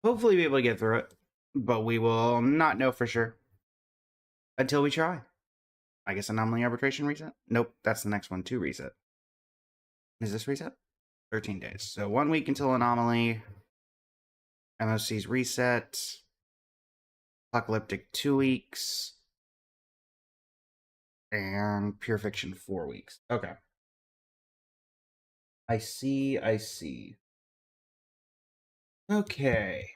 hopefully be able to get through it, but we will not know for sure until we try. I guess anomaly arbitration reset? Nope, that's the next one to reset. Is this reset? 13 days. So 1 week until anomaly. MOC's reset. Apocalyptic 2 weeks. And Pure Fiction 4 weeks. Okay. I see, I see. Okay.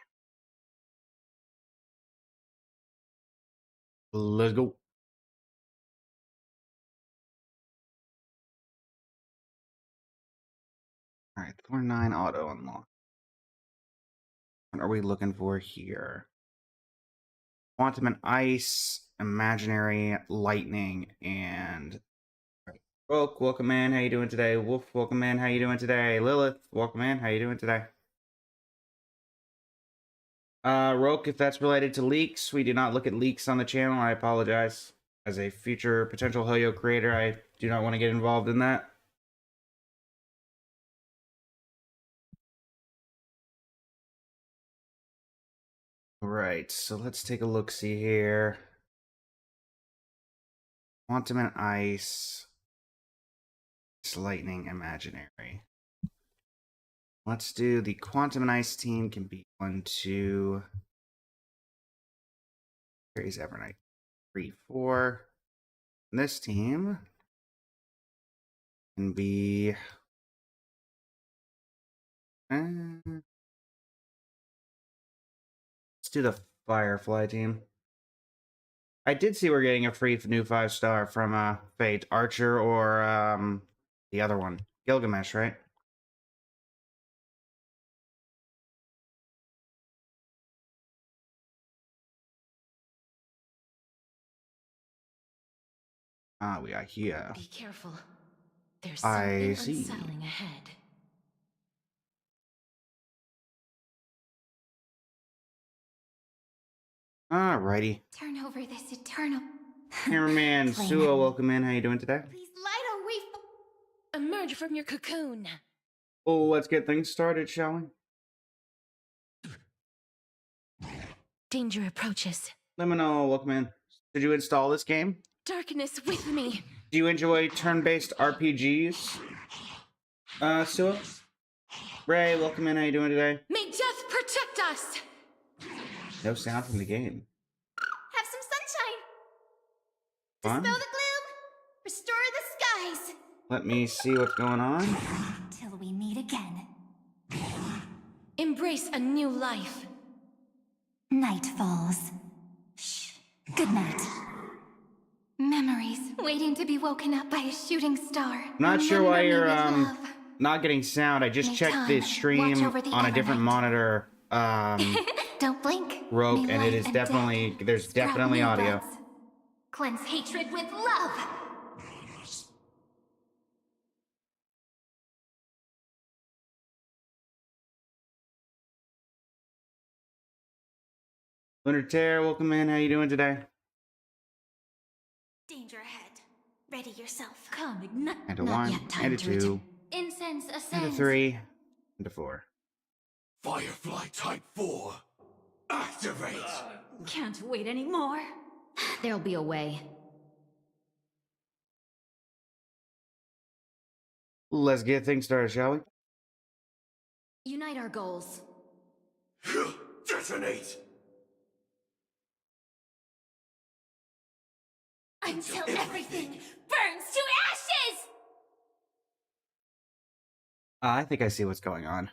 Let's go. Alright, 4-9 auto unlock. What are we looking for here? Quantum and Ice, Imaginary, Lightning, and... Roke, welcome in, how you doing today? Wolf, welcome in, how you doing today? Lilith, welcome in, how you doing today? Roke, if that's related to leaks, we do not look at leaks on the channel, I apologize. As a future potential Hoyo creator, I do not want to get involved in that. Right, so let's take a look-see here. Quantum and Ice. Lightning, Imaginary. Let's do the Quantum and Ice team can be 1, 2. Carries Evernight. 3, 4. And this team can be... let's do the Firefly team. I did see we're getting a free new 5-star from Fate. Archer or the other one. Gilgamesh, right? We got here. Be careful. There's I something see. unsettling ahead. Alrighty. Turn over this eternal... Cameraman Suo, welcome in. How you doing today? Please light a way... Emerge from your cocoon. Oh, let's get things started, shall we? Danger approaches. Liminal, welcome in. Did you install this game? Darkness with me. Do you enjoy turn-based RPGs? Suo? Ray, welcome in. How you doing today? May death protect us. No sound from the game. Have some sunshine. Fun? Dispel the gloom. Restore the skies. Let me see what's going on. Till we meet again. Embrace a new life. Night falls. Shh. Good night. Memories waiting to be woken up by a shooting star. Not sure why you're Love. not getting sound. I just May checked time the stream watch over the on a different Evernight. monitor. Don't blink. Rogue, May and it light is and definitely death there's sprout definitely new audio. buds. Cleanse hatred with love. Lunar Terror, welcome in. How you doing today? Danger ahead. Ready yourself. Come, ignite. And a Not 1, yet time and a to 2, return. Incense and a ascends. 3, and a 4. Firefly Type 4. Activate! Can't wait anymore. There'll be a way. Let's get things started, shall we? Unite our goals. Detonate! Until everything burns to ashes! I think I see what's going on. I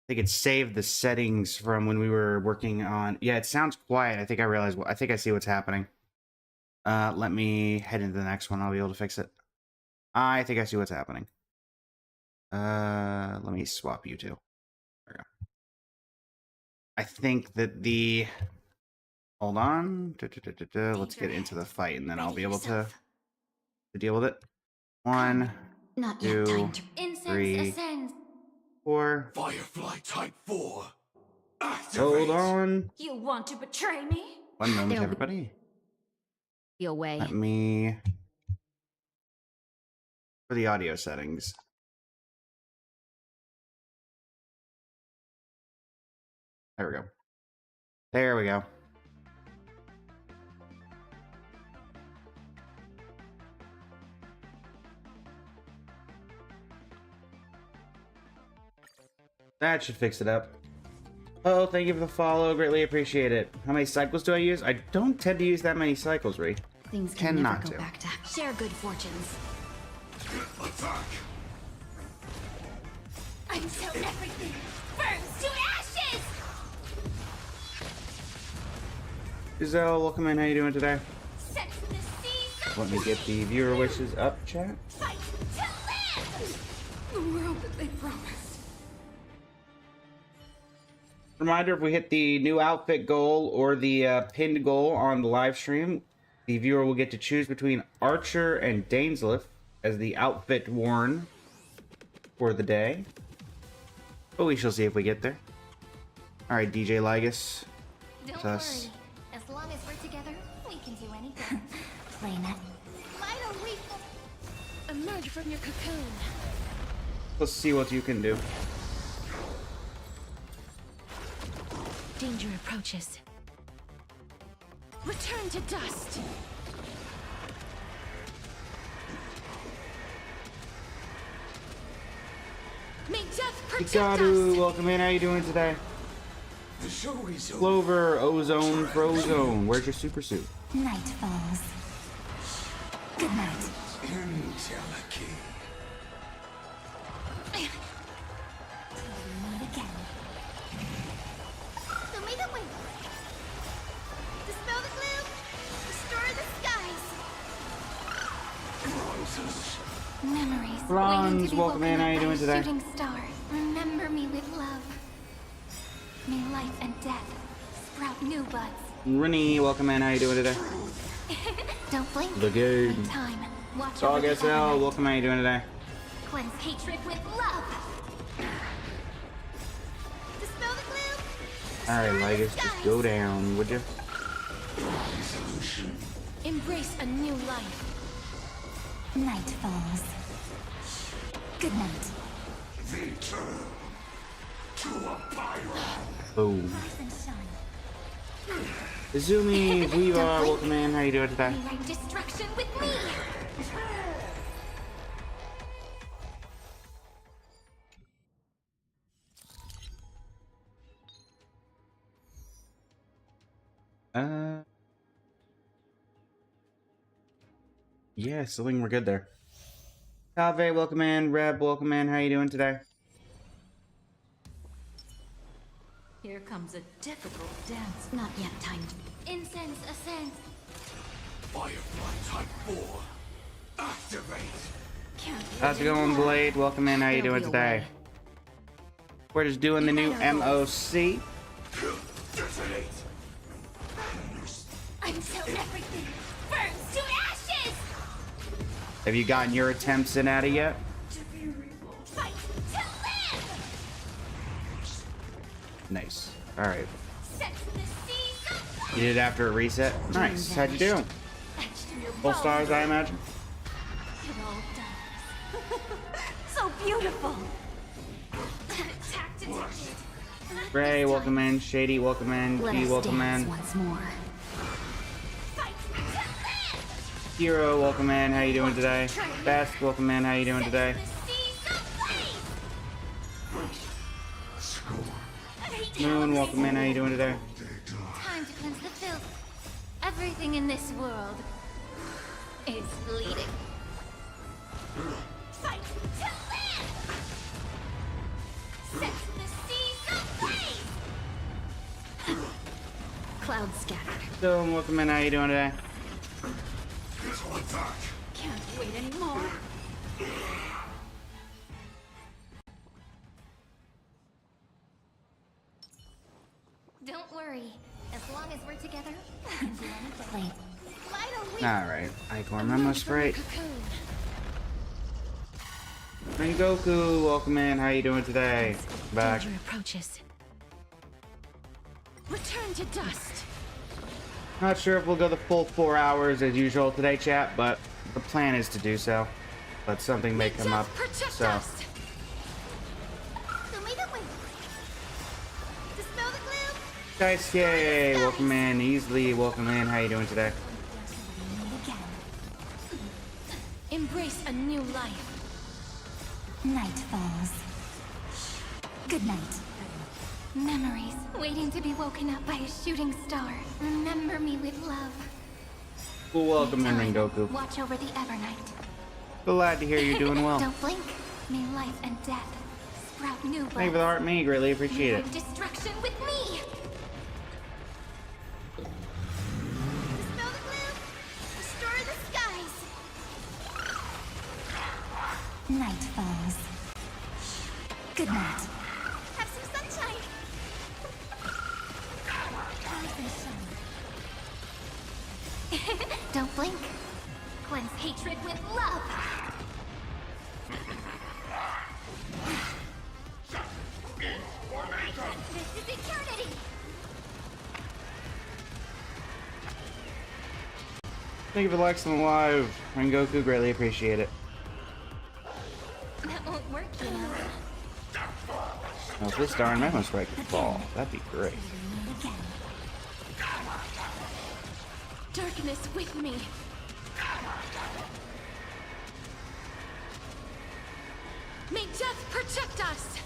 think it saved the settings from when we were working on... Yeah, it sounds quiet. I think I realized... I think I see what's happening. Let me head into the next one. I'll be able to fix it. I think I see what's happening. Let me swap you two. There we go. I think that the... Hold on. Let's get into the fight, and then I'll be able to deal with it. 1, Not 2, yet time to... Incense 3, ascends. 4. Firefly Type 4. Activate! Hold on. You want to betray me? 1 moment, There'll everybody. be a way. Let me... For the audio settings. There we go. There we go. That should fix it up. Oh, thank you for the follow. Greatly appreciate it. How many cycles do I use? I don't tend to use that many cycles, Ree. Things Tend can never not go to. back to share good fortunes. Attack! Until everything burns to ashes! Giselle, welcome in. How you doing today? Set the seas Let me get the viewer wishes up, chat. fight to live! The world that they promised. Reminder, if we hit the new outfit goal or the pinned goal on the live stream, the viewer will get to choose between Archer and Dainsleif as the outfit worn for the day. But we shall see if we get there. Alright, DJ Ligus. Don't It's worry. us. As long as we're together, we can do anything. Plain it. Why don't we emerge from your cocoon? Let's see what you can do. Danger approaches. Return to dust. May death protect Hikaru, us. welcome in. How you doing today? The show is over. Clover, Ozone, Frozone. Where's your super suit? Night falls. Good night. Angelica. Meet again. Show me the way. Dispel the gloom. Restore the skies. Bronzes. Memories. Bronze, waiting to be welcome in. woken How you up by doing a today? Shooting star. Remember me with love. May life and death sprout new buds. Rennie, welcome in. How you doing today? Don't blink. The game. With time. Watch Dog over the SL, element. welcome. How you doing today? Cleanse hatred with love. Dispel the gloom. Alright, Restore the Ligus, just skies. go down, would you? Resolution. Embrace a new life. Night falls. Good night. Return to a pyro. Boom. Rise and shine. Izumi, Viva, Don't blink. welcome in. How you doing today? Rewrite destruction with me. Yeah, I think we're good there. Kave, welcome in. Reb, welcome in. How you doing today? Here comes a difficult dance. Not yet timed. Incense ascends. Firefly Type 4. Activate. Can't wait How's it going, anymore. Blade? Welcome in. How you There'll doing be a today? way. We're just doing the new Better MOC. Detonate. Until everything burns to ashes. Have you gotten your attempts in at it yet? Fight to live. Nice. Alright. Set the seas afire. You did it after a reset? Nice. How'd you do? Etched in your Full bones. stars, I imagine? It all dies. So beautiful. Attack detected. Ray, welcome in. Shady, welcome in. Let Key, us welcome dance in. once more. Fight to live. Hero, welcome in. How you doing today? Best, welcome in. How you doing today? The seas aflame. Moon, welcome in. How you doing today? Time to cleanse the filth. Everything in this world is bleeding. Fight to live. Set the seas aflame. Clouds scattered. Dylan, welcome in. How you doing today? To attack. Can't wait anymore. Don't worry. As long as we're together, we can do anything. Why don't we Alright. Icorn Memo emerge from the Sprite. cocoon? Rengoku, welcome in. How you doing today? Back. Danger approaches. Return to dust. Not sure if we'll go the full 4 hours as usual today, chat, but the plan is to do so. But something may come up, Protect so us. Show me the way. Dispel the gloom. Guys, yay! Welcome in, easily welcome in. How you doing today? Embrace a new life. Night falls. Good night. Memories waiting to be woken up by a shooting star. Remember me with love. Well, welcome in, Time, Rengoku. watch over the Evernight. Glad to hear you're doing well. Don't blink. May life and death sprout new buds. Thank you for the heart, me. Greatly appreciate it. Destruction with me. Dispel the gloom. Restore the skies. Night falls. Good night. Have some sunshine. Don't blink. Cleanse hatred with love. This is eternity. Thank you for the excellent live, Rengoku. Greatly appreciate it. That won't work, you know. Well, if this darn Memo Strike could fall, that'd be great. Darkness with me. May death protect us.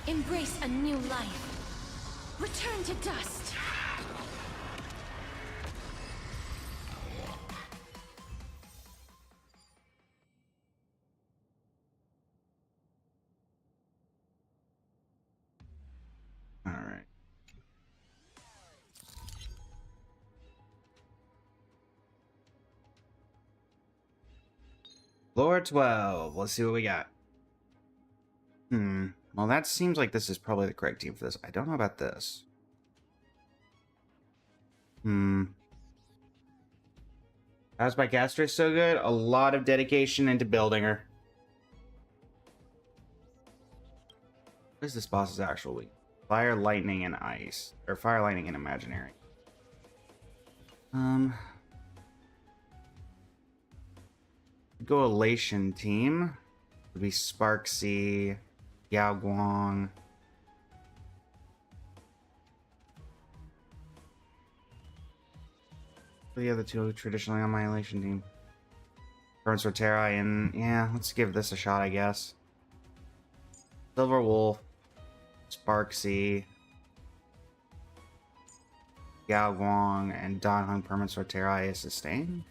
Embrace a new life. Return to dust. All right. Floor 12. Let's see what we got. Well, that seems like this is probably the correct team for this. I don't know about this. How's my caster so good? A lot of dedication into building her. What is this boss's actual weak? Fire, lightning, and ice. Or fire, lightning, and imaginary. Go Elation team. Would be Sparksy, Yao Guang. The other two traditionally on my Elation team. Burn Sortera, and yeah, let's give this a shot, I guess. Silver Wolf, Sparksy, Yao Guang, and Don Hung Permanent Sortera is sustained.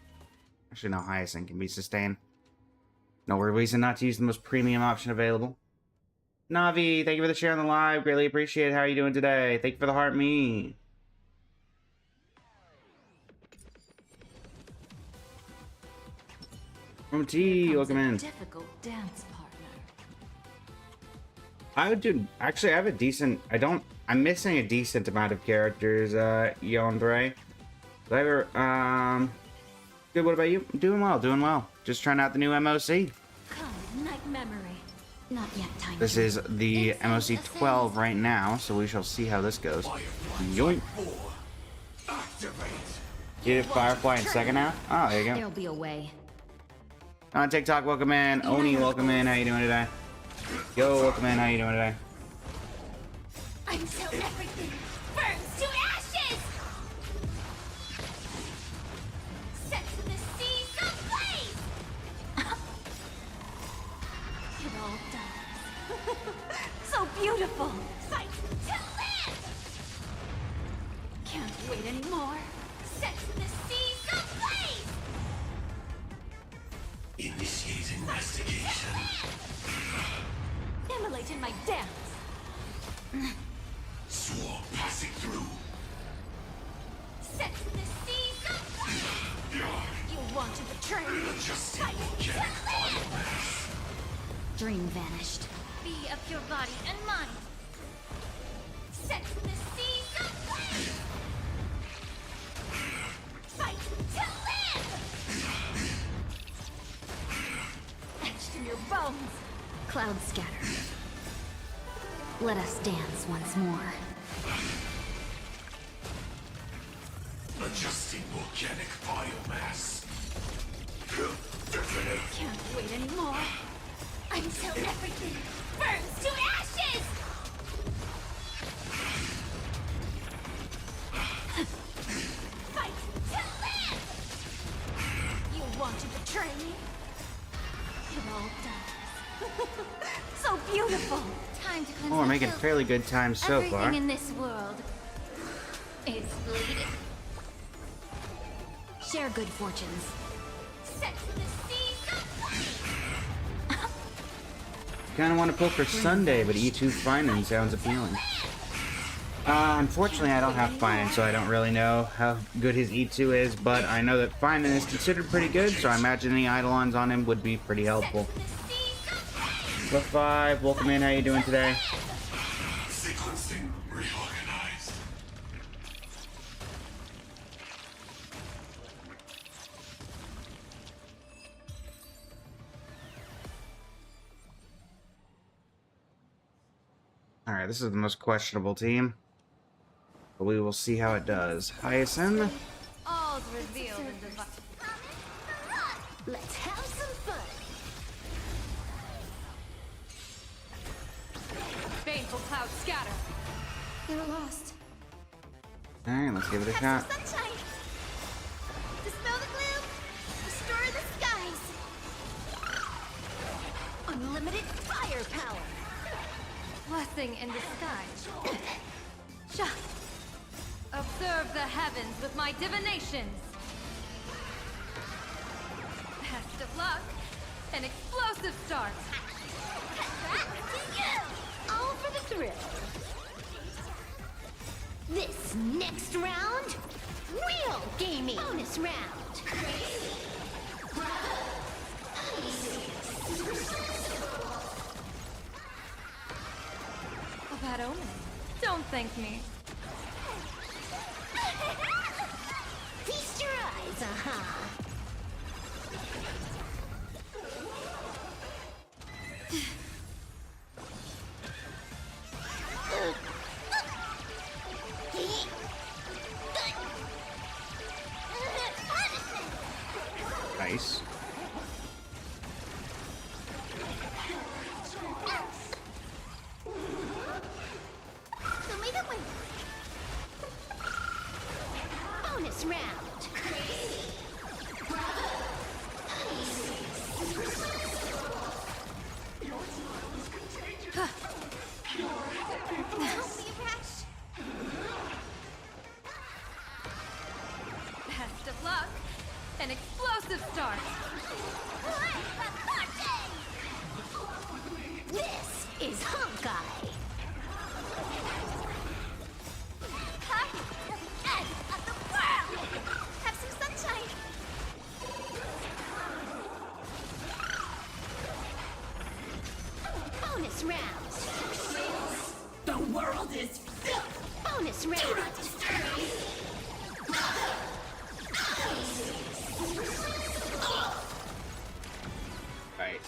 Actually, no, Hyacinth can be sustained. No reason not to use the most premium option available. Navi, thank you for the share on the live. Greatly appreciate it. How are you doing today? Thank you for the heart, me. Room T, welcome in. Difficult dance partner. I would do. Actually, I have a decent. I'm missing a decent amount of characters. Yondre. Good. What about you? Doing well. Doing well. Just trying out the new MOC. Come, night memory. Not yet time. This is the MOC 12 right now, so we shall see how this goes. Yoink. You did Firefly in second half? Oh, there you go. There'll be a way. On TikTok, welcome in. Oni, welcome in. How you doing today? Yo, welcome in. How you doing today? Until everything burns to ashes! Set to the seas ablaze! It all dies. So beautiful! Fight to live! Can't wait anymore. Set to the seas ablaze! Initiate investigation. Immolate in my dance! Swarm passing through. Set to the seas ablaze! You want to betray me? Adjusting Fight organic to live! biomass. Dream vanished. Be of your body and mind. Set to the seas ablaze! Fight to live! Etched in your bones. Clouds scatter. Let us dance once more. Adjusting organic biomass. Can't wait anymore. Until everything burns to ashes! Oh, we're making until fairly good time so far. everything in this world is bleeding. Share good fortunes. Set the seas. Kinda want to pull for Sunday, but E2 Finan sounds appealing. Unfortunately, I don't have Finan, so I don't really know how good his E2 is, but I know that Finan is considered pretty good, so I imagine any Eidolons on him would be pretty helpful. Plus 5, welcome in, how you doing today? Sequencing reorganized. Alright, this is the most questionable team. But we will see how it does. Hyacinth? All's revealed in the Let's have some fun. Baneful clouds scatter. You're lost. Alright, let's give it a shot. Have some sunshine. Dispel the gloom. Restore the skies. Unlimited firepower. Blessing in disguise. Shut. Observe the heavens with my divinations. Best of luck. An explosive start. All for the thrill. This next round, real gaming. Bonus round. A bad omen. Don't thank me. Feast your eyes, Nice. Bonus round. Best of luck. An explosive start. This is Honkai. Of the world. Have some sunshine. Bonus round. The world is filled. Bonus round. Right.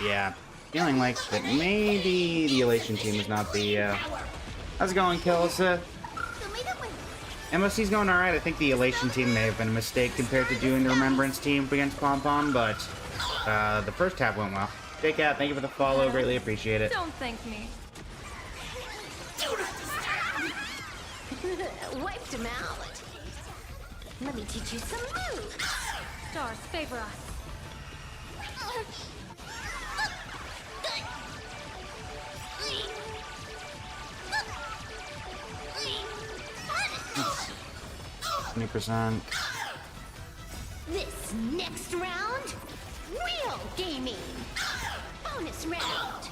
Yeah. Feeling like that maybe the Elation team is not the, How's it going, Kelsa? MOC's going alright. I think the Elation team may have been a mistake compared to doing the Remembrance team against Pom Pom, but, the first half went well. J-Cat, thank you for the follow. Greatly appreciate it. Don't thank me. Wiped him out. Let me teach you some moves. Stars favor us. %. This next round, real gaming. Bonus round.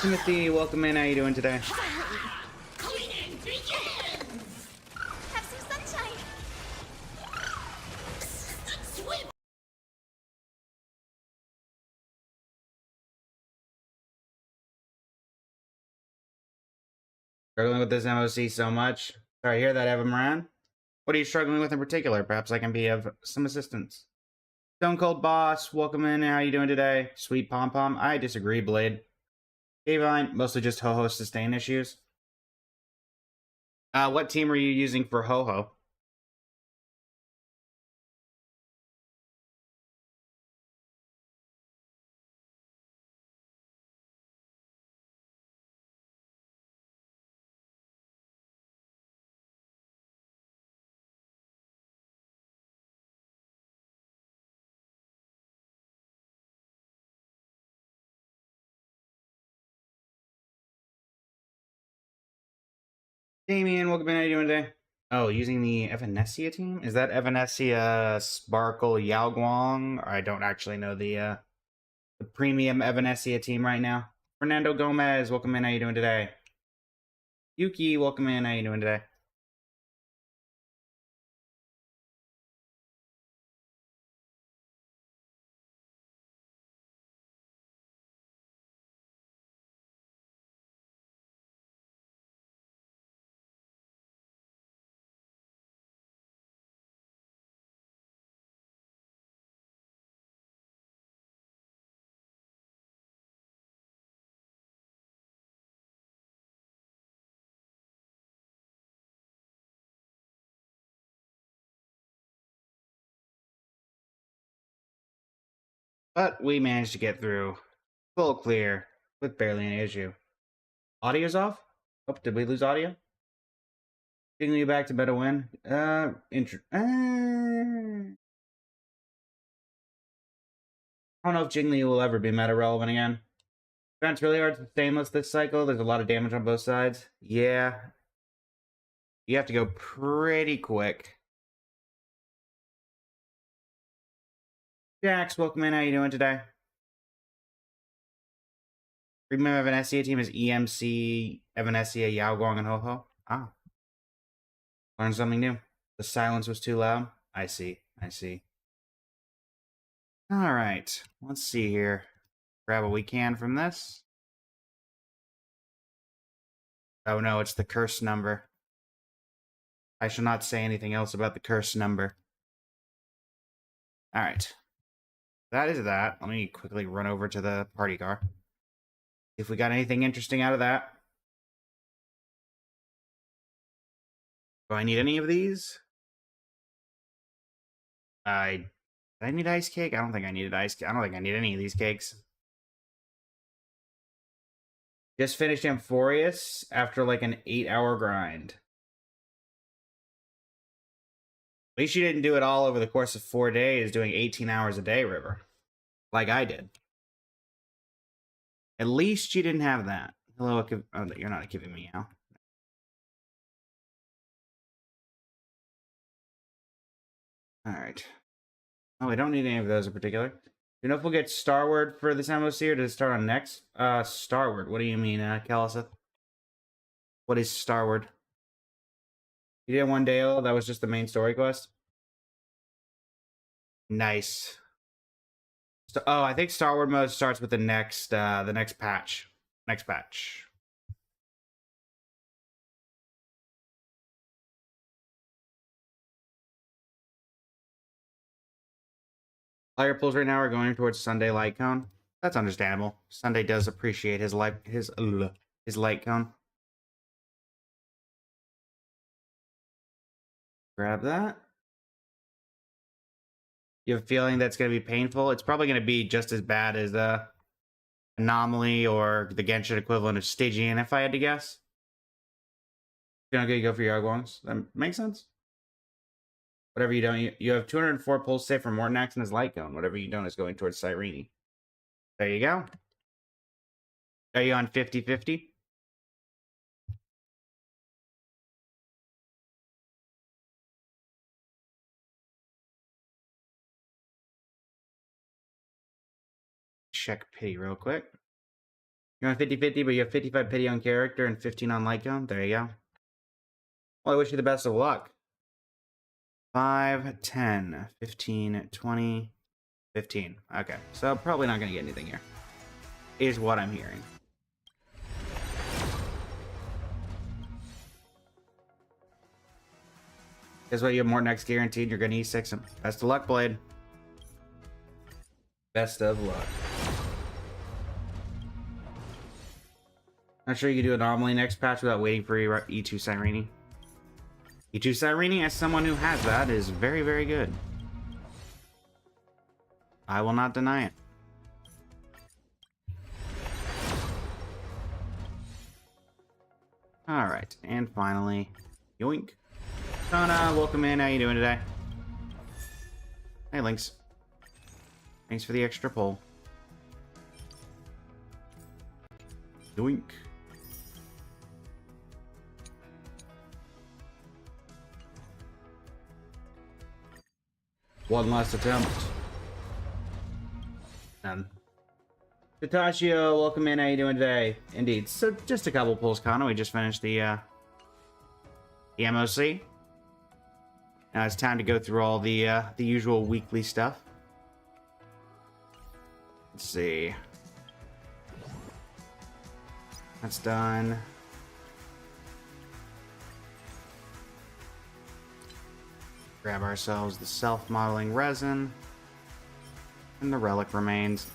Timothy, welcome in. How you doing today? Cleaning begins. Have some sunshine. Sweet. Struggling with this MOC so much. Sorry to hear that, Evan Moran. What are you struggling with in particular? Perhaps I can be of some assistance. Stone Cold Boss, welcome in. How you doing today? Sweet Pom Pom. I disagree, Blade. Davine, mostly just Ho-Ho sustain issues. What team are you using for Ho-Ho? Damien, welcome in. How you doing today? Oh, using the Evanescia team? Is that Evanescia, Sparkle, Yao Guang? I don't actually know the premium Evanescia team right now. Fernando Gomez, welcome in. How you doing today? Yuki, welcome in. How you doing today? But we managed to get through full clear with barely any issue. Audio's off? Oh, did we lose audio? Taking you back to better win. I don't know if Jingli will ever be meta relevant again. It's really hard to stainless this cycle. There's a lot of damage on both sides. Yeah. You have to go pretty quick. Jax, welcome in. How you doing today? Remember Evanescia team is EMC, Evanescia, Yao Guang, and Ho Ho. Ah. Learned something new. The silence was too loud. I see. I see. Alright. Let's see here. Grab what we can from this. Oh no, it's the curse number. I shall not say anything else about the curse number. Alright. That is that. Let me quickly run over to the party car. If we got anything interesting out of that. Do I need any of these? Did I need ice cake? I don't think I needed ice cake. I don't think I need any of these cakes. Just finished Amphorius after like an 8-hour grind. At least you didn't do it all over the course of 4 days, doing 18 hours a day, River. Like I did. At least you didn't have that. Hello, oh, you're not giving me out. Alright. Oh, I don't need any of those in particular. Do you know if we'll get Starward for this MOC, or does it start on next? Starward. What do you mean, Kalaseth? What is Starward? You did one day, that was just the main story quest? Nice. So, oh, I think Starward mode starts with the next patch. Next patch. Player pools right now are going towards Sunday Light Cone. That's understandable. Sunday does appreciate his light cone. Grab that. You have a feeling that's going to be painful? It's probably going to be just as bad as Anomaly or the Genshin equivalent of Stygian, if I had to guess. You're not going to go for your Agwongs? That makes sense. Whatever you don't, you have 204 pulse save from Mortanax and his Light Cone. Whatever you don't is going towards Cyrene. There you go. Are you on 50-50? Check pity real quick. You're on 50-50, but you have 55 pity on character and 15 on Light Cone. There you go. Well, I wish you the best of luck. 5, 10, 15, 20, 15. Okay, so probably not going to get anything here. Is what I'm hearing. Guess what? You have more next guaranteed. You're going to E6 him. Best of luck, Blade. Best of luck. Not sure you can do Anomaly next patch without waiting for E2 Cyrene. E2 Cyrene, as someone who has that, is very, very good. I will not deny it. Alright, and finally, yoink. Kona, welcome in. How you doing today? Hey, Lynx. Thanks for the extra pull. Yoink. One last attempt. None. Tatashio, welcome in. How you doing today? Indeed. So just a couple pulls, Kana. We just finished the MOC. Now it's time to go through all the usual weekly stuff. Let's see. That's done. Grab ourselves the self-modeling resin. And the relic remains.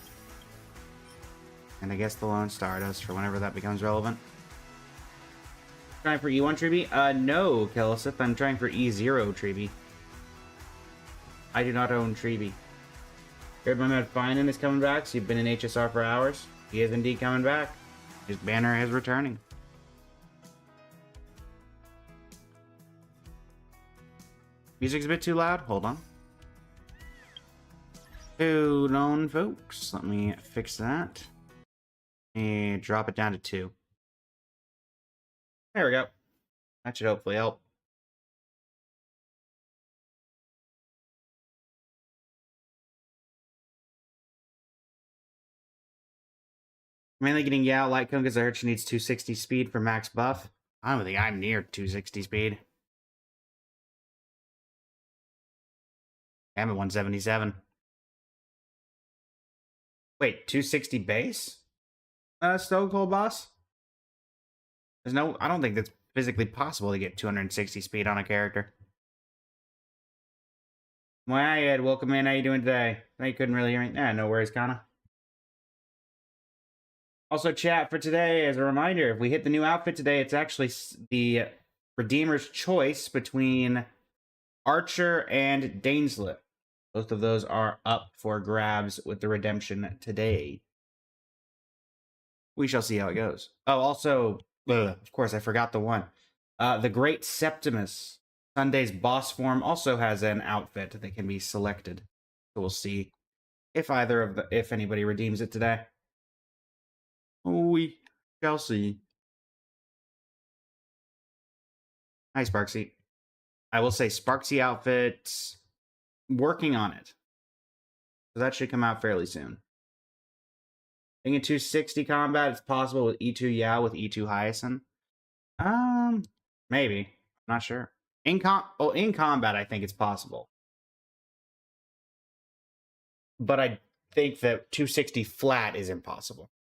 And I guess the Lone Stardust for whenever that becomes relevant. Trying for E1 Triby? No, Kellisith. I'm trying for E0 Triby. I do not own Triby. Heard my man Finan is coming back, so you've been in HSR for hours. He is indeed coming back. His banner is returning. Music's a bit too loud. Hold on. Hold on, folks. Let me fix that. And drop it down to 2. There we go. That should hopefully help. Mainly getting Yao Lightcone because I heard she needs 260 speed for max buff. I don't think I'm near 260 speed. I'm at 177. Wait, 260 base? Stone Cold Boss? There's no... I don't think that's physically possible to get 260 speed on a character. Well, Ed, welcome in. How you doing today? I you couldn't really hear me. No worries, Kana. Also, chat for today, as a reminder, if we hit the new outfit today, it's actually the Redeemer's choice between Archer and Dainslet. Both of those are up for grabs with the redemption today. We shall see how it goes. Oh, also, of course, I forgot the one. The Great Septimus, Sunday's boss form, also has an outfit that can be selected. So we'll see if if anybody redeems it today. We shall see. Hi, Sparksy. I will say Sparksy outfit, working on it. So that should come out fairly soon. I think in 260 combat, it's possible with E2 Yao with E2 Hyacinth. Maybe. I'm not sure. In combat, I think it's possible. But I think that 260 flat is impossible.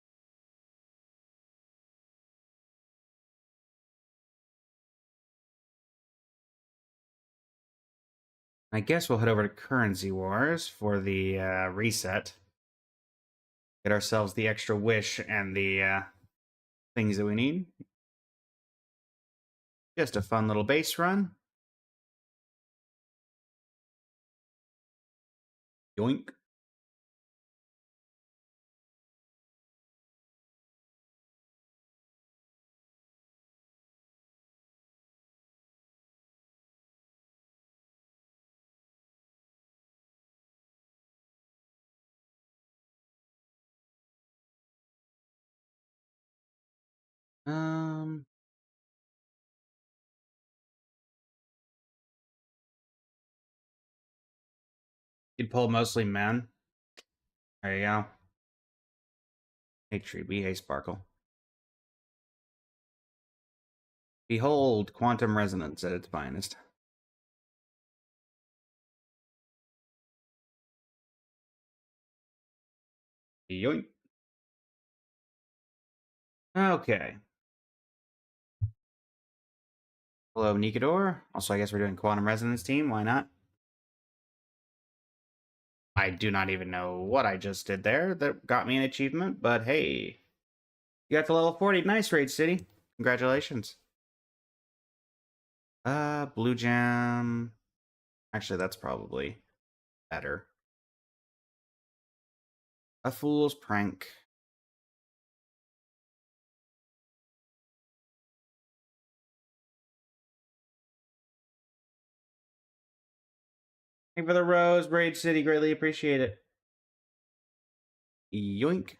I guess we'll head over to Currency Wars for the reset. Get ourselves the extra wish and the things that we need. Just a fun little base run. Yoink. You'd pull mostly men. There you go. Hey, Treeby. Hey, Sparkle. Behold, quantum resonance at its finest. Yoink. Okay. Hello, Nikador. Also, I guess we're doing quantum resonance team. Why not? I do not even know what I just did there that got me an achievement, but hey. You got to level 40. Nice, Raid City. Congratulations. Blue Gem. Actually, that's probably better. A Fool's Prank. Thank you for the rose, Raid City. Greatly appreciate it. Yoink.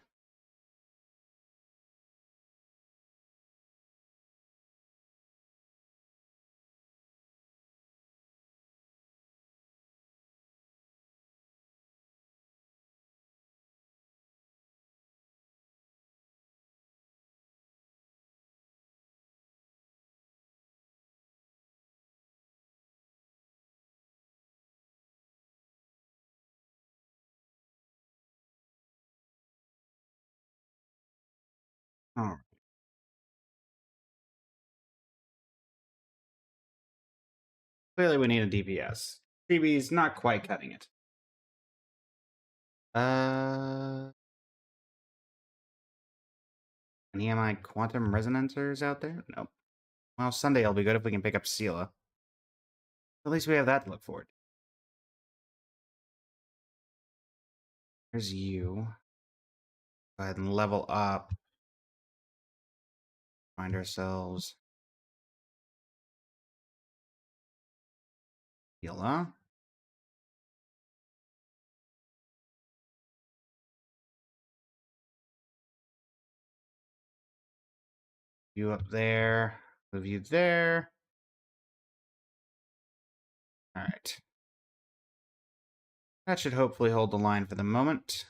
Oh, clearly we need a DPS. TV's not quite cutting it. Any of my quantum resonancers out there? Nope. Well, Sunday will be good if we can pick up Sela. At least we have that to look forward to. Here's you. Go ahead and level up. Find ourselves Sela. You up there. Move you there. Alright. That should hopefully hold the line for the moment.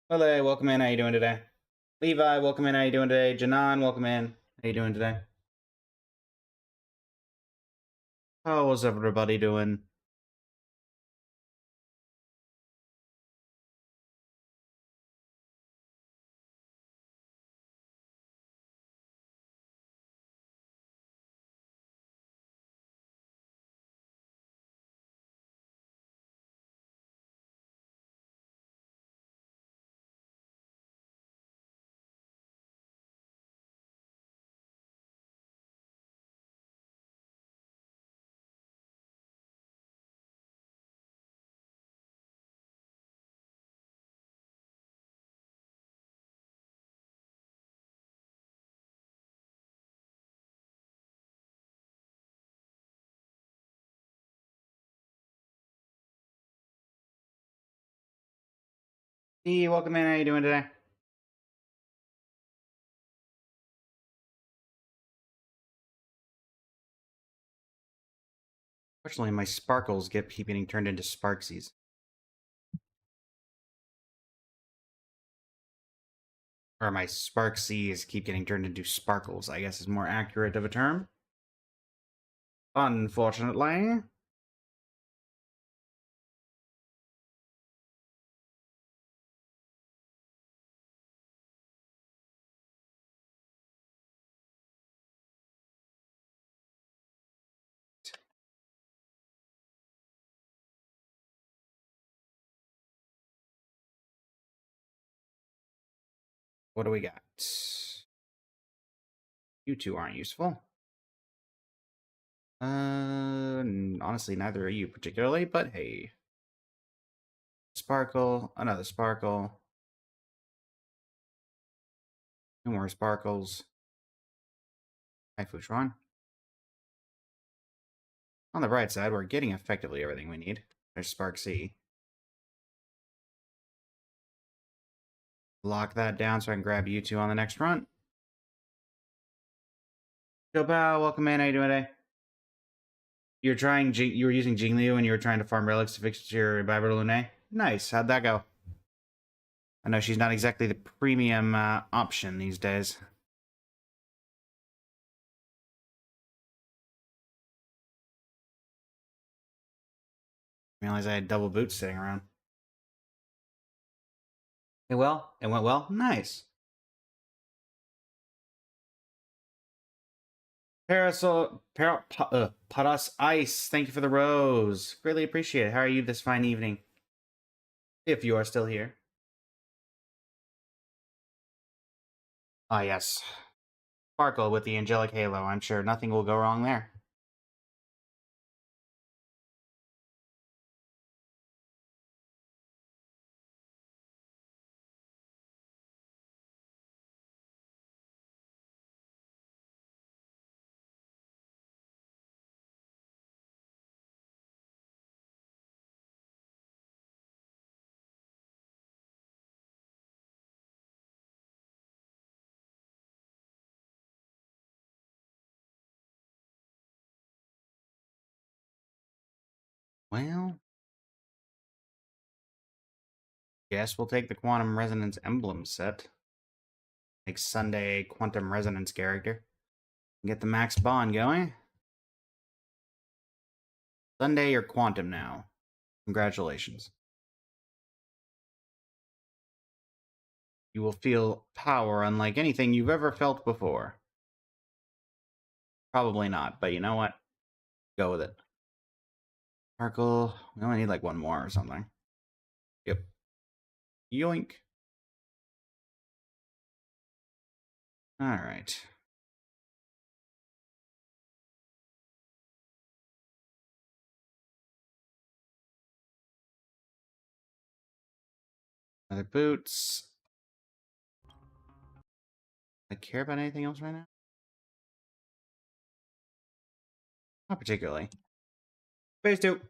Hello, welcome in. How you doing today? Levi, welcome in. How you doing today? Janan, welcome in. How you doing today? How's everybody doing? Hey, welcome in. How you doing today? Fortunately, my sparkles keep getting turned into sparksies. Or my sparksies keep getting turned into sparkles, I guess is more accurate of a term. Unfortunately. What do we got? You two aren't useful. Honestly, neither are you particularly, but hey. Sparkle, another sparkle. Two more sparkles. Hi, Fushron. On the bright side, we're getting effectively everything we need. There's Spark C. Lock that down so I can grab you two on the next run. Joe Bao, welcome in. How you doing today? You were using Jingliu and you were trying to farm relics to fix your Viber Lune? Nice. How'd that go? I know she's not exactly the premium option these days. I realized I had double boots sitting around. It well? It went well? Nice. Paras Ice, thank you for the rose. Greatly appreciate it. How are you this fine evening? If you are still here. Ah, yes. Sparkle with the angelic halo. I'm sure nothing will go wrong there. Well, guess we'll take the Quantum Resonance Emblem set. Like Sunday Quantum Resonance character. Get the max bond going. Sunday or Quantum now. Congratulations. You will feel power unlike anything you've ever felt before. Probably not, but you know what? Go with it. Sparkle. We only need like one more or something. Yep. Yoink. Alright. Another boots. I care about anything else right now? Not particularly. Phase 2.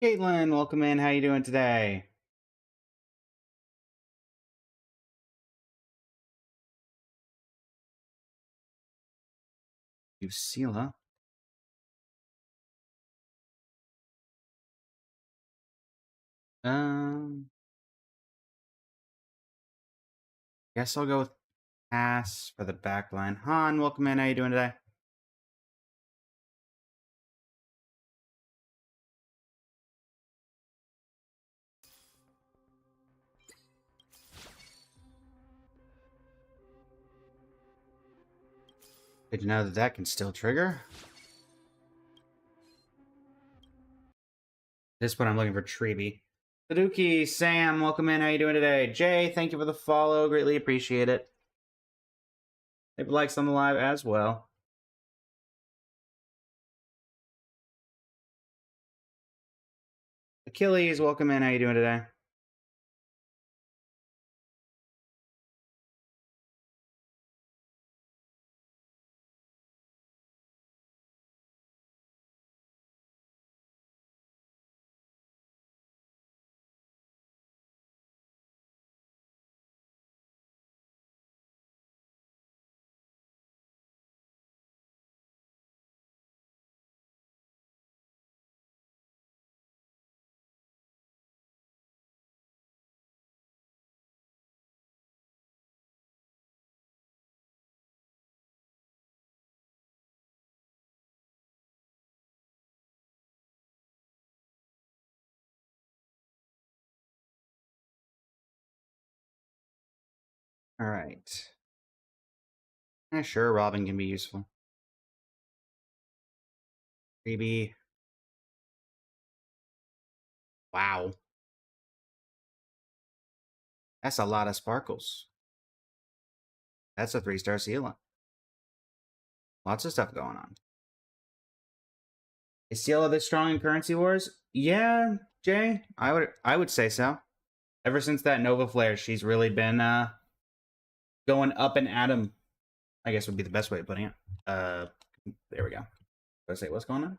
Caitlin, welcome in. How you doing today? You seal, huh? Guess I'll go with pass for the back line. Han, welcome in. How you doing today? Did you know that that can still trigger? This one I'm looking for Treeby. Saduki, Sam, welcome in. How you doing today? Jay, thank you for the follow. Greatly appreciate it. Leave likes on the live as well. Achilles, welcome in. How you doing today? All right. Yeah, sure, Robin can be useful. Maybe. Wow. That's a lot of sparkles. That's a 3-star seal. Lots of stuff going on. Is Cielo this strong in Currency Wars? Yeah, Jay, I would say so. Ever since that Nova Flare, she's really been going up and at him. I guess would be the best way of putting it. There we go. Let's say what's going on.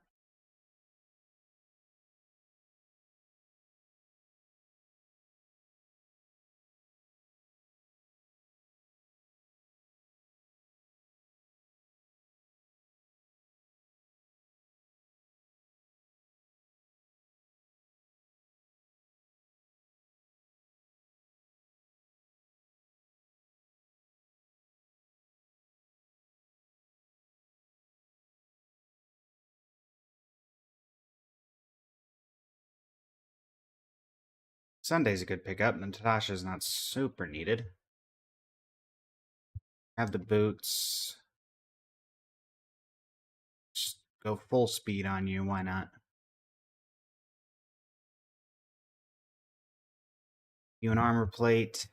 Sunday's a good pickup, and Natasha's not super needed. Have the boots. Just go full speed on you, why not? You an armor plate.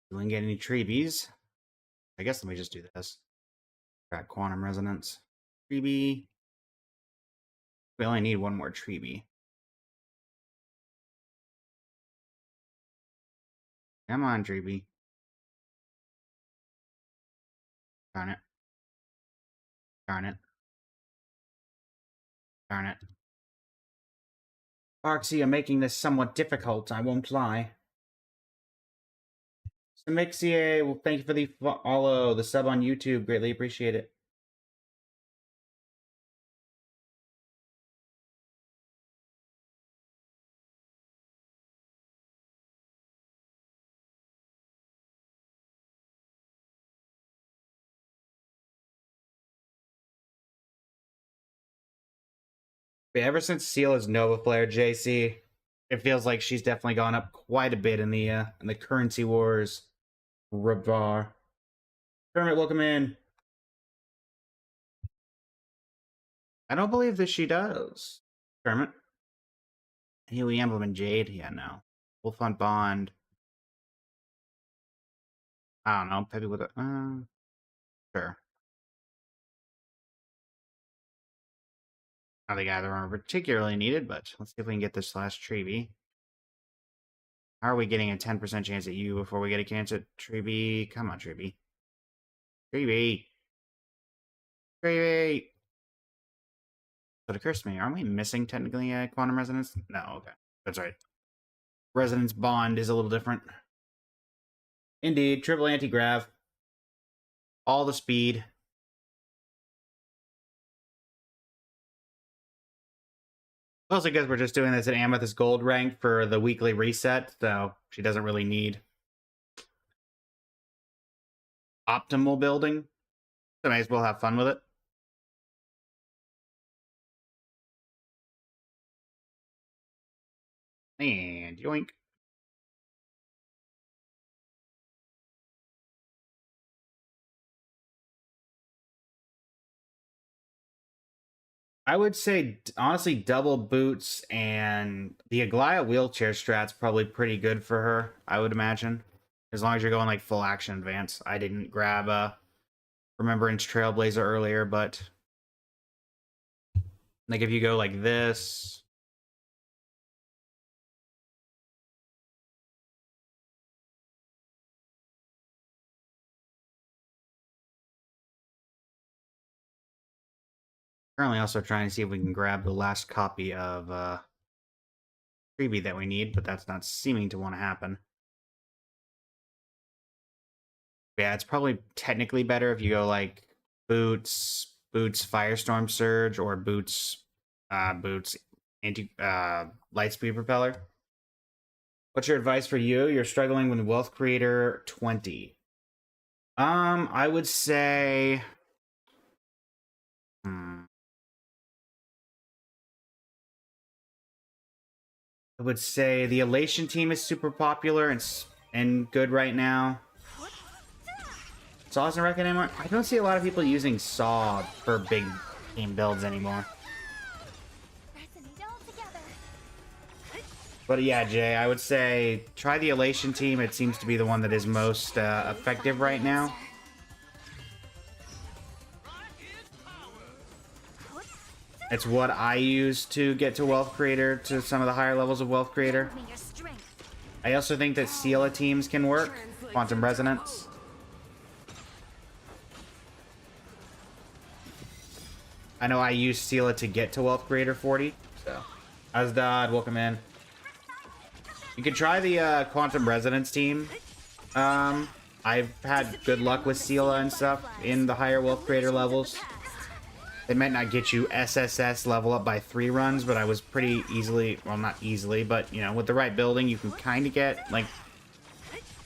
You didn't get any treebies. I guess let me just do this. Got quantum resonance. Treebie. We only need one more treebie. Come on, treebie. Darn it. Darn it. Darn it. Arxie, you're making this somewhat difficult, I won't lie. Samixie, well, thank you for the follow, the sub on YouTube. Greatly appreciate it. But ever since Seal is Nova player, JC, it feels like she's definitely gone up quite a bit in the currency wars. Ravar. Kermit, welcome in. I don't believe that she does. Kermit. Healy Emblem and Jade? Yeah, no. Wolf on Bond. I don't know. Maybe with a... sure. I don't think either are particularly needed, but let's see if we can get this last Treeby. How are we getting a 10% chance at you before we get a chance at Treeby? Come on, Treeby. Treeby! Treeby! But it occurs to me, aren't we missing technically a quantum resonance? No, okay. That's right. Resonance bond is a little different. Indeed, triple anti-grav. All the speed. Mostly because we're just doing this at Amethyst Gold rank for the weekly reset, so she doesn't really need optimal building. So may as well have fun with it. And yoink. I would say, honestly, double boots and the Aglaya wheelchair strat's probably pretty good for her, I would imagine. As long as you're going like full action advance. I didn't grab a Remembrance Trailblazer earlier, but like if you go like this. Currently also trying to see if we can grab the last copy of freebie that we need, but that's not seeming to want to happen. Yeah, it's probably technically better if you go like boots, Firestorm Surge, or boots, anti Lightspeed Propeller. What's your advice for you? You're struggling with Wealth Creator 20. I would say, I would say the Elation team is super popular and good right now. Saw doesn't reckon anymore. I don't see a lot of people using Saw for big game builds anymore. But yeah, Jay, I would say try the Elation team. It seems to be the one that is most effective right now. It's what I use to get to Wealth Creator, to some of the higher levels of Wealth Creator. I also think that Seala teams can work. Quantum Resonance. I know I use Seala to get to Wealth Creator 40, so. Asdod, welcome in. You could try the Quantum Resonance team. I've had good luck with Seala and stuff in the higher Wealth Creator levels. It might not get you SSS level up by 3 runs, but I was pretty easily, well, not easily, but, you know, with the right building, you can kind of get, like,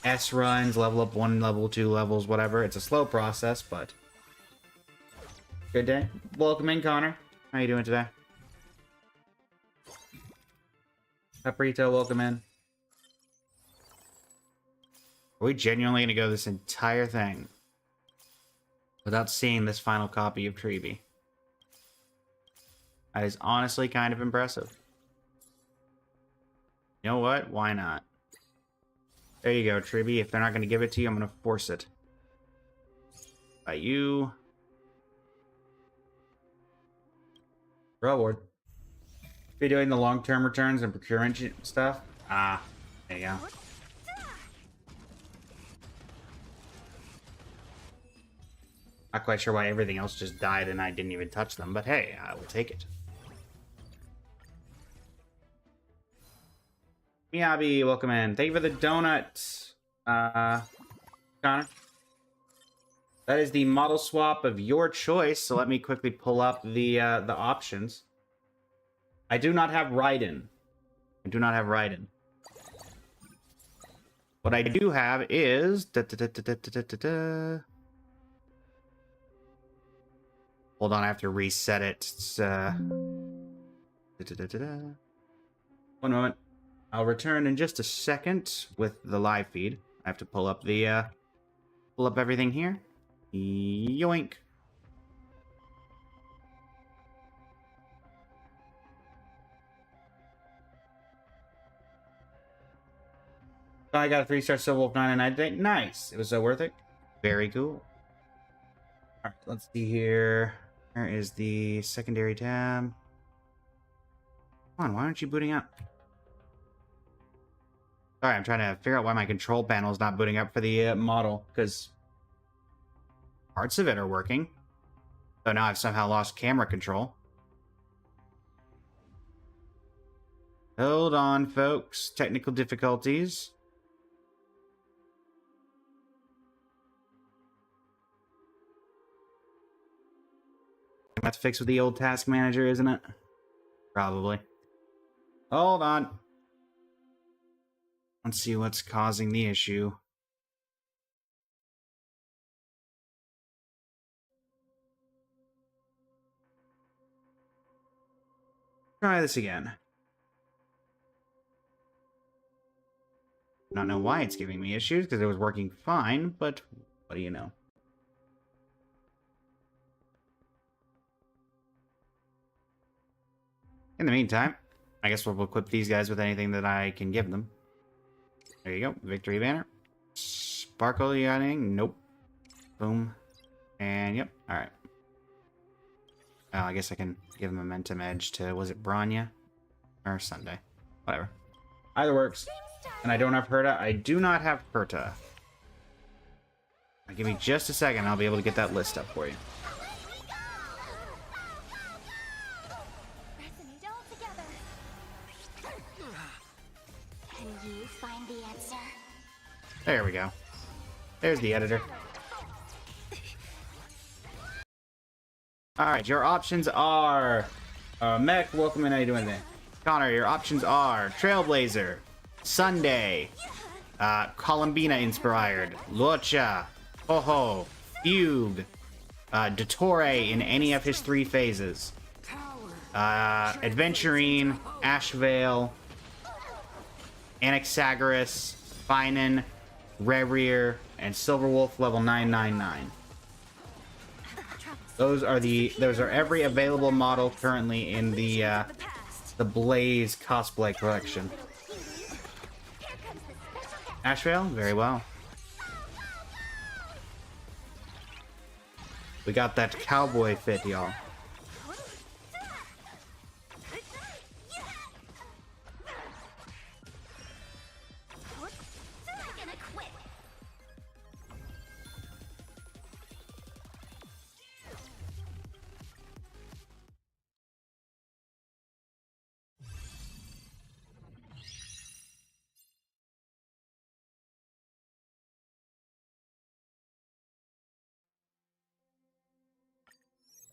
S runs, level up 1 level, 2 levels, whatever. It's a slow process, but good day. Welcome in, Connor. How you doing today? Paprito, welcome in. Are we genuinely going to go this entire thing without seeing this final copy of Treeby? That is honestly kind of impressive. You know what? Why not? There you go, Treeby. If they're not going to give it to you, I'm going to force it. By you. Reward. Be doing the long-term returns and procurement stuff. Ah, there you go. Not quite sure why everything else just died and I didn't even touch them, but hey, I will take it. Miyabi, welcome in. Thank you for the donut. Connor. That is the model swap of your choice. So let me quickly pull up the options. I do not have Raiden. I do not have Raiden. What I do have is hold on, I have to reset it. It's, one moment. I'll return in just a second with the live feed. I have to pull up everything here. Yoink. I got a 3-star Silver Wolf 99 today. Nice. It was so worth it. Very cool. Alright, let's see here. Where is the secondary tab? Come on, why aren't you booting up? Sorry, I'm trying to figure out why my control panel is not booting up for the model, because parts of it are working. So now I've somehow lost camera control. Hold on, folks. Technical difficulties. I'm about to fix with the old task manager, isn't it? Probably. Hold on. Let's see what's causing the issue. Try this again. Not know why it's giving me issues, because it was working fine, but what do you know? In the meantime, I guess we'll equip these guys with anything that I can give them. There you go. Victory banner. Sparkle anything? Nope. Boom. And yep. Alright. Oh, I guess I can give Momentum Edge to, was it Branya? Or Sunday? Whatever. Either works. And I don't have Herta. I do not have Herta. Give me just a second. I'll be able to get that list up for you. Can you find the answer? There we go. There's the editor. Alright, your options are... Mech, welcome in. How you doing today? Connor, your options are Trailblazer, Sunday, Columbina inspired, Lucha, Ho-Ho, Fugue, Dottore in any of his 3 phases, Adventurine, Ashvale, Anaxagoras, Finan, Rerir, and Silverwolf level 999. Those are every available model currently in the Blaze cosplay collection. Ashvale, very well. We got that cowboy fit, y'all.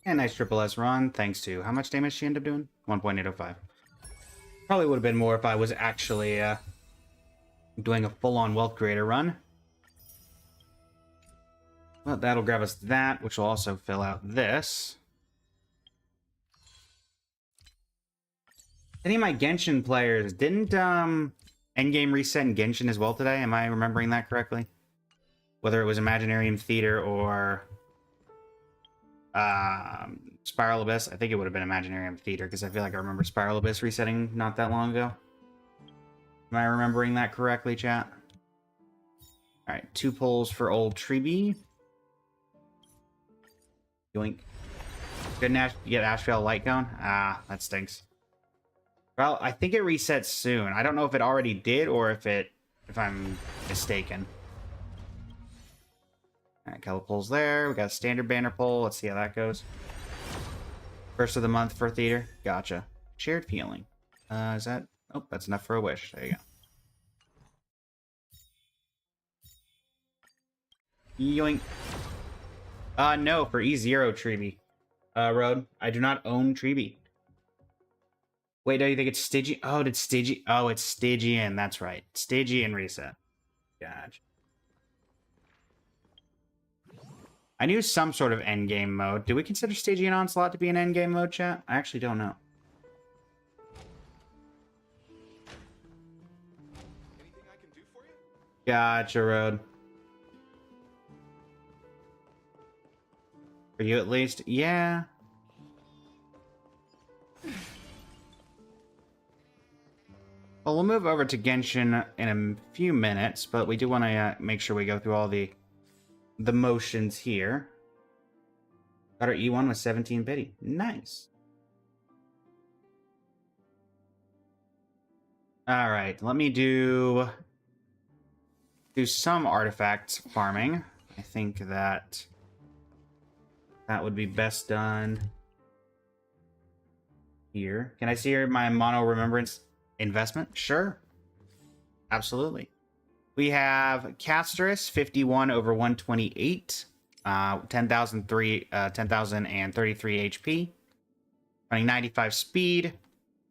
And nice triple S run, thanks to how much damage she ended up doing? 1.805. Probably would have been more if I was actually doing a full-on wealth creator run. Well, that'll grab us that, which will also fill out this. Any of my Genshin players didn't endgame reset in Genshin as well today? Am I remembering that correctly? Whether it was Imaginarium Theater or Spiral Abyss. I think it would have been Imaginarium Theater, because I feel like I remember Spiral Abyss resetting not that long ago. Am I remembering that correctly, chat? Alright, 2 pulls for old Treeby. Yoink. Good Nash, you get Ashvale Light Cone? Ah, that stinks. Well, I think it resets soon. I don't know if it already did or if I'm mistaken. Alright, couple pulls there. We got a standard banner pull. Let's see how that goes. First of the month for theater. Gotcha. Shared feeling. Is that... Oh, that's enough for a wish. There you go. Yoink. No, for E0 Treeby. Road. I do not own Treeby. Wait, do you think it's Stygian? Oh, did Stygian? Oh, it's Stygian. That's right. Stygian reset. Gotcha. I knew some sort of endgame mode. Do we consider Stygian Onslaught to be an endgame mode, chat? I actually don't know. Anything I can do for you? Gotcha, Road. For you at least? Yeah. Well, we'll move over to Genshin in a few minutes, but we do want to make sure we go through all the motions here. Got our E1 with 17 biddy. Nice. All right, let me do some artifact farming. I think that would be best done here. Can I see my mono remembrance investment? Sure. Absolutely. We have Casterus 51 over 128, 10,033 HP, running 95 speed,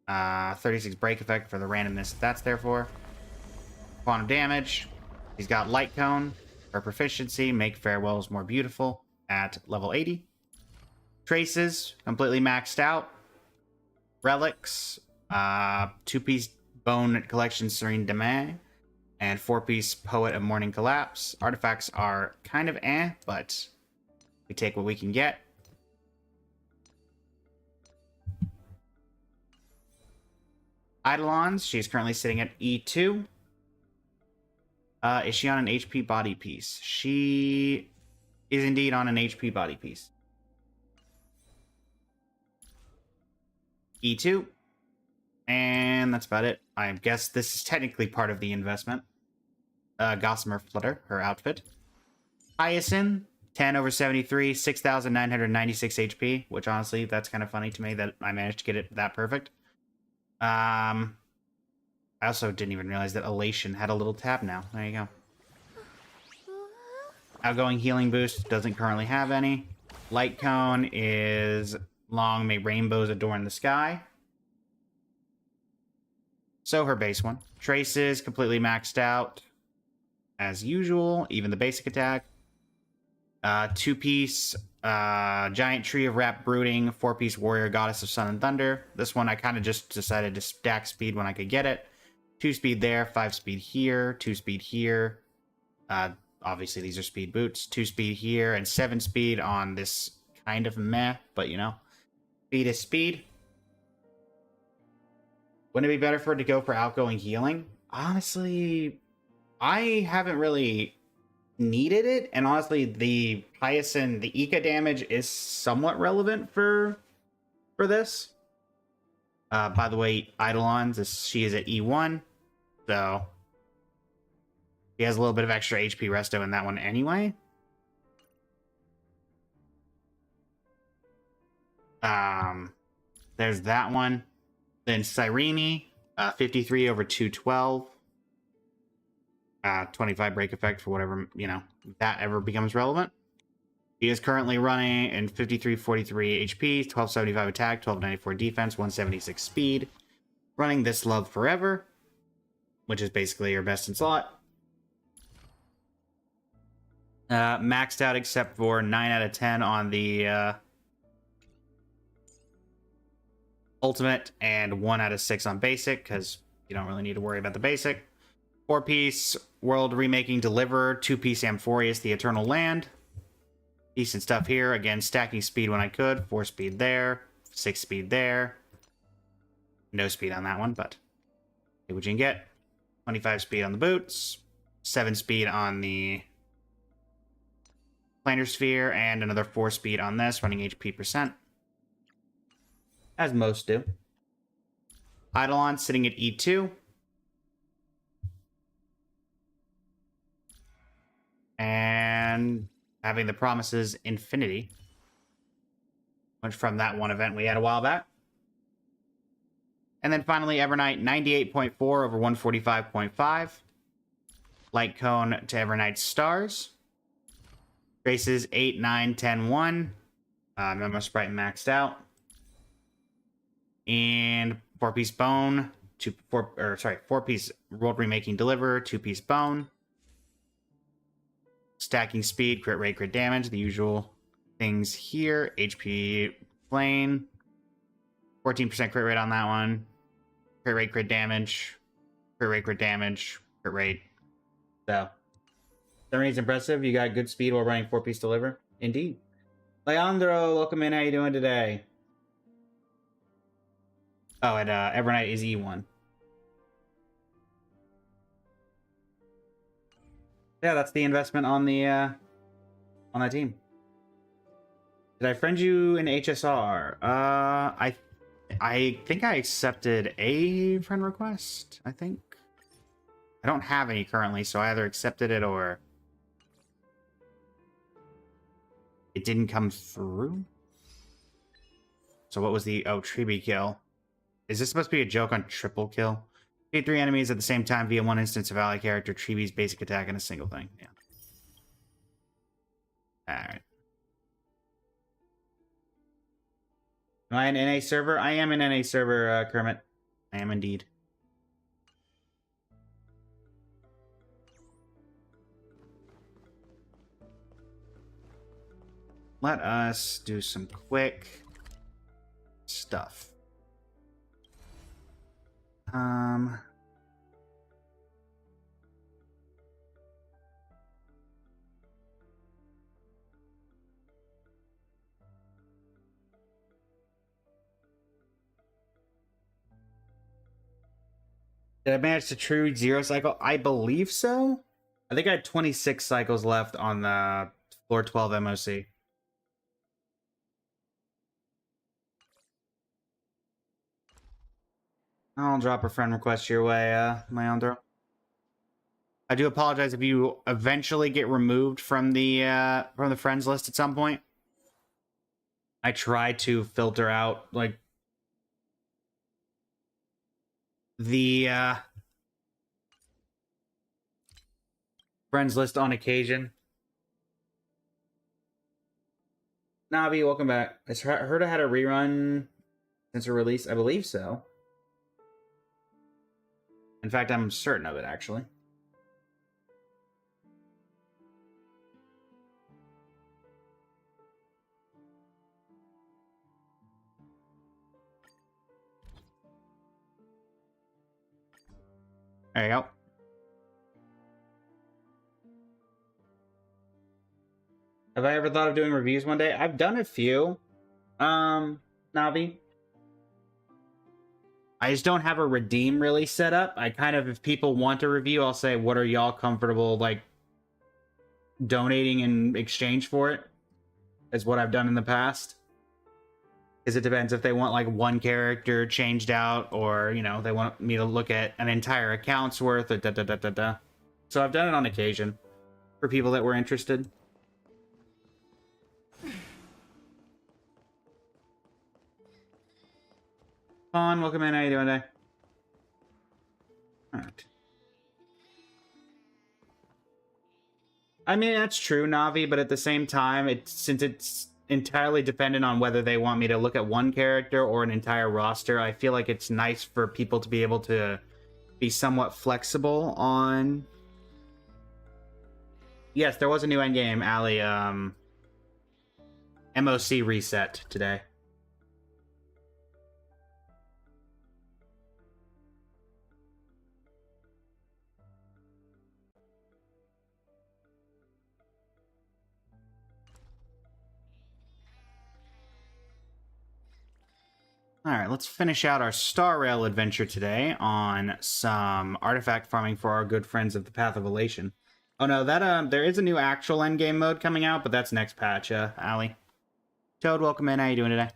36 break effect for the randomness that's there for. Quantum damage. He's got Light Cone for proficiency, make farewells more beautiful at level 80. Traces completely maxed out. Relics, 2-piece Bone Collection Serene Demain, and 4-piece Poet of Morning Collapse. Artifacts are kind of but we take what we can get. Eidolons, she's currently sitting at E2. Is she on an HP body piece? She is indeed on an HP body piece. E2. And that's about it. I guess this is technically part of the investment. Gossamer Flutter, her outfit. Hyacinth, 10 over 73, 6,996 HP, which honestly, that's kind of funny to me that I managed to get it that perfect. I also didn't even realize that Elation had a little tab now. There you go. Outgoing Healing Boost doesn't currently have any. Light Cone is long, may rainbows adorn the sky. So her base one. Traces, completely maxed out. As usual, even the basic attack. 2-piece Giant Tree of Wrapped Brooding, 4-piece Warrior Goddess of Sun and Thunder. This one I kind of just decided to stack speed when I could get it. 2 speed there, 5 speed here, 2 speed here. Obviously these are speed boots. 2 speed here, and 7 speed on this kind of meh, but you know. Speed is speed. Wouldn't it be better for it to go for outgoing healing? Honestly, I haven't really needed it, and honestly, the Hyacinth, the Ika damage is somewhat relevant for this. By the way, Eidolons, she is at E1, so she has a little bit of extra HP resto in that one anyway. There's that one. Then Cyrene, 53 over 212. 25 break effect for whatever, you know, that ever becomes relevant. He is currently running in 5343 HP, 1275 attack, 1294 defense, 176 speed. Running this love forever, which is basically your best in slot. Maxed out except for 9 out of 10 on the ultimate and 1 out of 6 on basic, because you don't really need to worry about the basic. 4-piece World Remaking Deliverer, 2-piece Amphoreus, the Eternal Land. Decent stuff here. Again, stacking speed when I could. 4 speed there, 6 speed there. No speed on that one, but see what you can get. 25 speed on the boots, 7 speed on the Planar Sphere, and another 4 speed on this, running HP percent. As most do. Eidolon sitting at E2. And having the Promises Infinity, which from that one event we had a while back. And then finally, Evernight, 98.4 over 145.5. Light Cone to Evernight Stars. Traces 8, 9, 10, 1. Memo Sprite maxed out. And 4-piece bone. 4-piece world remaking deliver. 2-piece bone. Stacking speed, crit rate, crit damage. The usual things here. HP plane. 14% crit rate on that one. Crit rate, crit damage. Crit rate, crit damage. Crit rate. So, 70 is impressive. You got good speed while running 4-piece deliver. Indeed. Leandro, welcome in. How you doing today? Oh, and Evernight is E1. Yeah, that's the investment on the on that team. Did I friend you in HSR? I think I accepted a friend request. I think I don't have any currently, so I either accepted it or it didn't come through. So what was the Tribi kill? Is this supposed to be a joke on triple kill? Defeat 3 enemies at the same time via one instance of ally character, Tribi's basic attack, and a single thing. Yeah. Alright. Am I an NA server? I am an NA server, Kermit. I am indeed. Let us do some quick stuff. Did I manage to true 0 cycle? I believe so. I think I had 26 cycles left on the floor 12 MOC. I'll drop a friend request your way, Leandro. I do apologize if you eventually get removed from the friends list at some point. I try to filter out like the friends list on occasion. Navi, welcome back. I heard I had a rerun since a release. I believe so. In fact, I'm certain of it, actually. There you go. Have I ever thought of doing reviews one day? I've done a few. Navi. I just don't have a redeem really set up. I kind of, if people want a review, I'll say, what are y'all comfortable, like, donating in exchange for it? Is what I've done in the past. Because it depends if they want, like, one character changed out, or, you know, they want me to look at an entire account's worth, or da-da-da-da-da. So I've done it on occasion for people that were interested. Vaughn, welcome in. How you doing today? Alright. I mean, that's true, Navi, but at the same time, since it's entirely dependent on whether they want me to look at one character or an entire roster, I feel like it's nice for people to be able to be somewhat flexible on... Yes, there was a new endgame, Ali. MOC reset today. Alright, let's finish out our Star Rail adventure today on some artifact farming for our good friends of the Path of Elation. Oh no, that there is a new actual endgame mode coming out, but that's next patch, Ali. Toad, welcome in. How you doing today?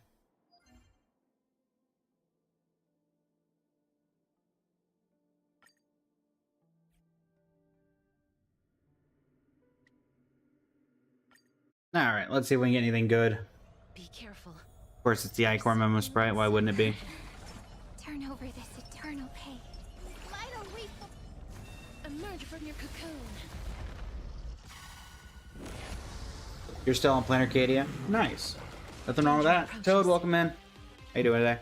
Alright, let's see if we can get anything good. Be careful. Of course, it's the Ichor Memo Sprite. Why wouldn't it be? Turn over this eternal pain. Light a reef. Emerge from your cocoon. You're still on Planet Arcadia? Nice. Nothing wrong with that. Toad, welcome in. How you doing today?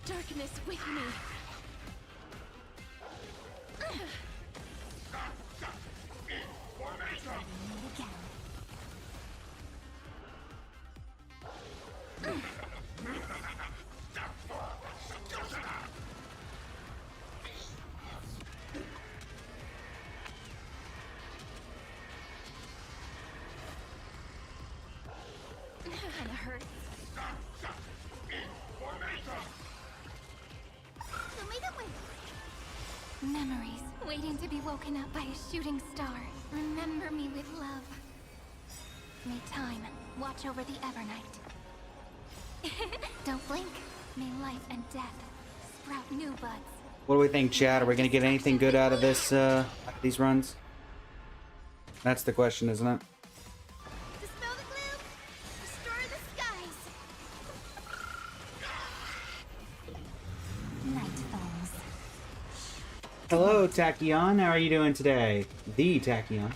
Darkness with me. Kinda hurts. Memories waiting to be woken up by a shooting star. Remember me with love. May time watch over the Evernight. Don't blink. May life and death sprout new buds. What do we think, Chad? Are we gonna get anything good out of these runs? That's the question, isn't it? Dispel the gloom. Restore the skies. Night falls. Hello, Tachyon. How are you doing today? The Tachyon.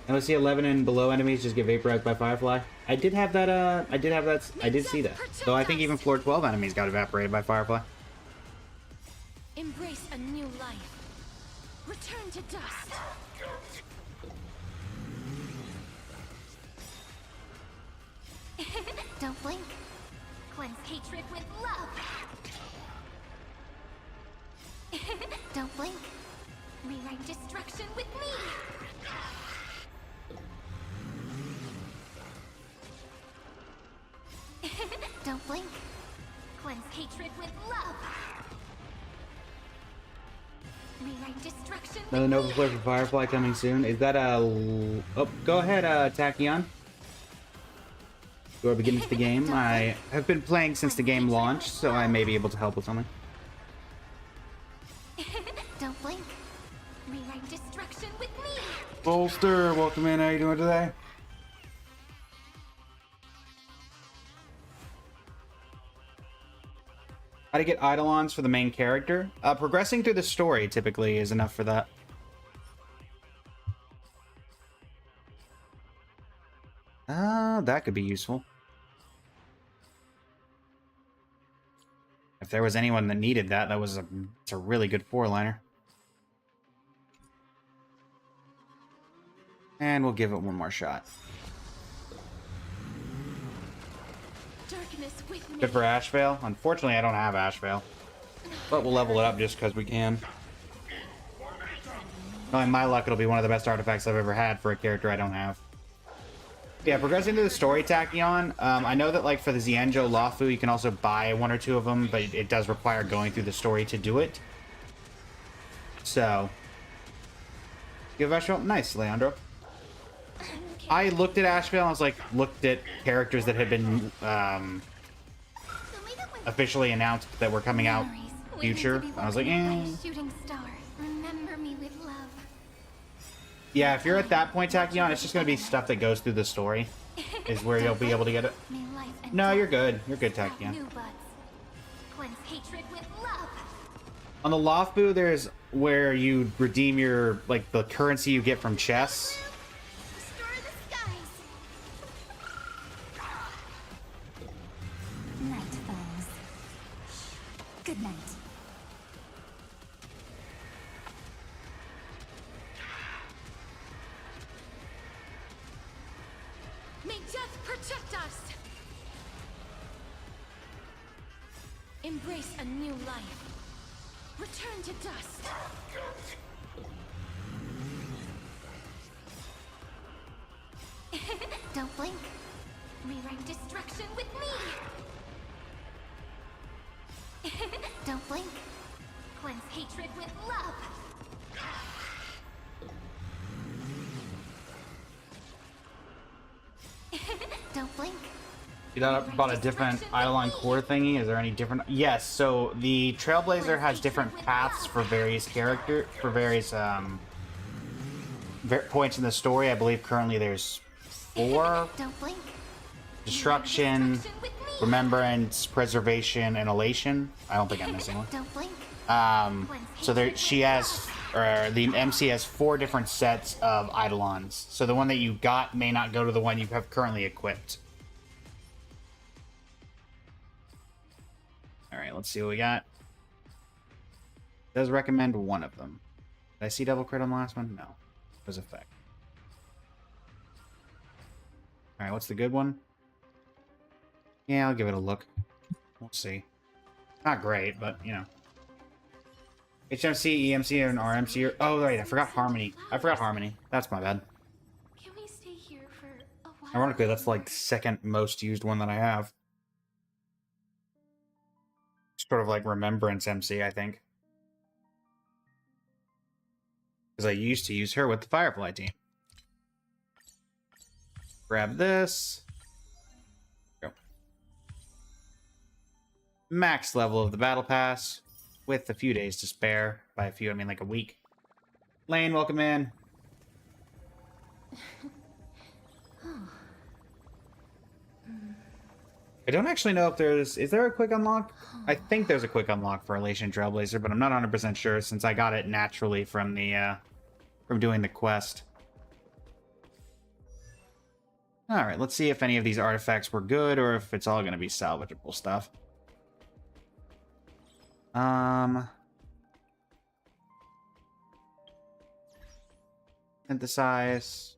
OC 11 and below enemies just get vaporized by Firefly. I did have that, I did see that. Though I think even floor 12 enemies got evaporated by Firefly. Embrace a new life. Return to dust. Don't blink. Cleanse hatred with love. Don't blink. Rewrite destruction with me. Don't blink. Cleanse hatred with love. Rewrite destruction with Another Nova me. player for Firefly coming soon. Is that a... Oh, go ahead, Tachyon. Go begin the game. I have been playing since the game launched, so I may be able to help with something. Don't blink. Rewrite destruction with me. Bolster, welcome in. How you doing today? How to get Eidolons for the main character? Progressing through the story typically is enough for that. That could be useful. If there was anyone that needed that, it's a really good four-liner. And we'll give it one more shot. Darkness with me. Good for Ashvale? Unfortunately, I don't have Ashvale. But we'll level it up just because we can. Knowing my luck, it'll be one of the best artifacts I've ever had for a character I don't have. Yeah, progressing through the story, Tachyon. I know that, like, for the Xianzhou Luofu, you can also buy one or two of them, but it does require going through the story to do it. So, give Ashvale. Nice, Leandro. I looked at Ashvale and I was like, looked at characters that had been officially announced that were coming out future. I was like, eh. Shooting star. Remember me with love. Yeah, if you're at that point, Tachyon, it's just going to be stuff that goes through the story. Is where you'll be able to get it. May life and No, death you're good. You're good, sprout Tachyon. new buds. Cleanse hatred with love. On the Luofu, there's where you redeem your, like, the currency you get from chests. Restore the skies. Night falls. Good night. May death protect us. Embrace a new life. Return to dust. Don't blink. Rewrite destruction with me. Don't blink. Cleanse hatred with love. Don't blink. You bought a different Eidolon core thingy? Is there any different? Yes, so the Trailblazer has different paths for various points in the story. I believe currently there's 4. Don't blink. Destruction, Destruction with me. Remembrance, Preservation, and Elation. I don't think I'm missing one. Don't blink. So there, she has or the MC has 4 different sets of Eidolons. So the one that you got may not go to the one you have currently equipped. Alright, let's see what we got. It does recommend one of them. Did I see double crit on the last one? No. It was effect. Alright, what's the good one? Yeah, I'll give it a look. We'll see. Not great, but, you know. HMC, EMC, and RMC. Oh, right, I forgot Harmony. I forgot Harmony. That's my bad. Can we stay here for a while? Ironically, that's like the second most used one that I have. Sort of like Remembrance MC, I think. Because I used to use her with the Firefly team. Grab this. Go. Max level of the Battle Pass. With a few days to spare. By a few, I mean like a week. Lane, welcome in. I don't actually know if there's... Is there a quick unlock? I think there's a quick unlock for Elation Trailblazer, but I'm not 100% sure since I got it naturally from the, from doing the quest. Alright, let's see if any of these artifacts were good or if it's all going to be salvageable stuff. Synthesize.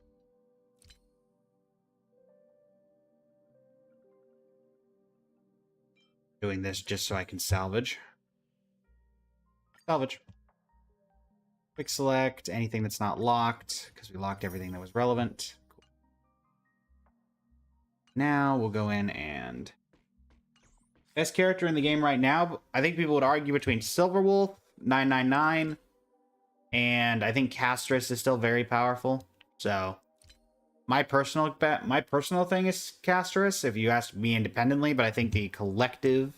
Doing this just so I can salvage. Salvage. Quick select anything that's not locked, because we locked everything that was relevant. Cool. Now we'll go in and... Best character in the game right now, I think people would argue between Silverwolf, 999, and I think Castris is still very powerful. So, my personal thing is Castris, if you ask me independently, but I think the collective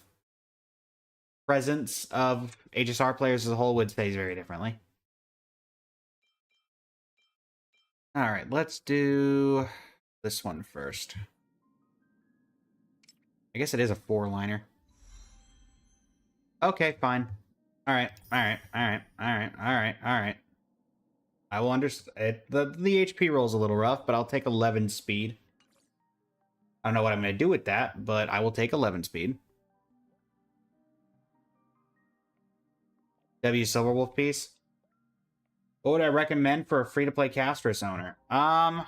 presence of HSR players as a whole would say very differently. Alright, let's do this one first. I guess it is a 4-liner. Okay, fine. Alright. I will understand. The HP roll's a little rough, but I'll take 11 speed. I don't know what I'm going to do with that, but I will take 11 speed. W Silverwolf piece. What would I recommend for a free-to-play Castris owner? I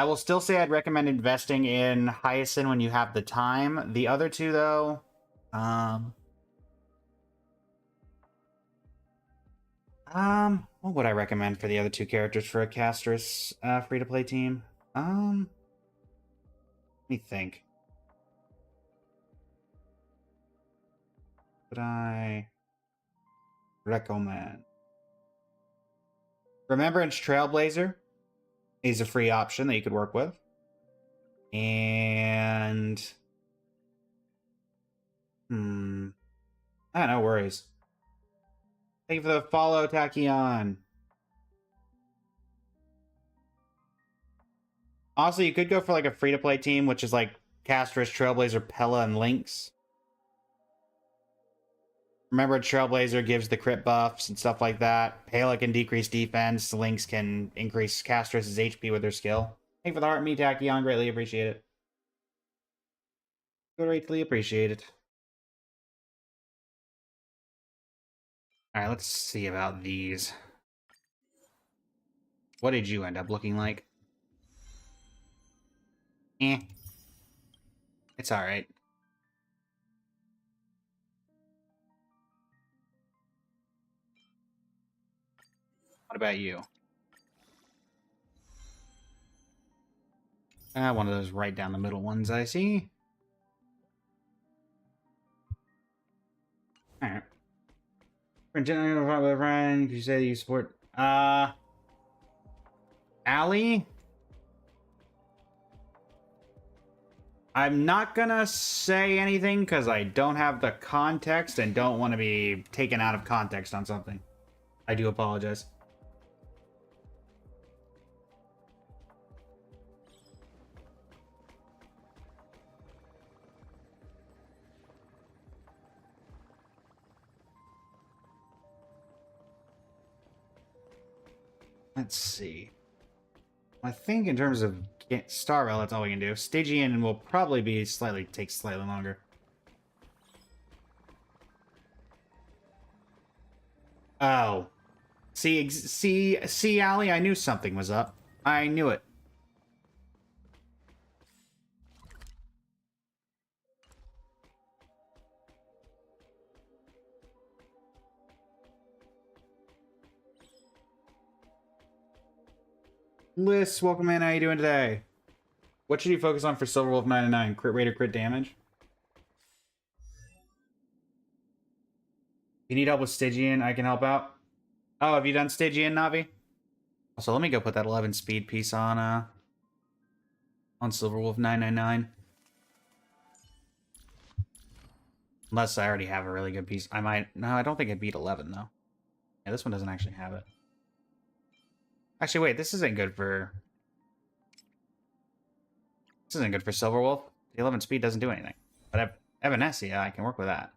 will still say I'd recommend investing in Hyacinth when you have the time. The other two, though, what would I recommend for the other two characters for a Castris free-to-play team? Let me think. Would I recommend? Remembrance Trailblazer is a free option that you could work with. And... no worries. Thank you for the follow, Tachyon. Also, you could go for like a free-to-play team, which is like Castris, Trailblazer, Pella, and Lynx. Remember, Trailblazer gives the crit buffs and stuff like that. Pella can decrease defense. Lynx can increase Castris' HP with their skill. Thank you for the heart, me, Tachyon. Greatly appreciate it. Greatly appreciate it. Alright, let's see about these. What did you end up looking like? It's alright. What about you? One of those right down the middle ones I see. Alright. Friend, you say you support Allie? I'm not gonna say anything because I don't have the context and don't want to be taken out of context on something. I do apologize. let's see. I think in terms of Star Rail, that's all we can do. Stygian will probably be take slightly longer. Oh. See, Allie, I knew something was up. I knew it. Liz, welcome in. How you doing today? What should you focus on for Silver Wolf 99? Crit rate or crit damage? If you need help with Stygian, I can help out. Oh, have you done Stygian, Navi? Also, let me go put that 11 speed piece on Silver Wolf 999. Unless I already have a really good piece. I might... No, I don't think it beat 11, though. Yeah, this one doesn't actually have it. Actually, wait, this isn't good for... This isn't good for Silver Wolf. The 11 speed doesn't do anything. But Evanescia, I can work with that.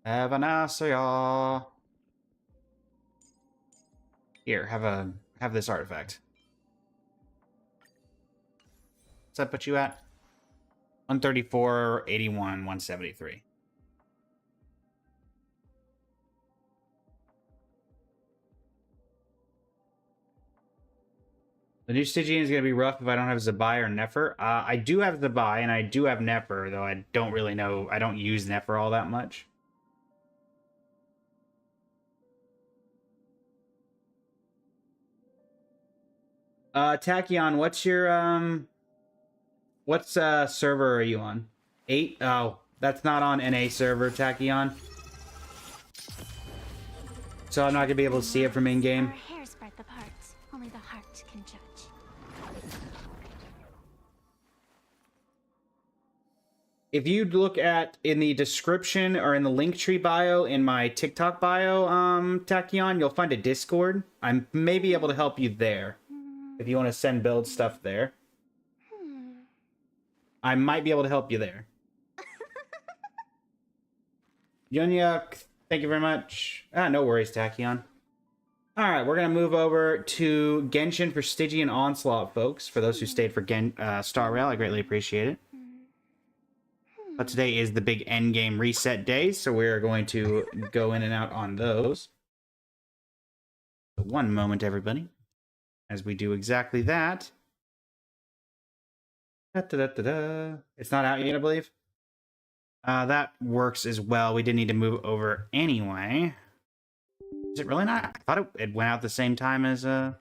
Evanescia. Here, have this artifact. What's that put you at? 134, 81, 173. The new Stygian is going to be rough if I don't have Zabai or Nefer. I do have Zabai, and I do have Nefer, though I don't really know. I don't use Nefer all that much. Tachyon, what's your, what server are you on? 8? Oh, that's not on NA server, Tachyon. So I'm not going to be able to see it from in-game. Our hairs breadth apart. Only the heart can judge. If you look at in the description or in the Linktree bio in my TikTok bio, Tachyon, you'll find a Discord. I may be able to help you there. If you want to send build stuff there. I might be able to help you there. Yunyuk, thank you very much. No worries, Tachyon. Alright, we're going to move over to Genshin for Stygian Onslaught, folks. For those who stayed for Star Rail, I greatly appreciate it. But today is the big endgame reset day, so we're going to go in and out on those. One moment, everybody. As we do exactly that. It's not out yet, I believe. That works as well. We did need to move over anyway. Is it really not? I thought it went out the same time as... I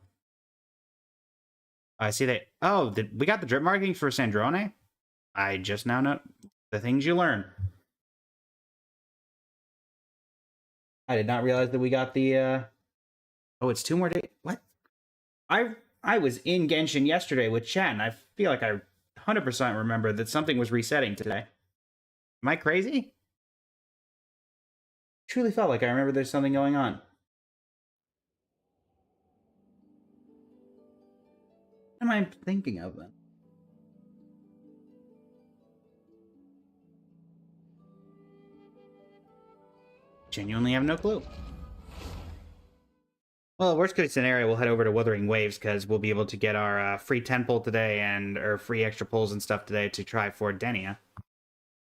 see that... Oh, we got the drip markings for Sandrone? I just now know the things you learn. I did not realize that we got the... Oh, it's 2 more days? What? I was in Genshin yesterday with chat, and I feel like I 100% remember that something was resetting today. Am I crazy? Truly felt like I remember there's something going on. What am I thinking of then? Genuinely have no clue. Well, worst case scenario, we'll head over to Wuthering Waves because we'll be able to get our free 10 pull today and or free extra pulls and stuff today to try for Denia.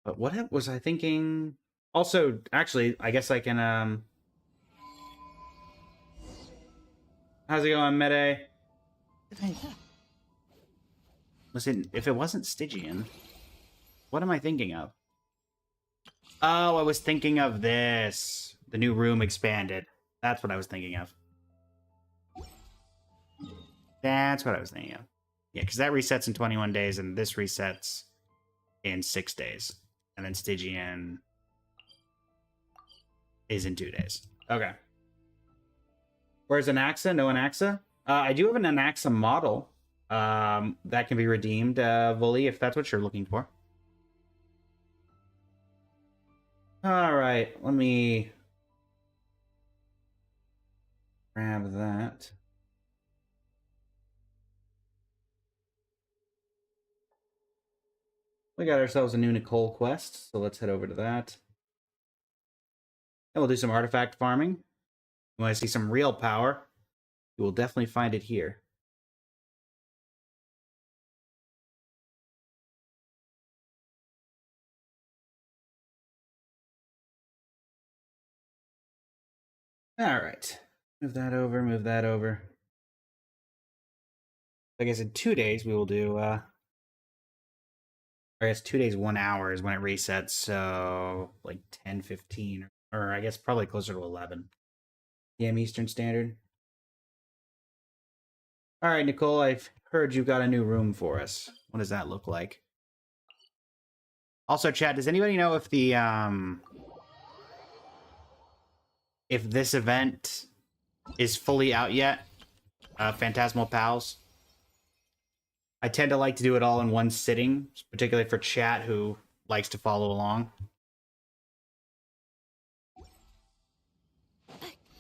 But what was I thinking? Also, actually, I guess I can. How's it going, Mede? Listen, if it wasn't Stygian, what am I thinking of? Oh, I was thinking of this. The new room expanded. That's what I was thinking of. That's what I was thinking of. Yeah, because that resets in 21 days, and this resets in 6 days. And then Stygian is in 2 days. Okay. Where's Anaxa? No Anaxa? I do have an Anaxa model that can be redeemed, Vully, if that's what you're looking for. Alright, let me grab that. We got ourselves a new Nicole quest, so let's head over to that. And we'll do some artifact farming. You want to see some real power? You will definitely find it here. All right. Move that over, move that over. I guess in 2 days we will do, I guess 2 days, 1 hour is when it resets, so like 10, 15, or I guess probably closer to 11 p.m. Eastern Standard. All right, Nicole, I've heard you've got a new room for us. What does that look like? Also, chat, does anybody know if this event is fully out yet? Phantasmal Pals. I tend to like to do it all in one sitting, particularly for chat who likes to follow along.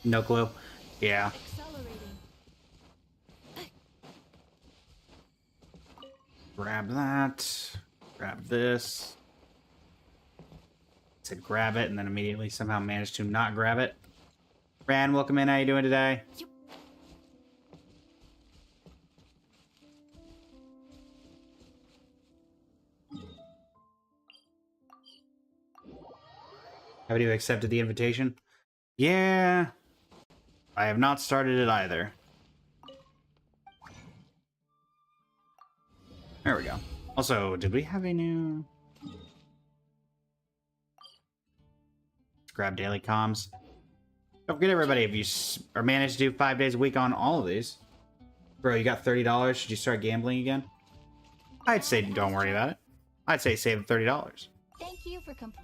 No clue. Yeah. Grab that. Grab this. Said grab it, and then immediately somehow managed to not grab it. Ran, welcome in. How you doing today? Have you accepted the invitation? Yeah. I have not started it either. There we go. Also, did we have a new... Let's grab daily comms. Don't forget, everybody, if you are managed to do 5 days a week on all of these. Bro, you got $30. Should you start gambling again? I'd say don't worry about it. I'd say save the $30. Thank you for accelerating.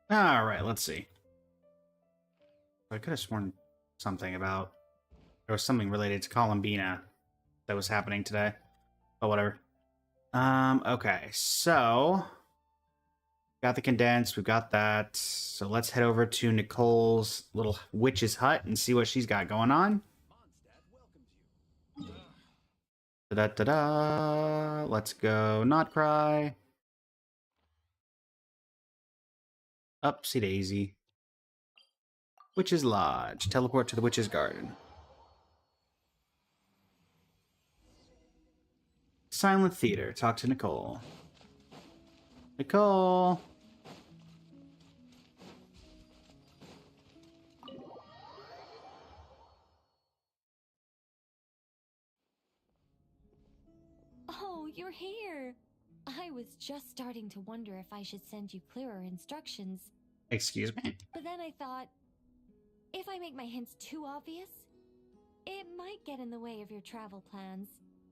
All right, let's see. I could have sworn something about... There was something related to Columbina that was happening today. Oh, whatever. Okay, so... Got the condensed, we've got that. So let's head over to Nicole's little witch's hut and see what she's got going on. Da-da-da-da. Let's go not cry. Upsy daisy. Witch's Lodge. Teleport to the Witch's Garden. Silent Theater. Talk to Nicole. Nicole! Oh, you're here. I was just starting to wonder if I should send you clearer instructions. Excuse me? But then I thought, if I make my hints too obvious, it might get in the way of your travel plans.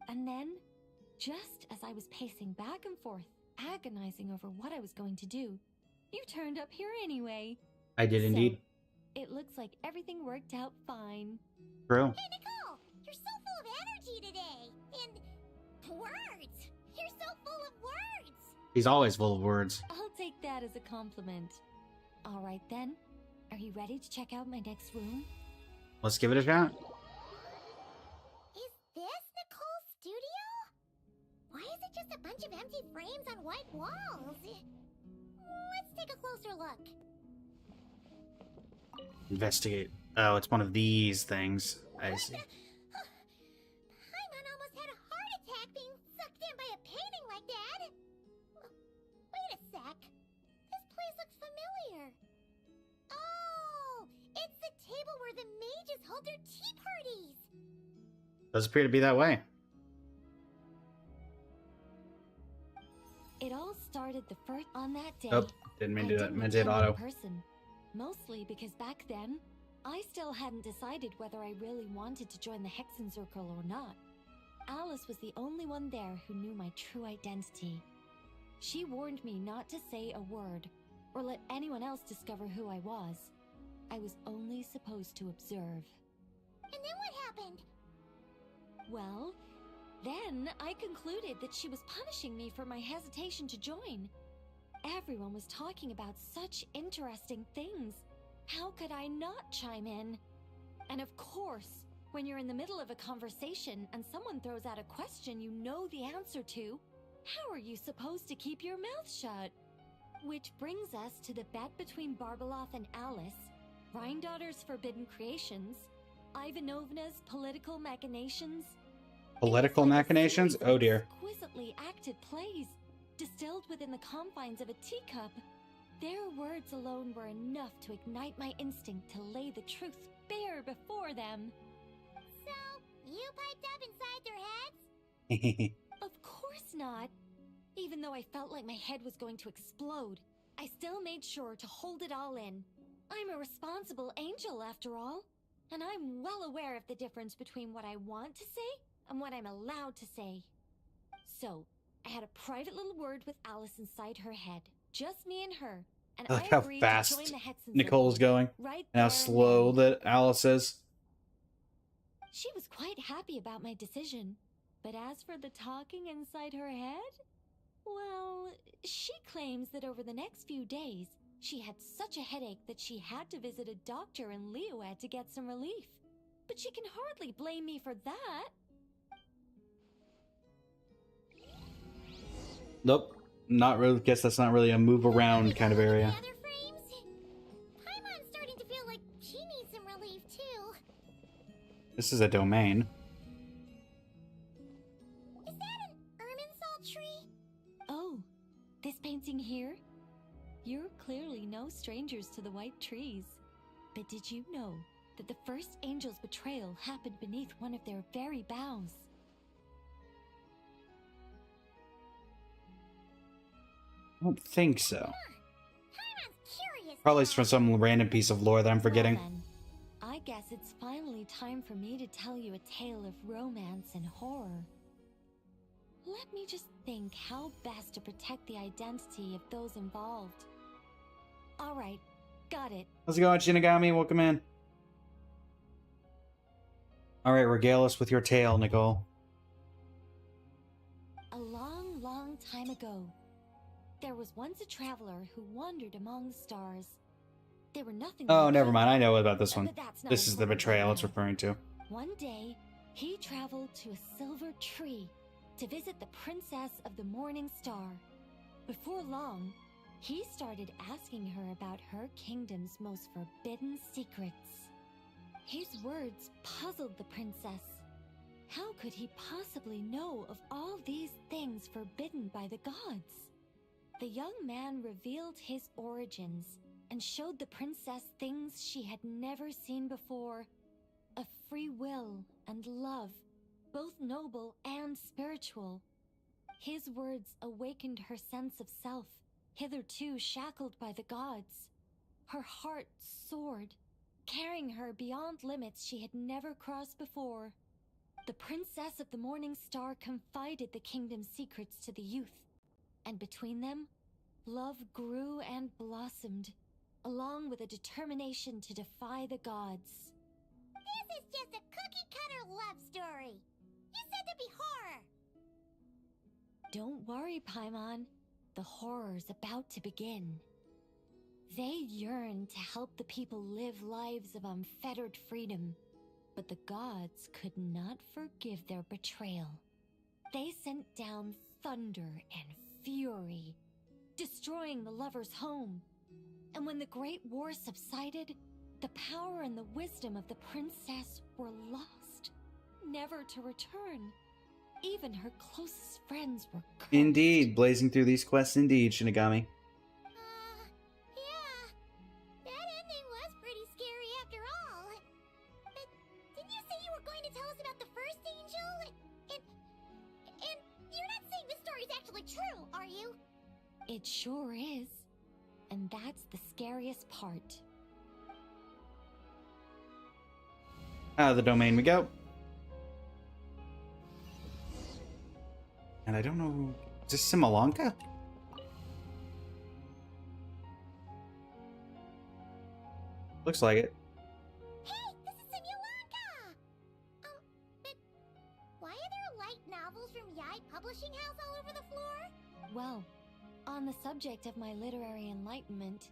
And then, just as I was pacing back and forth, agonizing over what I was going to do, you turned up here anyway. I did indeed. It looks like everything worked out fine. True. Hey, Nicole! You're so full of energy today! And words! You're so full of words! He's always full of words. I'll take that as a compliment. All right then. Are you ready to check out my next room? Let's give it a shot. Is this Nicole's studio? Why is it just a bunch of empty frames on white walls? Let's take a closer look. Investigate. Oh, it's one of these things. I see. Paimon almost had a heart attack being sucked in by a painting like that. Wait a sec. This place looks familiar. Oh, it's the table where the mages hold their tea parties. Does appear to be that way. It all started the first on that day. Oh, didn't mean to do that. didn't Meant to hit attend in auto. person, mostly because back then, I still hadn't decided whether I really wanted to join the Hexen Circle or not. Alice was the only one there who knew my true identity. She warned me not to say a word, or let anyone else discover who I was. I was only supposed to observe. And then what happened? Well, then I concluded that she was punishing me for my hesitation to join. Everyone was talking about such interesting things. How could I not chime in? And of course, When you're in the middle of a conversation and someone throws out a question you know the answer to, how are you supposed to keep your mouth shut? Which brings us to the bet between Barbeloth and Alice, Rhindaughter's forbidden creations, Ivanovna's political machinations. Political It was like a machinations? series of Oh dear. exquisitely acted plays, distilled within the confines of a teacup. Their words alone were enough to ignite my instinct to lay the truth bare before them. So, you piped up inside their heads? Of course not. Even though I felt like my head was going to explode, I still made sure to hold it all in. I'm a responsible angel, after all, and I'm well aware of the difference between what I want to say and what I'm allowed to say. So, I had a private little word with Alice inside her head, just me and her, and I like I how agreed to fast join the Hetson Nicole's circle going. right And how there and slow then. that Alice is. She was quite happy about my decision, but as for the talking inside her head, well, she claims that over the next few days, she had such a headache that she had to visit a doctor in Liyue to get some relief. But she can hardly blame me for that. Nope. Not really. Guess that's not really a move around kind of area. The other frames? Paimon's starting to feel like she needs some relief too. This is a domain. Is that an Irminsul tree? Oh, this painting here? You're clearly no strangers to the white trees. But did you know that the first angel's betrayal happened beneath one of their very boughs? I don't think so. Paimon's curious. Probably now. it's from some random piece of lore that I'm forgetting. Well then, I guess it's finally time for me to tell you a tale of romance and horror. Let me just think how best to protect the identity of those involved. Alright, got it. How's it going, Shinigami? Welcome in. Alright, regale us with your tale, Nicole. A long, long time ago, there was once a traveler who wandered among the stars. They were nothing Oh, like never you, mind. I know about this one. but that's not This is the important betrayal right it's now. referring to. One day, he traveled to a silver tree to visit the princess of the morning star. Before long, he started asking her about her kingdom's most forbidden secrets. His words puzzled the princess. How could he possibly know of all these things forbidden by the gods? The young man revealed his origins and showed the princess things she had never seen before. A free will and love, both noble and spiritual. His words awakened her sense of self, hitherto shackled by the gods. Her heart soared, carrying her beyond limits she had never crossed before. The princess of the morning star confided the kingdom's secrets to the youth, and between them, love grew and blossomed, along with a determination to defy the gods. This is just a cookie-cutter love story. You said there'd be horror. Don't worry, Paimon. The horror's about to begin. They yearn to help the people live lives of unfettered freedom, but the gods could not forgive their betrayal. They sent down thunder and fury, destroying the lovers' home. And when the Great War subsided, the power and the wisdom of the princess were lost, never to return. Even her closest friends were cursed. Indeed, blazing through these quests indeed, Shinigami. Yeah. That ending was pretty scary after all. But didn't you say you were going to tell us about the first angel? And you're not saying this story's actually true, are you? It sure is. And that's the scariest part. Out of the domain we go. And I don't know... Is this Simalanka? Looks like it. Hey, this is Simulanka! But why are there light novels from Yai Publishing House all over the floor? Well, on the subject of my literary enlightenment,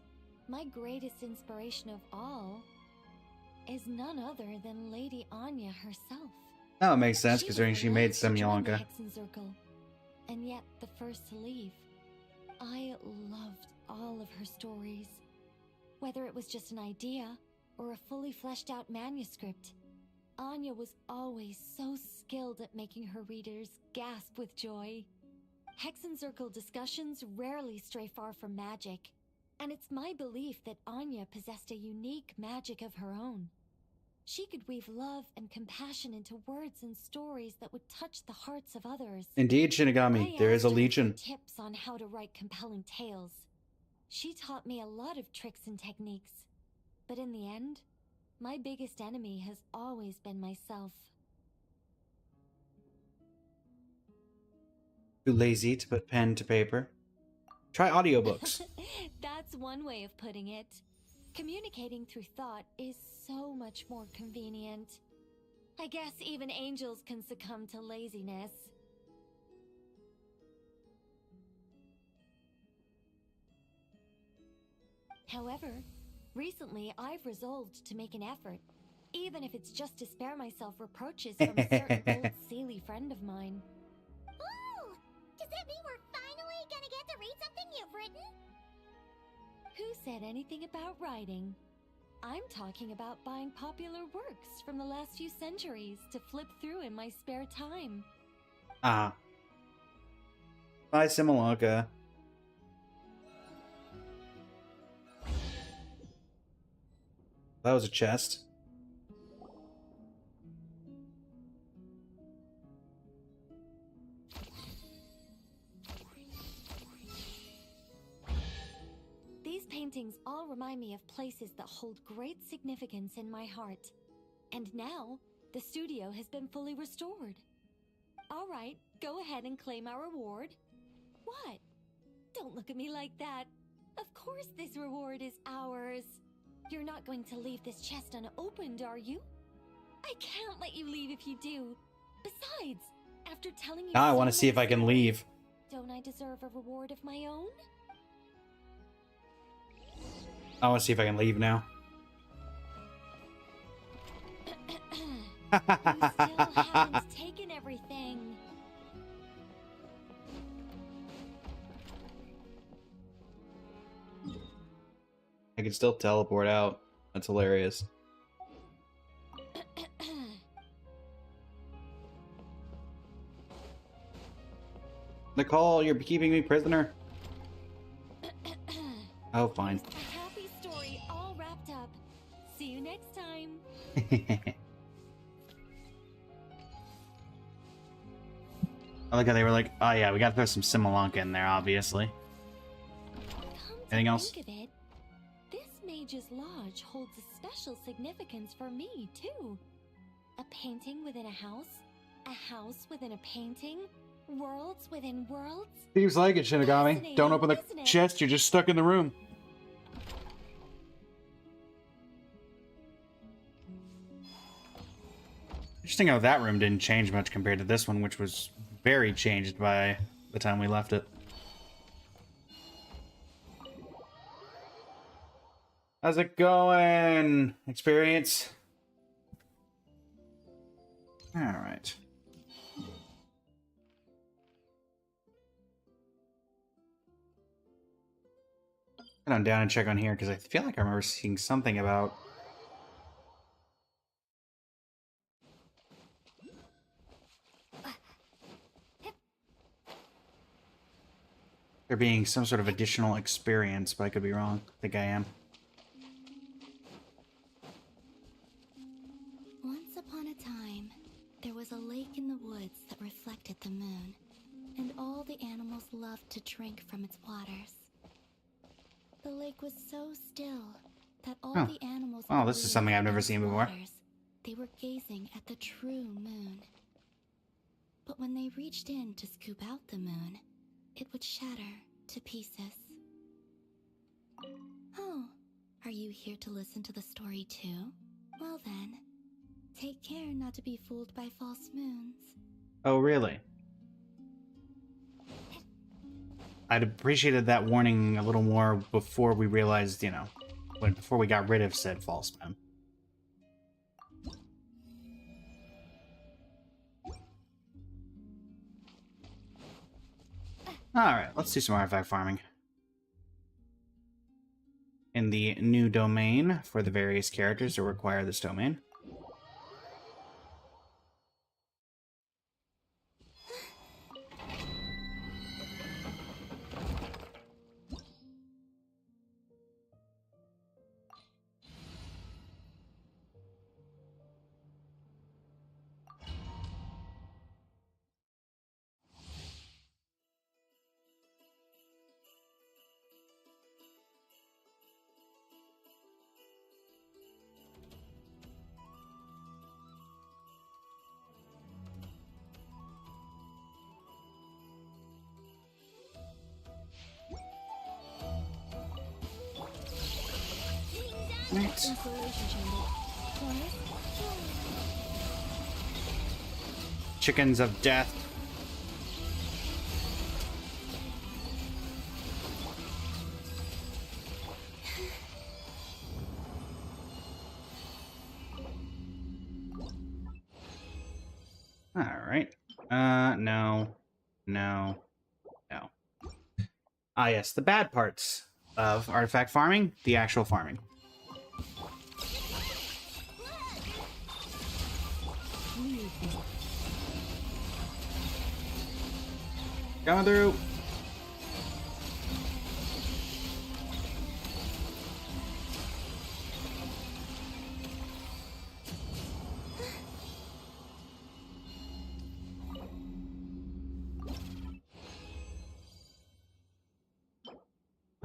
my greatest inspiration of all is none other than Lady Anya herself. That makes sense, She was considering the she made last to join the Semyonka. Hexencircle, and yet the first to leave. I loved all of her stories. Whether it was just an idea or a fully fleshed out manuscript, Anya was always so skilled at making her readers gasp with joy. Hexencircle discussions rarely stray far from magic, and it's my belief that Anya possessed a unique magic of her own. She could weave love and compassion into words and stories that would touch the hearts of others. Indeed, Shinigami, I there is a asked her for legion. tips on how to write compelling tales. She taught me a lot of tricks and techniques. But in the end, my biggest enemy has always been myself. Too lazy to put pen to paper. Try audiobooks. That's one way of putting it. Communicating through thought is so much more convenient. I guess even angels can succumb to laziness. However, recently I've resolved to make an effort, even if it's just to spare myself reproaches from a certain old Seelie friend of mine. Oh! Does that mean we're finally gonna get to read something you've written? Who said anything about writing? I'm talking about buying popular works from the last few centuries to flip through in my spare time. Ah. Bye, Semyonka. That was a chest. These paintings all remind me of places that hold great significance in my heart. And now, the studio has been fully restored. All right, go ahead and claim our reward. What? Don't look at me like that. Of course this reward is ours. You're not going to leave this chest unopened, are you? I can't let you leave if you do. Besides, after telling you Now I so want to see if many I can stories, leave. don't I deserve a reward of my own? I want to see if I can leave now. You still haven't taken everything. I can still teleport out. That's hilarious. Nicole, you're keeping me prisoner. Oh, fine. A happy story all wrapped up. See you next time. I like how they were like, oh yeah, we gotta throw some Semyonka in there, obviously. Come Anything to else? think of it, this Mage's Lodge holds a special significance for me, too. A painting within a house within a painting, worlds within worlds. Seems like it, Shinigami. Don't open the Fascinating, isn't it? chest, you're just stuck in the room. Interesting how that room didn't change much compared to this one, which was very changed by the time we left it. How's it going? Experience? Alright. Head on down and check on here, because I feel like I remember seeing something about... there being some sort of additional experience, but I could be wrong. I think I am. Once upon a time, there was a lake in the woods that reflected the moon, and all the animals loved to drink from its waters. The lake was so still that all Oh. the animals Oh, this is something I've never seen before. They were gazing at the true moon. But when they reached in to scoop out the moon, it would shatter to pieces. Oh, are you here to listen to the story too? Well then, take care not to be fooled by false moons. Oh, really? I'd appreciated that warning a little more before we realized, you know, before we got rid of said false moon. Alright, let's do some artifact farming. In the new domain for the various characters that require this domain. Right. Chickens of death. Alright. No. No. No. Ah, yes, the bad parts of artifact farming, the actual farming. Coming through.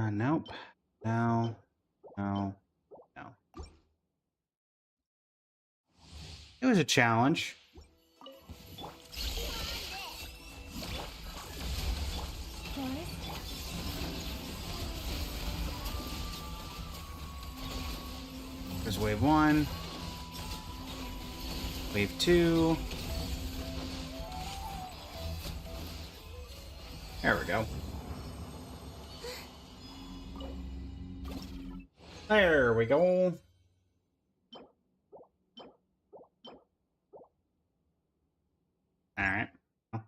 Nope. No. No. No. It was a challenge. There's wave 1. Wave 2. There we go. There we go. Alright. Alright.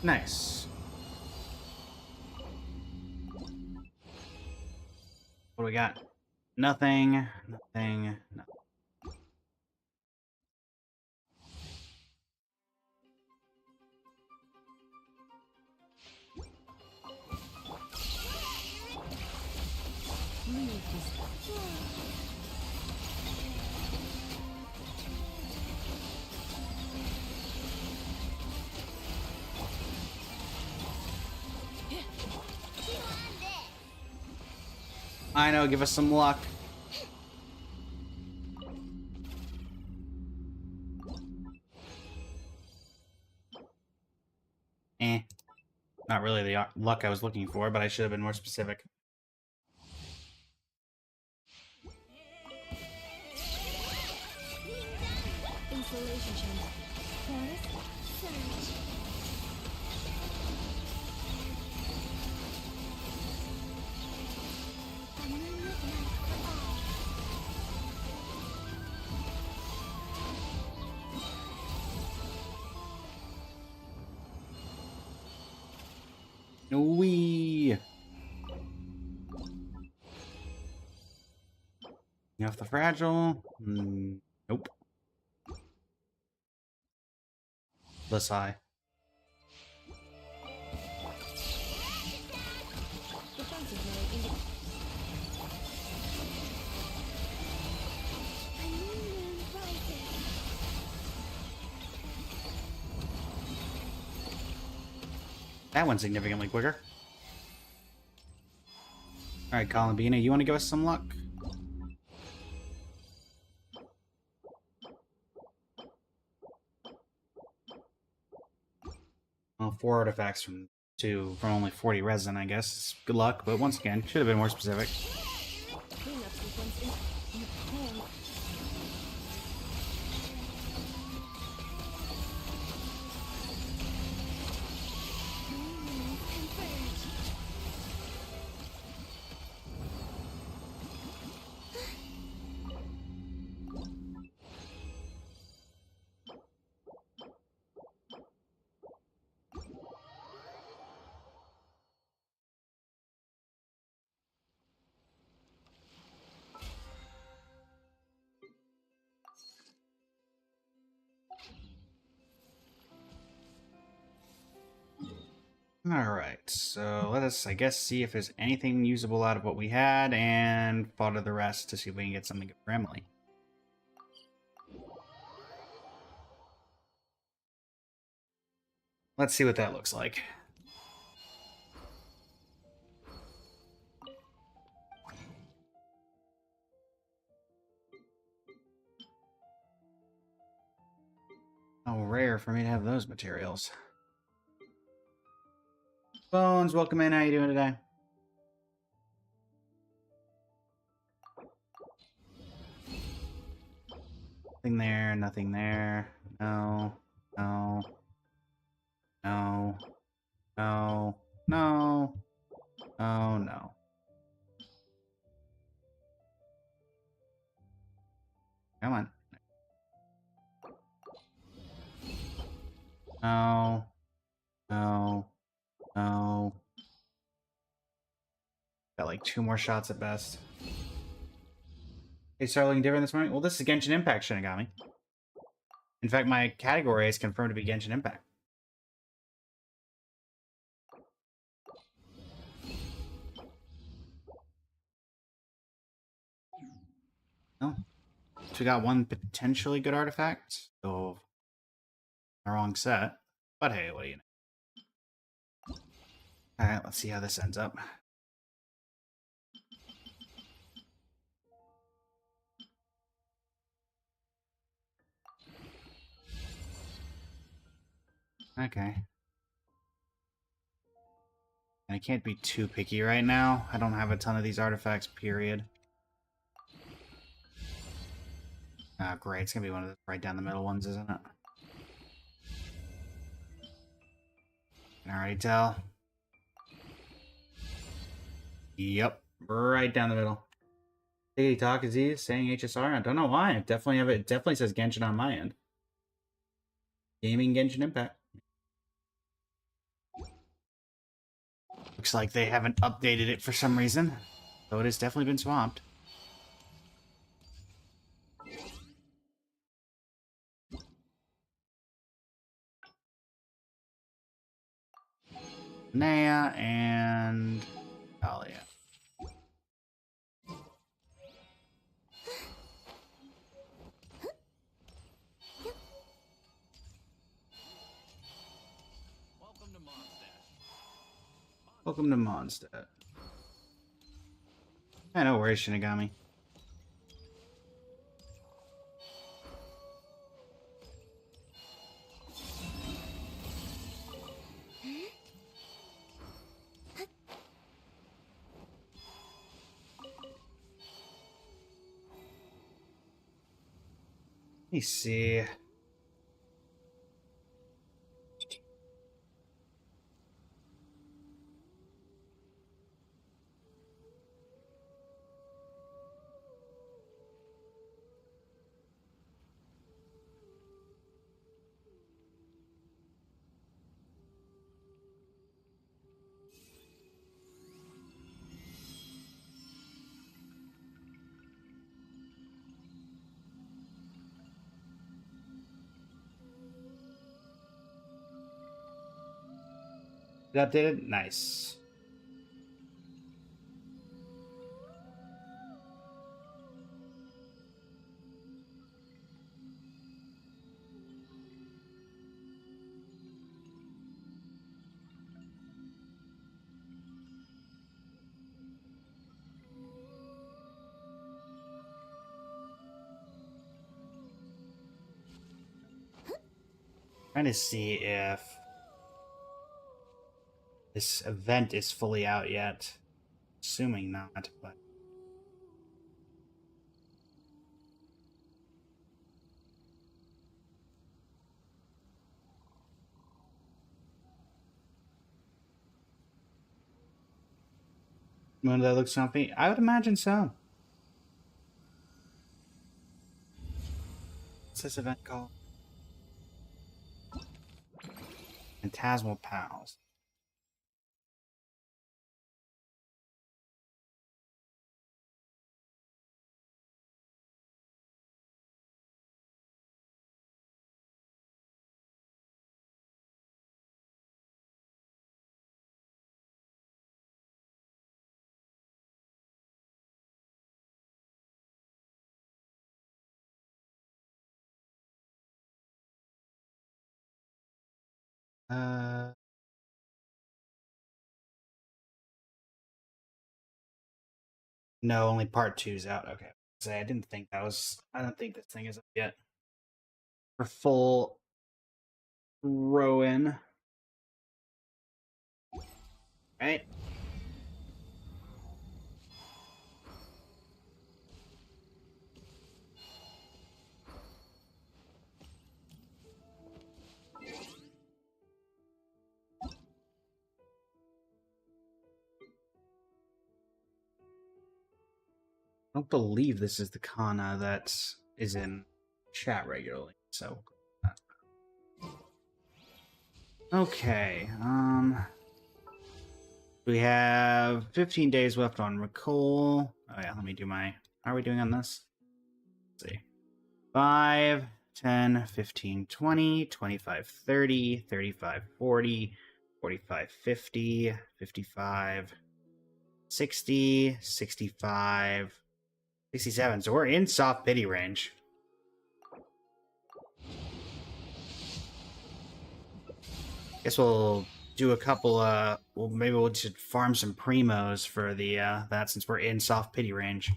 Nice. What do we got? Nothing. Nothing. Nothing. I know, give us some luck. Eh. Not really the luck I was looking for, but I should have been more specific. Installation chamber. Forest surge. A moonlit night for all. Wee. You have the fragile. Nope. this high. Defensive mode in A new moon rises. That one's significantly quicker. Alright, Columbina, you want to give us some luck? Well, 4 artifacts from only 40 resin, I guess. Good luck, but once again, should have been more specific. cleanup sequence in you can Moons converge. Alright, so let us, I guess, see if there's anything usable out of what we had, and fodder the rest to see if we can get something good for Emily. Let's see what that looks like. How rare for me to have those materials. Bones, welcome in. How you doing today? Nothing there, nothing there. No, no, no, no, no, oh no. Come on. No, no, no. Got like 2 more shots at best. Hey, start looking different this morning? Well, this is Genshin Impact, Shinigami. In fact, my category is confirmed to be Genshin Impact. Oh. So we got one potentially good artifact. So, the wrong set. But hey, what do you know? Alright, let's see how this ends up. Okay. And I can't be too picky right now. I don't have a ton of these artifacts, period. Oh, great. It's gonna be one of the right down the middle ones, isn't it? Can I already tell? Yep. Right down the middle. Hey, Talk is he saying HSR? I don't know why. I definitely have it. It definitely says Genshin on my end. Gaming Genshin Impact. Looks like they haven't updated it for some reason. So it has definitely been swamped. Denia and Talia. Welcome to Mondstadt. I know, where's Shinigami? Let me see. Is it updated? Nice. Trying to see if this event is fully out yet. Assuming not, but moon that looks something. I would imagine so. What's this event called? Phantasmal Pals. Uh, no, only part two's out. Okay. Say I didn't think that was. I don't think this thing is up yet. For full Rowan. Right? I don't believe this is the Kana that is in chat regularly. So, okay. We have 15 days left on Recall. Oh yeah, let me do my. How are we doing on this? Let's see. 5, 10, 15, 20, 25, 30, 35, 40, 45, 50, 55, 60, 65, 67. So we're in soft pity range. Guess we'll do a couple well maybe we'll just farm some primos for the that since we're in soft pity range.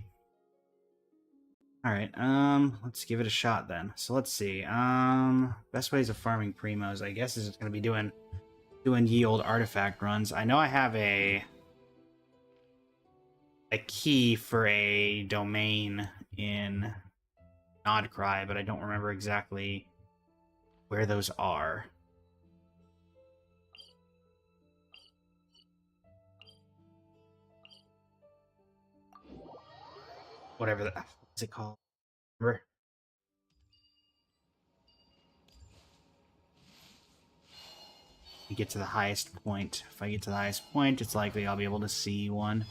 Alright, let's give it a shot then. So let's see. Best ways of farming primos, I guess, is gonna be doing ye old artifact runs. I know I have a key for a domain in Nodcry, but I don't remember exactly where those are. Whatever that, what's it called? Remember? You get to the highest point. If I get to the highest point, it's likely I'll be able to see one.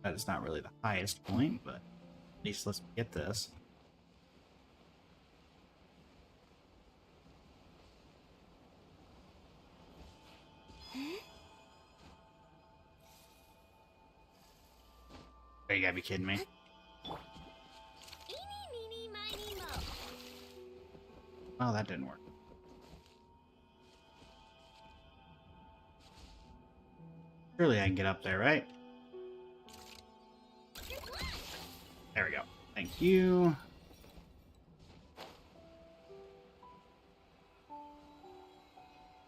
That is not really the highest point, but at least let's get this. Oh, you gotta be kidding me. Eeny, meeny, miny, mo. Oh, that didn't work. Surely I can get up there, right? There we go. Thank you.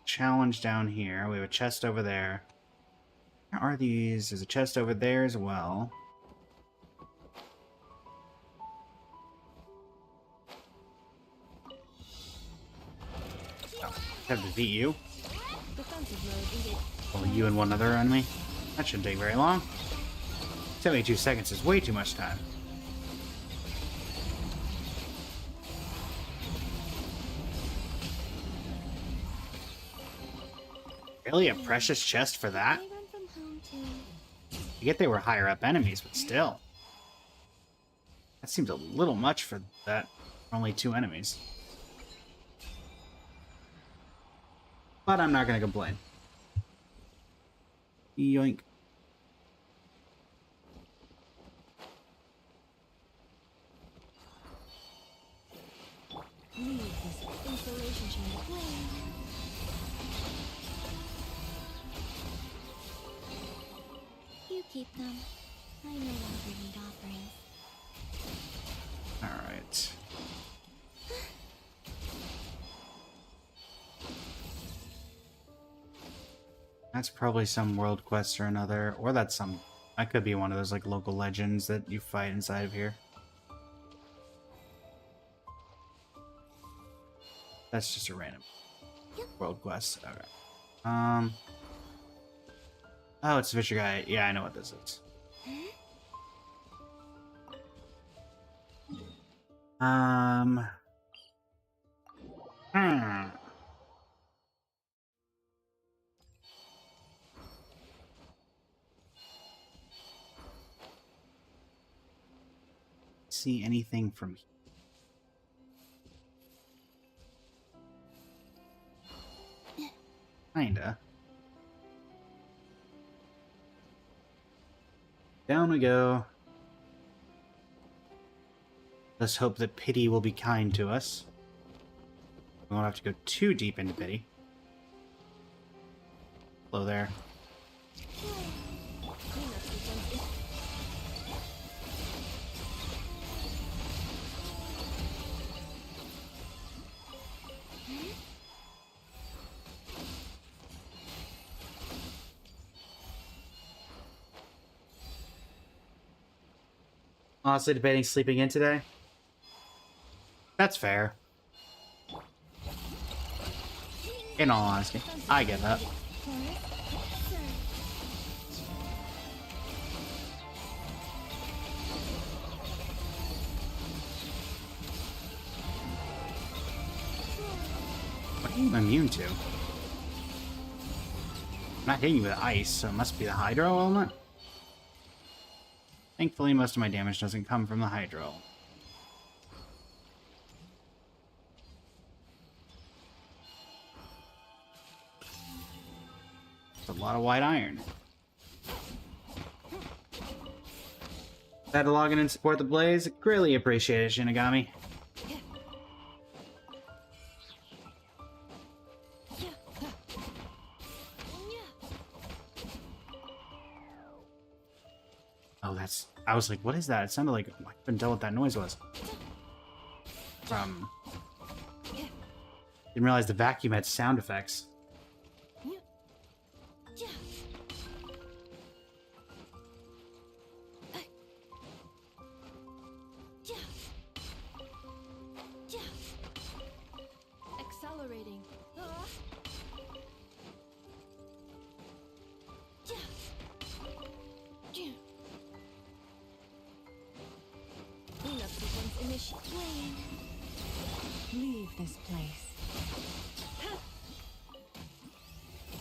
Challenge down here. We have a chest over there. Where are these? There's a chest over there as well. Have to defeat you. Defensive mode engaged. Only you and one other enemy. That shouldn't take very long. 72 seconds is way too much time. Really? A precious chest for that? I run from home to I get they were higher up enemies, but still. That seems a little much for that. Only 2 enemies. But I'm not gonna complain. Yoink. Leave this installation chamber flame. You keep them. I no longer need offerings. Alright. That's probably some world quest or another. Or that's some... That could be one of those, like, local legends that you fight inside of here. That's just a random world quest. Okay. Oh, it's the Fisher guy. Yeah, I know what this is. Hmm. See anything from here? Kinda. Down we go. Let's hope that pity will be kind to us. We won't have to go too deep into pity. Hello there. Cleanup sequence in. Honestly debating sleeping in today. That's fair. In all honesty, I get that. What are you immune to? I'm not hitting you with ice, so it must be the Hydro element. Thankfully, most of my damage doesn't come from the Hydro. It's a lot of white iron. Had to log in and support the blaze. Greatly appreciate it, Shinigami. Oh, that's... I was like, what is that? It sounded like... I couldn't tell what that noise was. Didn't realize the vacuum had sound effects. Accelerating. Cleanup sequence initiated. Leave this place.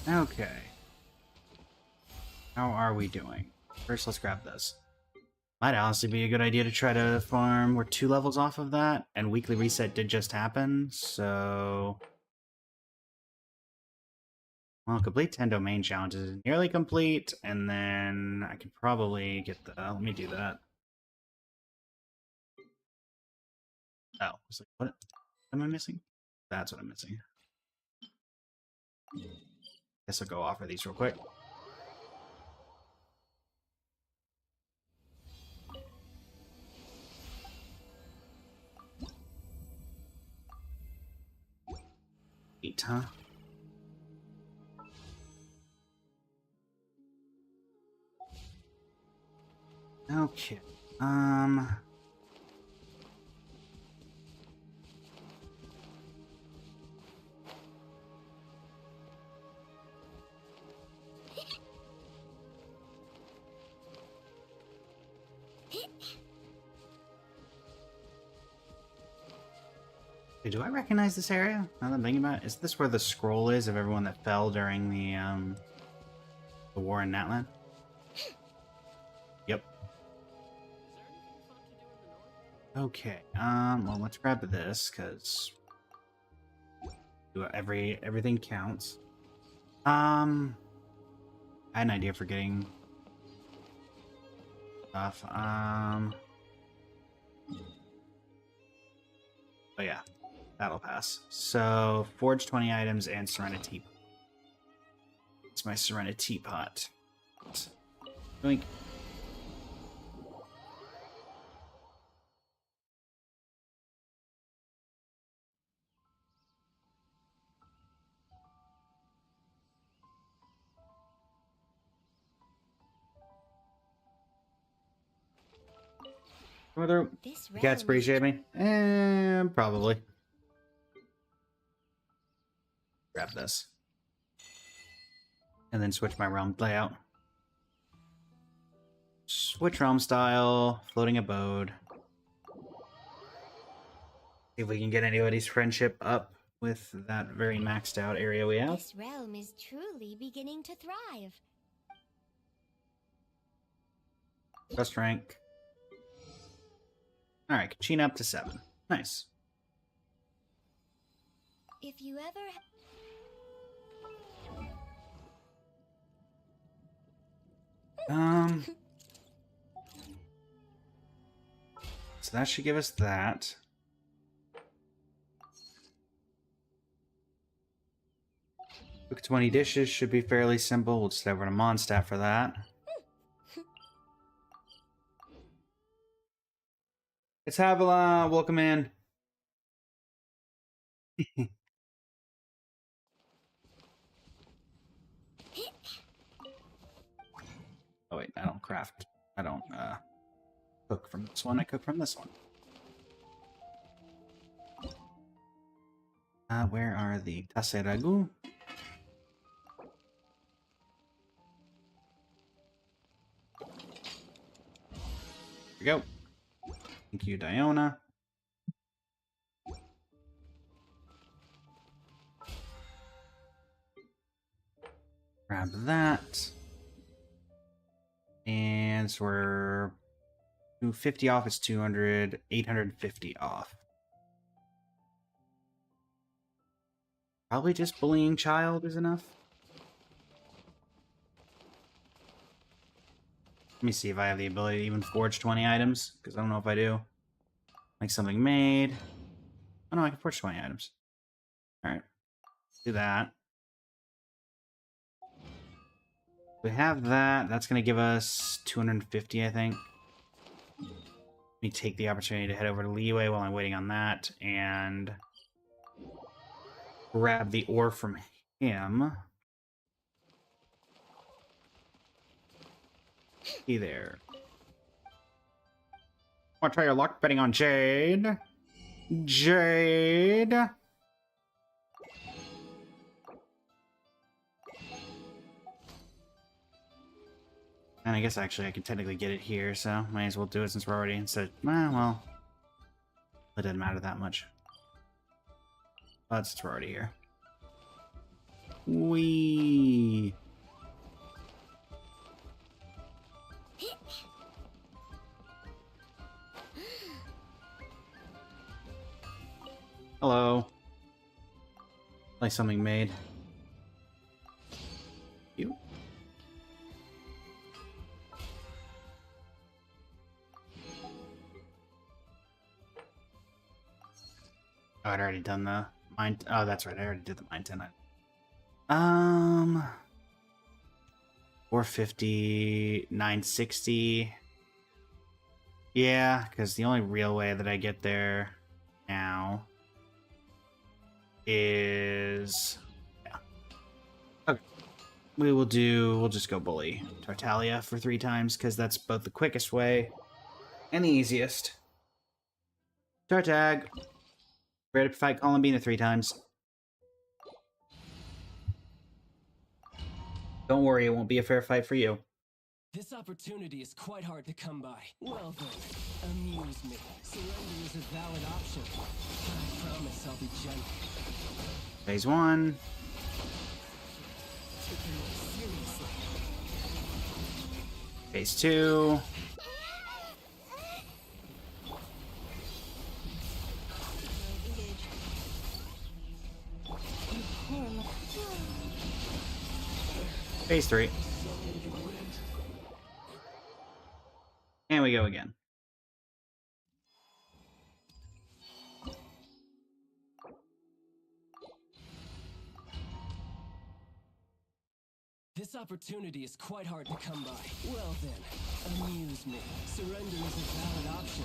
Okay. How are we doing? First, let's grab this. Might honestly be a good idea to try to farm. We're 2 levels off of that, and weekly reset did just happen, so... Well, complete 10 domain challenges is nearly complete, and then I could probably get the... let me do that. Oh, I was like, what am I missing? That's what I'm missing. Guess I'll go offer these real quick. Eight, huh? Okay. Hey, do I recognize this area? Now that I'm thinking about it, is this where the scroll is of everyone that fell during the war in Natlan? Yep. Okay. Well, let's grab this because everything counts. I had an idea for getting stuff. Oh yeah, that'll pass. So forge 20 items and Serenity. It's my Serenity pot. Doink. Whether This the cats realm is appreciate me? Probably. Grab this. And then switch my realm layout. Switch realm style, floating abode. See if we can get anybody's friendship up with that very maxed out area we have. This realm is truly beginning to thrive. Trust rank. Alright, Kachina up to 7. Nice. If you ever So that should give us that. Cook 20 dishes should be fairly simple. We'll just head over to Mondstadt for that. It's Havilah. Welcome in. Oh wait, I don't craft. I don't cook from this one. I cook from this one. Where are the tasse ragu? Here we go. Thank you, Diona. Grab that. And so we're 250 off is 200, 850 off. Probably just bullying child is enough. Let me see if I have the ability to even forge 20 items, because I don't know if I do. Make something made. Oh no, I can forge 20 items. Alright. Do that. We have that. That's going to give us 250, I think. Let me take the opportunity to head over to Leeway while I'm waiting on that, and grab the ore from him. Hey there. Want to try your luck betting on Jade? Jade! And I guess actually I can technically get it here, so might as well do it since we're already instead. Well, it doesn't matter that much. But since we're already here. Whee! Hello. Like something made. You. Oh, I'd already done the mine. Oh, that's right. I already did the mine 10. 450, 960. Yeah, because the only real way that I get there now is, yeah. Okay. We'll just go bully Tartaglia for 3 times, because that's both the quickest way and the easiest. Tartag. Ready to fight Columbina 3 times. Don't worry, it won't be a fair fight for you. This opportunity is quite hard to come by. Well then, amuse me. Surrender is a valid option. I promise I'll be gentle. Phase 1. Taking this seriously. Phase 2. Phase 3. And we go again. This opportunity is quite hard to come by. Well then, amuse me. Surrender is a valid option.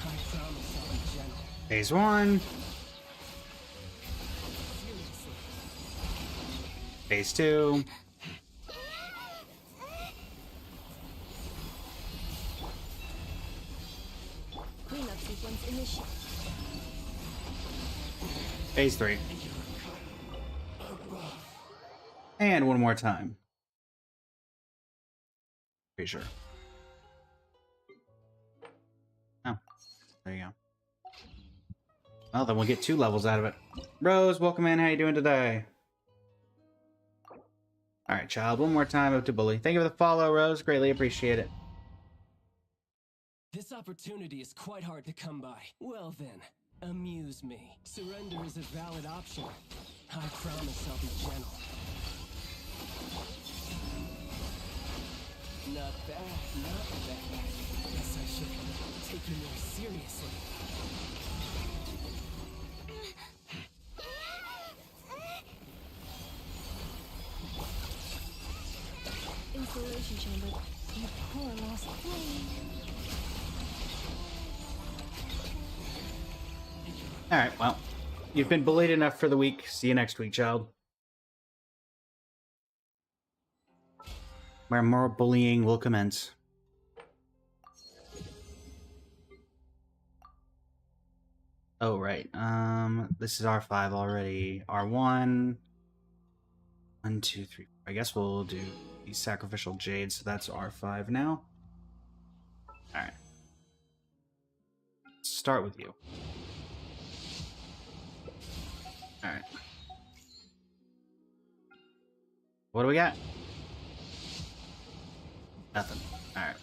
I promise I'll be gentle. Phase 1. Seriously. Phase 2. Cleanup sequence initiated. Phase 3. And one more time. Pretty sure. Oh, there you go. Well, then we'll get 2 levels out of it. Rose, welcome in. How you doing today? Alright, child. One more time up to Bully. Thank you for the follow, Rose. Greatly appreciate it. This opportunity is quite hard to come by. Well then, amuse me. Surrender is a valid option. I promise I'll be gentle. Not bad, not bad. Guess I should take you more seriously. Installation chamber. You poor lost flame. Alright, well. You've been bullied enough for the week. See you next week, child. Where more bullying will commence. Oh, right. This is R5 already. R1. 1, 2, 3. I guess we'll do the sacrificial jade, so that's R5 now. Alright. Start with you. Alright. What do we got? Nothing. Alright.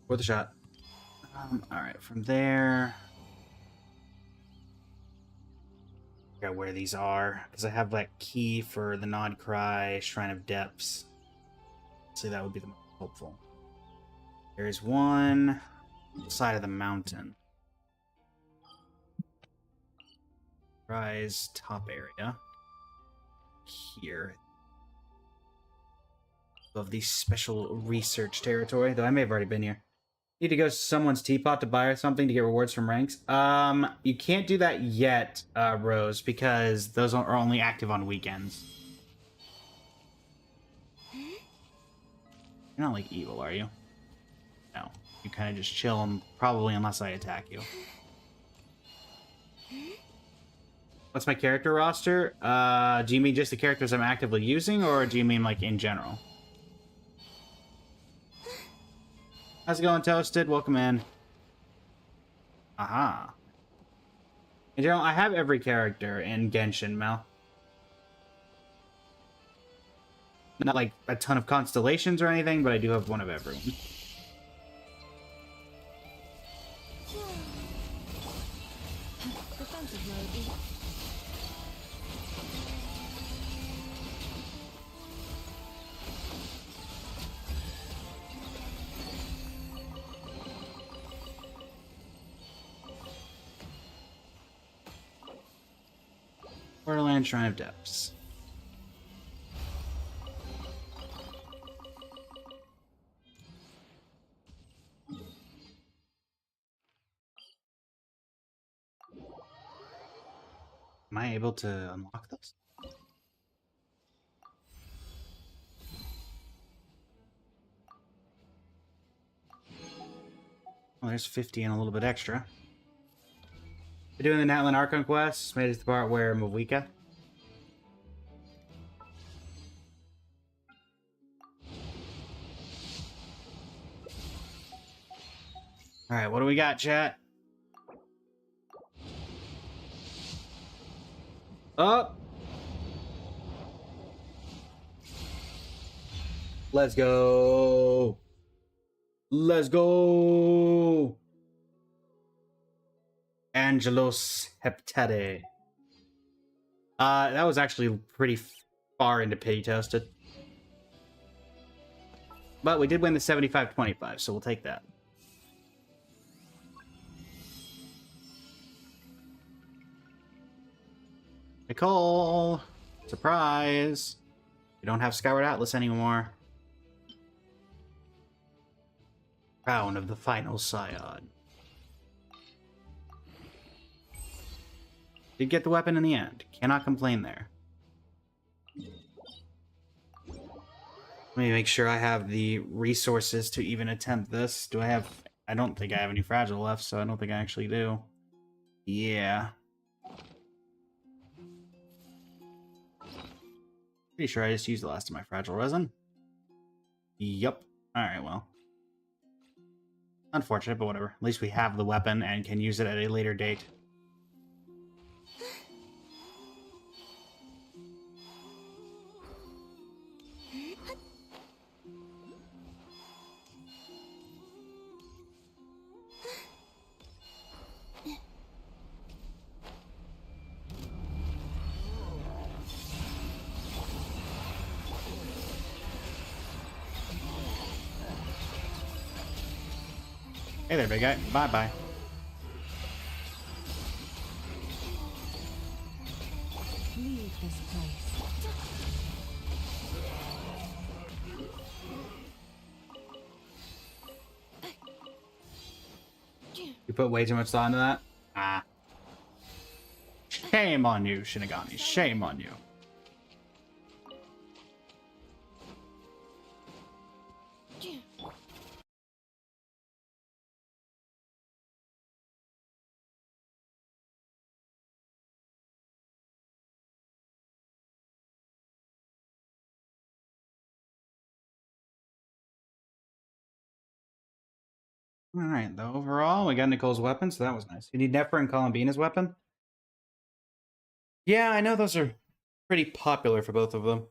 Worth a shot. Alright, from there... I forgot where these are, because I have that key for the Nod Cry, Shrine of Depths. So that would be the most helpful. There's one side of the mountain. Rise top area. Here. Of the special research territory, though I may have already been here. Need to go to someone's teapot to buy something to get rewards from ranks. You can't do that yet, Rose, because those are only active on weekends. You're not like evil, are you? No. You kind of just chill, probably unless I attack you. What's my character roster? Do you mean just the characters I'm actively using, or do you mean like in general? How's it going, Toasted? Welcome in. Aha. In general, I have every character in Genshin, Mel. Not like a ton of constellations or anything, but I do have one of everyone. Defensive mode. Borderland Shrine of Depths. Am I able to unlock those? Well, there's 50 and a little bit extra. We're doing the Natlan Archon quest. Made it to the part where Mavika. Alright, what do we got, chat? Up! Let's go! Let's go! Angelos Heptade. That was actually pretty far into pity toasted. But we did win the 75-25, so we'll take that. Nicole! Surprise! We don't have Skyward Atlas anymore. Crown of the Final Scion. Did get the weapon in the end. Cannot complain there. Let me make sure I have the resources to even attempt this. Do I have... I don't think I have any Fragile left, so I don't think I actually do. Yeah. Pretty sure I just used the last of my Fragile Resin. Yup. Alright, well. Unfortunate, but whatever. At least we have the weapon and can use it at a later date. Hey there, big guy. Bye-bye. Leave this place. You put way too much thought into that? Ah. Shame on you, Shinigami. Shame on you. Alright, though overall, we got Nicole's weapon, so that was nice. You need Nefer and Columbina's weapon? Yeah, I know those are pretty popular for both of them.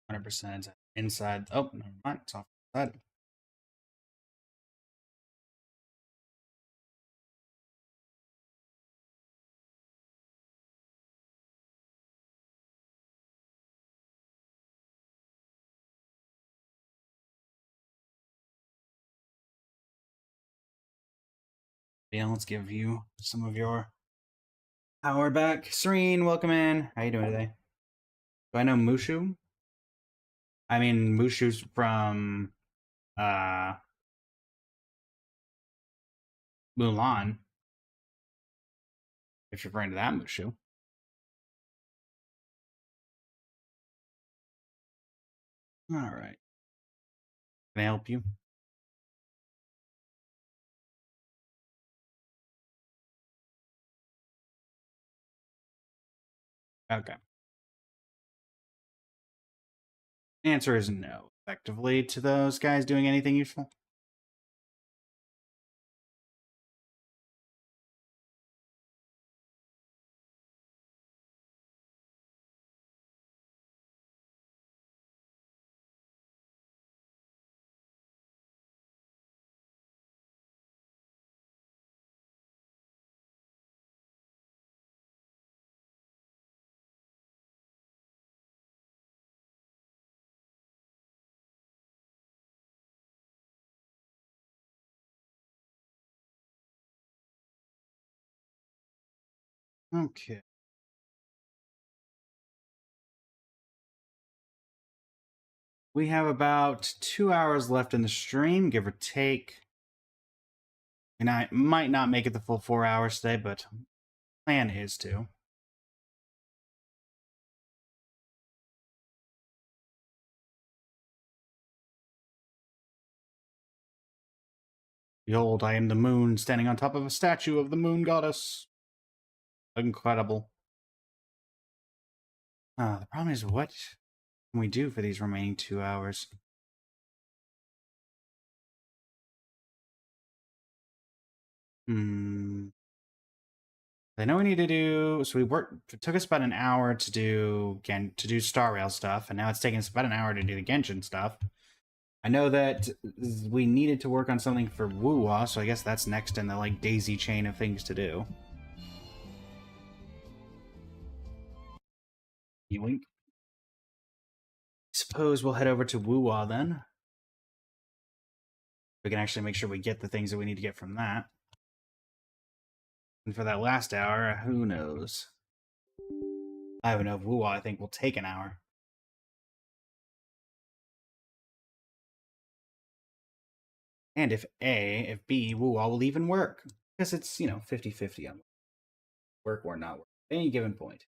%. Inside. Oh, never mind. It's off the side. Yeah, let's give you some of your power back. Serene, welcome in. How you doing today? Do I know Mushu? I mean, Mushu's from Mulan. If you're referring to that Mushu. All right. Can I help you? Okay. Answer is no. Effectively, to those guys doing anything useful? Okay. We have about 2 hours left in the stream, give or take. And I might not make it the full 4 hours today, but plan is to. Behold, I am the moon, standing on top of a statue of the moon goddess. Incredible. The problem is, what can we do for these remaining 2 hours? I know we need to do. So we worked. It took us about an hour to do Star Rail stuff, and now it's taking us about an hour to do the Genshin stuff. I know that we needed to work on something for Wuwa, so I guess that's next in the like daisy chain of things to do. Yoink. Suppose we'll head over to Wuwa then. We can actually make sure we get the things that we need to get from that. And for that last hour, who knows? I don't know if Wuwa, I think, will take an hour. And if B, Wuwa will even work. Because it's, 50-50 on work or not work at any given point.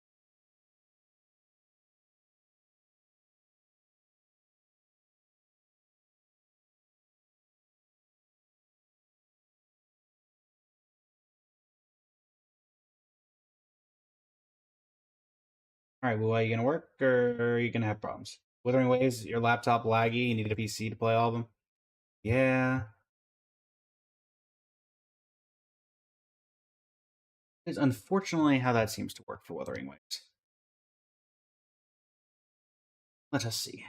Alright, Wuwa, are you going to work or are you going to have problems? Withering Waves, your laptop laggy, you need a PC to play all of them? Yeah. Is unfortunately how that seems to work for Wuthering Waves. Let us see.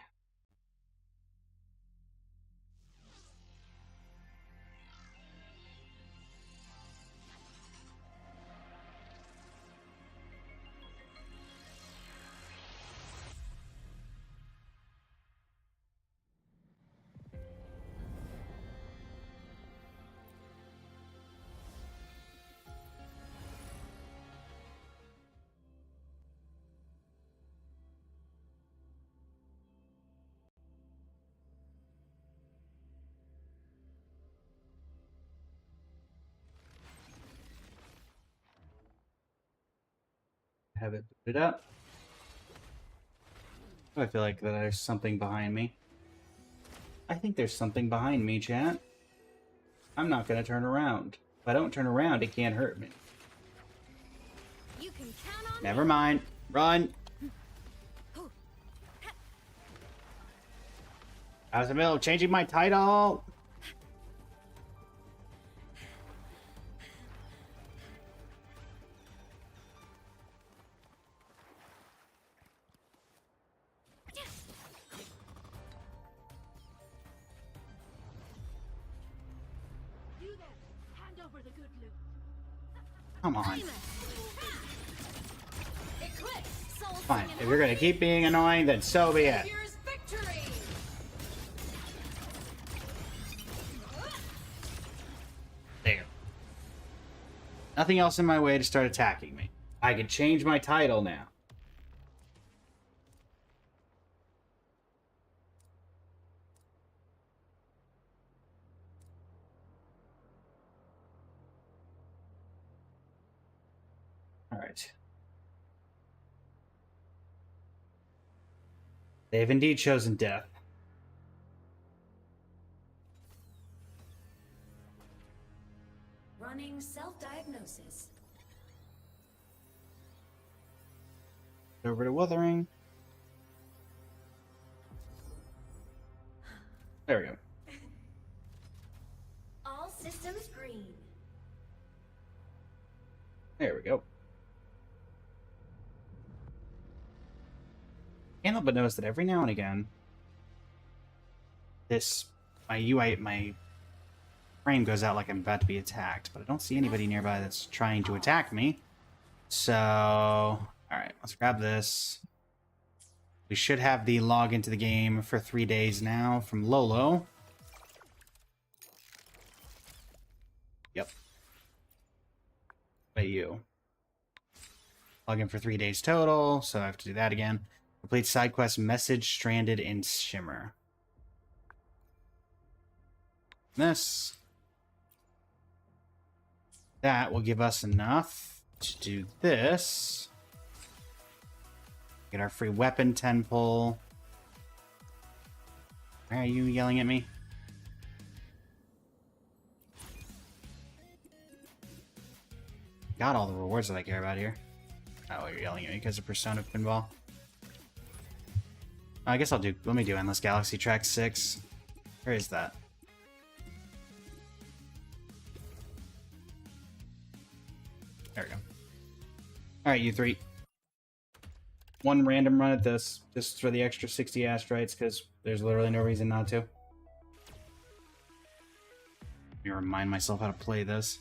Have it booted up. I feel like there's something behind me. I think there's something behind me, chat. I'm not going to turn around. If I don't turn around, it can't hurt me. You can count on Never mind. Run! I was in the middle of changing my title! Come on. Fine. If you're gonna keep being annoying, then so be it. There. Nothing else in my way to start attacking me. I can change my title now. Alright. They have indeed chosen death. Running self-diagnosis. Over to Wuthering. There we go. All systems green. There we go. Can't help but notice that every now and again, my frame goes out like I'm about to be attacked, but I don't see anybody nearby that's trying to attack me. So, alright, let's grab this. We should have the log into the game for 3 days now from Lolo. Yep. By you. Log in for 3 days total, so I have to do that again. Complete side quest message stranded in Shimmer. This. That will give us enough to do this. Get our free weapon 10 pull. Why are you yelling at me? got all the rewards that I care about here. Oh, you're yelling at me because of Persona Pinball. I guess let me do Endless Galaxy Track 6. Where is that? There we go. Alright, you three. One random run at this, just for the extra 60 asteroids, because there's literally no reason not to. Let me remind myself how to play this.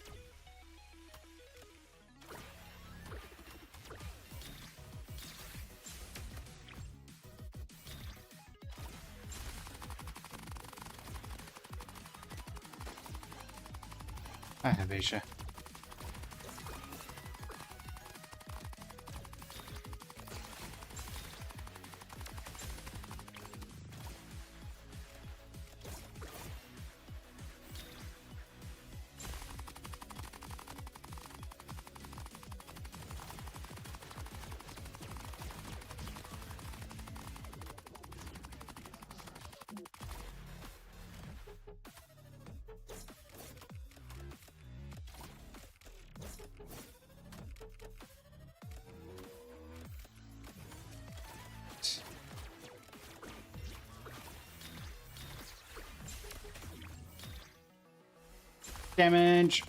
I have Asia. Damage.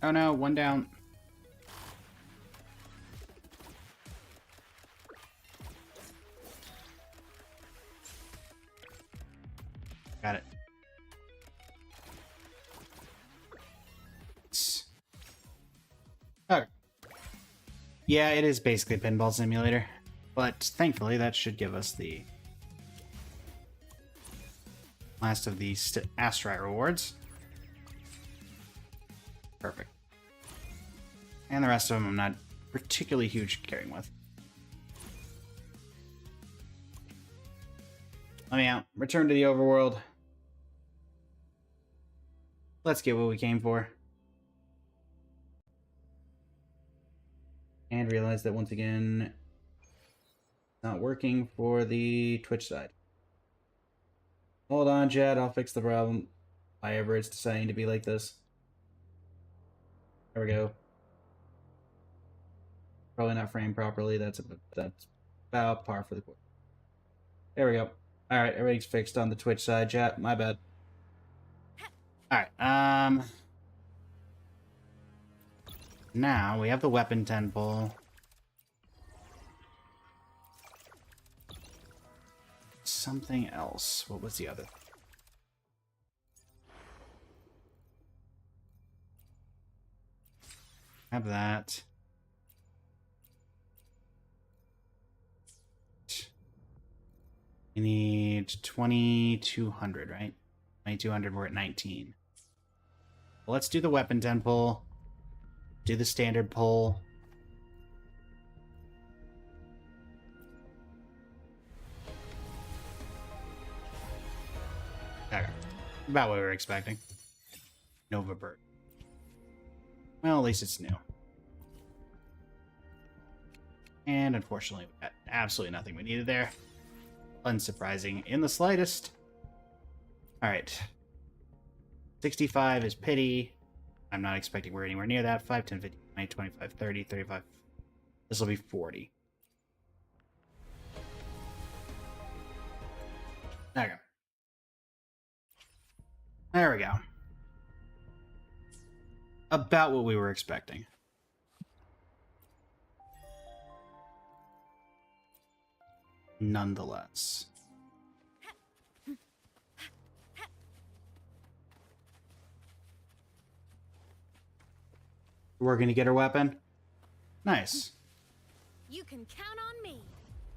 Oh no, one down. Got it. Okay. Yeah, it is basically a pinball simulator, but thankfully that should give us the last of the asteroid rewards. Perfect. And the rest of them I'm not particularly huge caring with. Let me out. Return to the overworld. Let's get what we came for. And realize that once again, it's not working for the Twitch side. Hold on, chat. I'll fix the problem. Why ever it's deciding to be like this. There we go. Probably not framed properly. That's about par for the course. There we go. All right, everything's fixed on the Twitch side, chat. My bad. All right. Now we have the weapon temple. Something else. What was the other? Have that. We need 2,200, right? 2,200, we're at 19. Well, let's do the weapon temple. Do the standard pull. Okay. About what we were expecting. Nova Bird. Well, at least it's new. And unfortunately, we got absolutely nothing we needed there. Unsurprising in the slightest. Alright. 65 is pity. I'm not expecting we're anywhere near that. 5, 10, 15, 20, 25, 30, 35. This will be 40. There we go. There we go. About what we were expecting. Nonetheless. We're gonna get her weapon. Nice. You can count on me.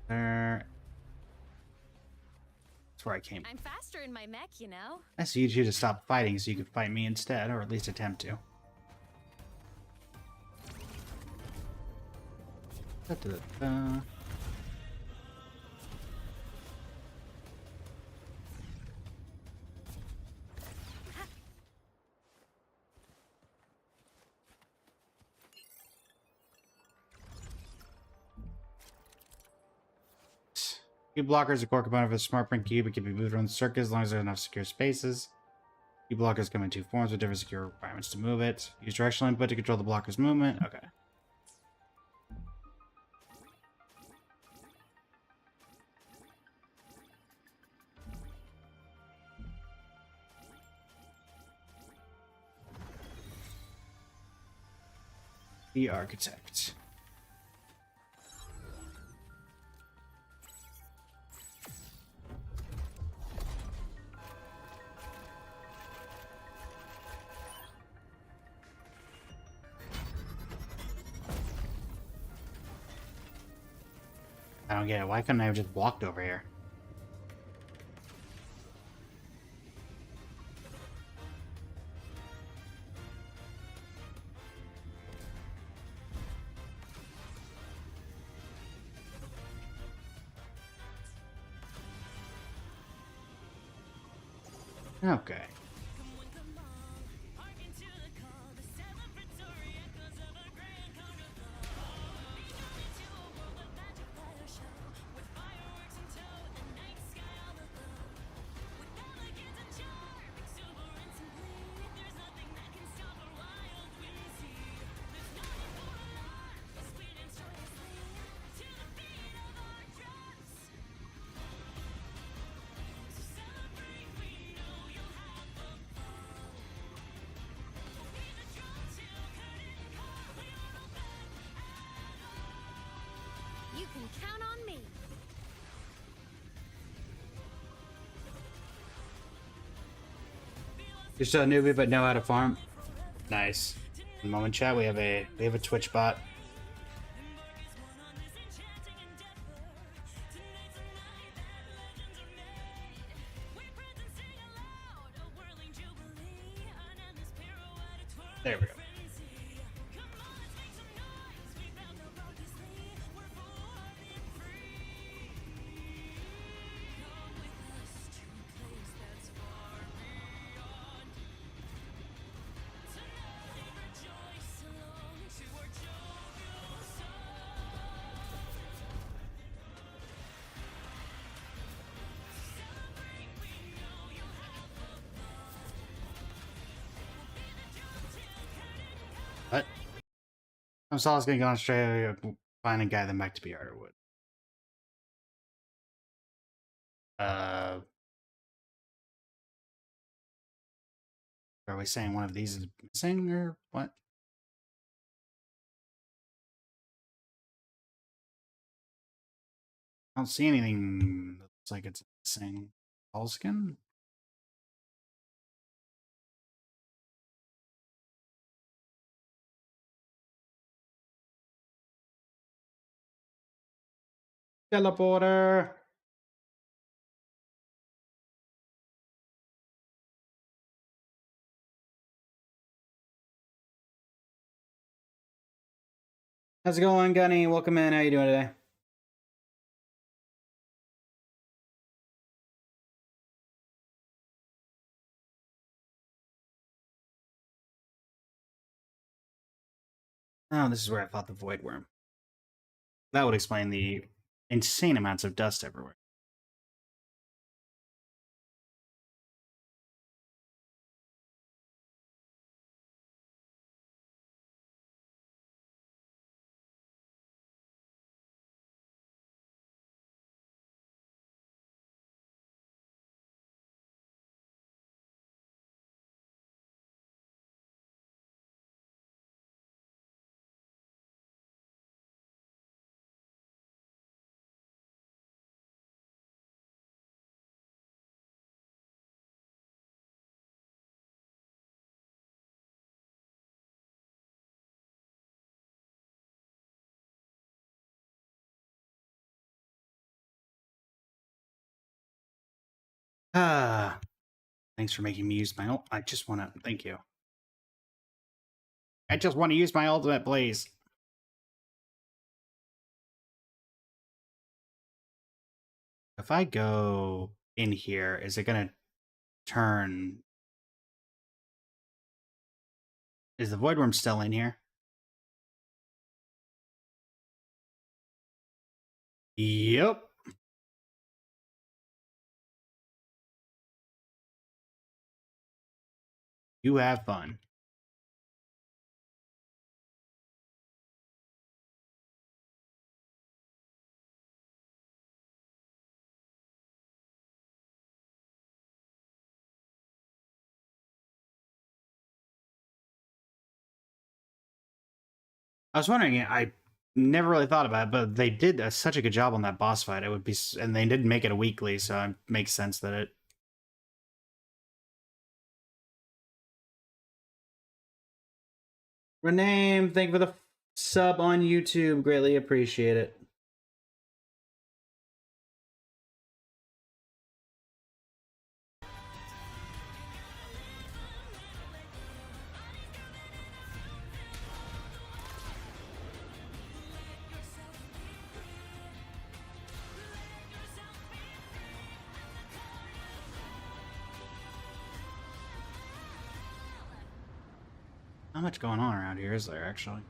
There. That's where I came. I'm faster in my mech, you know. I see you to stop fighting so you could fight me instead, or at least attempt to. Da-da-da-da. Cube blocker is a core component of a smart print cube. It can be moved around the circuit as long as there are enough secure spaces. Cube blockers come in two forms with different secure requirements to move it. Use directional input to control the blocker's movement. Okay. The architect. I don't get it. Why couldn't I have just walked over here? Okay. You can count on me. You're still a newbie but know how to farm. Nice. In moment chat, we have a Twitch bot. There we go. What? I'm Sol's gonna go on Australia, find a guy, then back to be Arterwood. Are we saying one of these is missing or what? I don't see anything that looks like it's missing. Skin? Teleporter! How's it going, Gunny? Welcome in. How you doing today? Oh, this is where I fought the Void Worm. That would explain the insane amounts of dust everywhere. Ah, thanks for making me use my ult. I just want to thank you. I just want to use my ultimate, please. If I go in here, is it gonna turn? Is the Void Worm still in here? Yep. You have fun. I was wondering, I never really thought about it, but they did such a good job on that boss fight. It would be, and they didn't make it a weekly, so it makes sense that it. Rename, thank you for the sub on YouTube. Greatly appreciate it. Not much going on around here, is there, actually?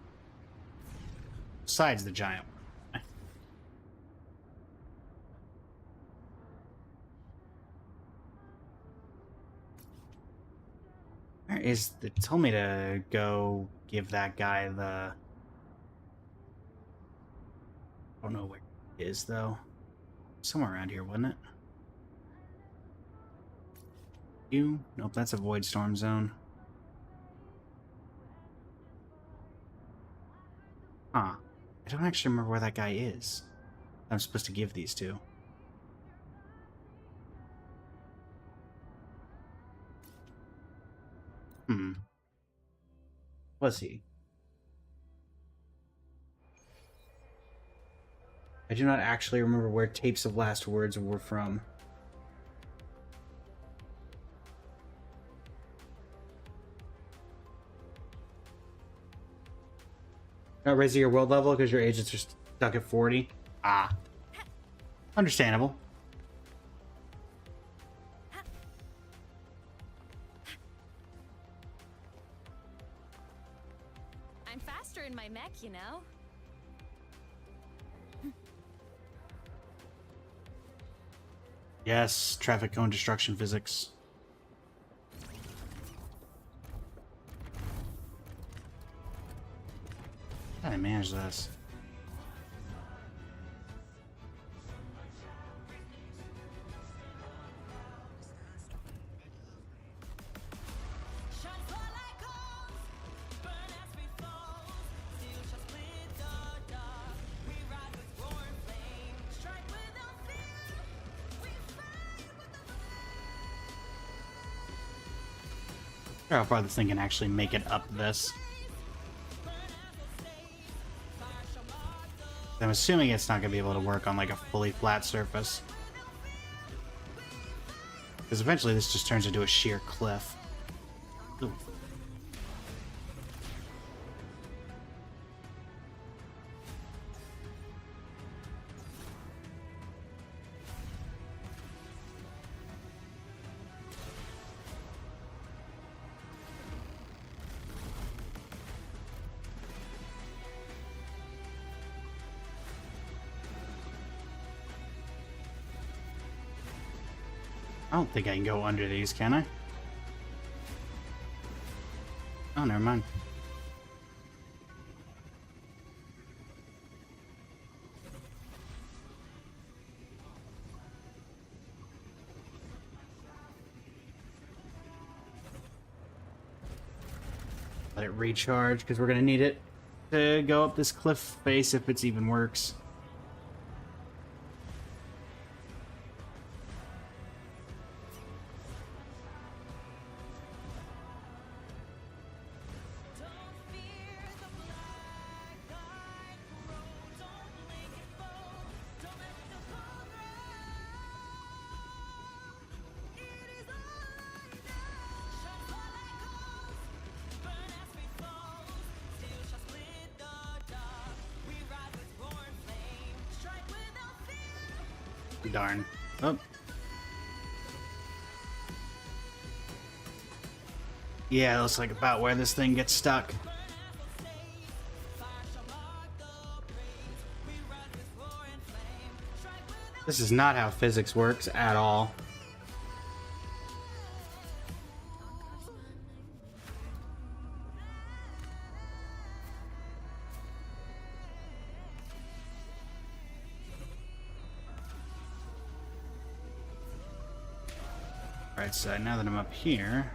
Besides the giant one. Where is the... It told me to go give that guy the... I don't know where it is, though. Somewhere around here, wasn't it? You? Nope, that's a void storm zone. Huh. I don't actually remember where that guy is. I'm supposed to give these to. Was he? I do not actually remember where Tapes of Last Words were from. Not raising your world level because your agents are stuck at 40? Ah. Understandable. I'm faster in my mech, you know? Yes, traffic cone destruction physics. How do I manage this? How far this thing can actually make it up this. I'm assuming it's not going to be able to work on like a fully flat surface. Because eventually this just turns into a sheer cliff. Ooh. I don't think I can go under these, can I? Oh, never mind. Let it recharge, because we're going to need it to go up this cliff face if it even works. Darn. Oh. Yeah, it looks like about where this thing gets stuck. This is not how physics works at all. bright side. Now that I'm up here,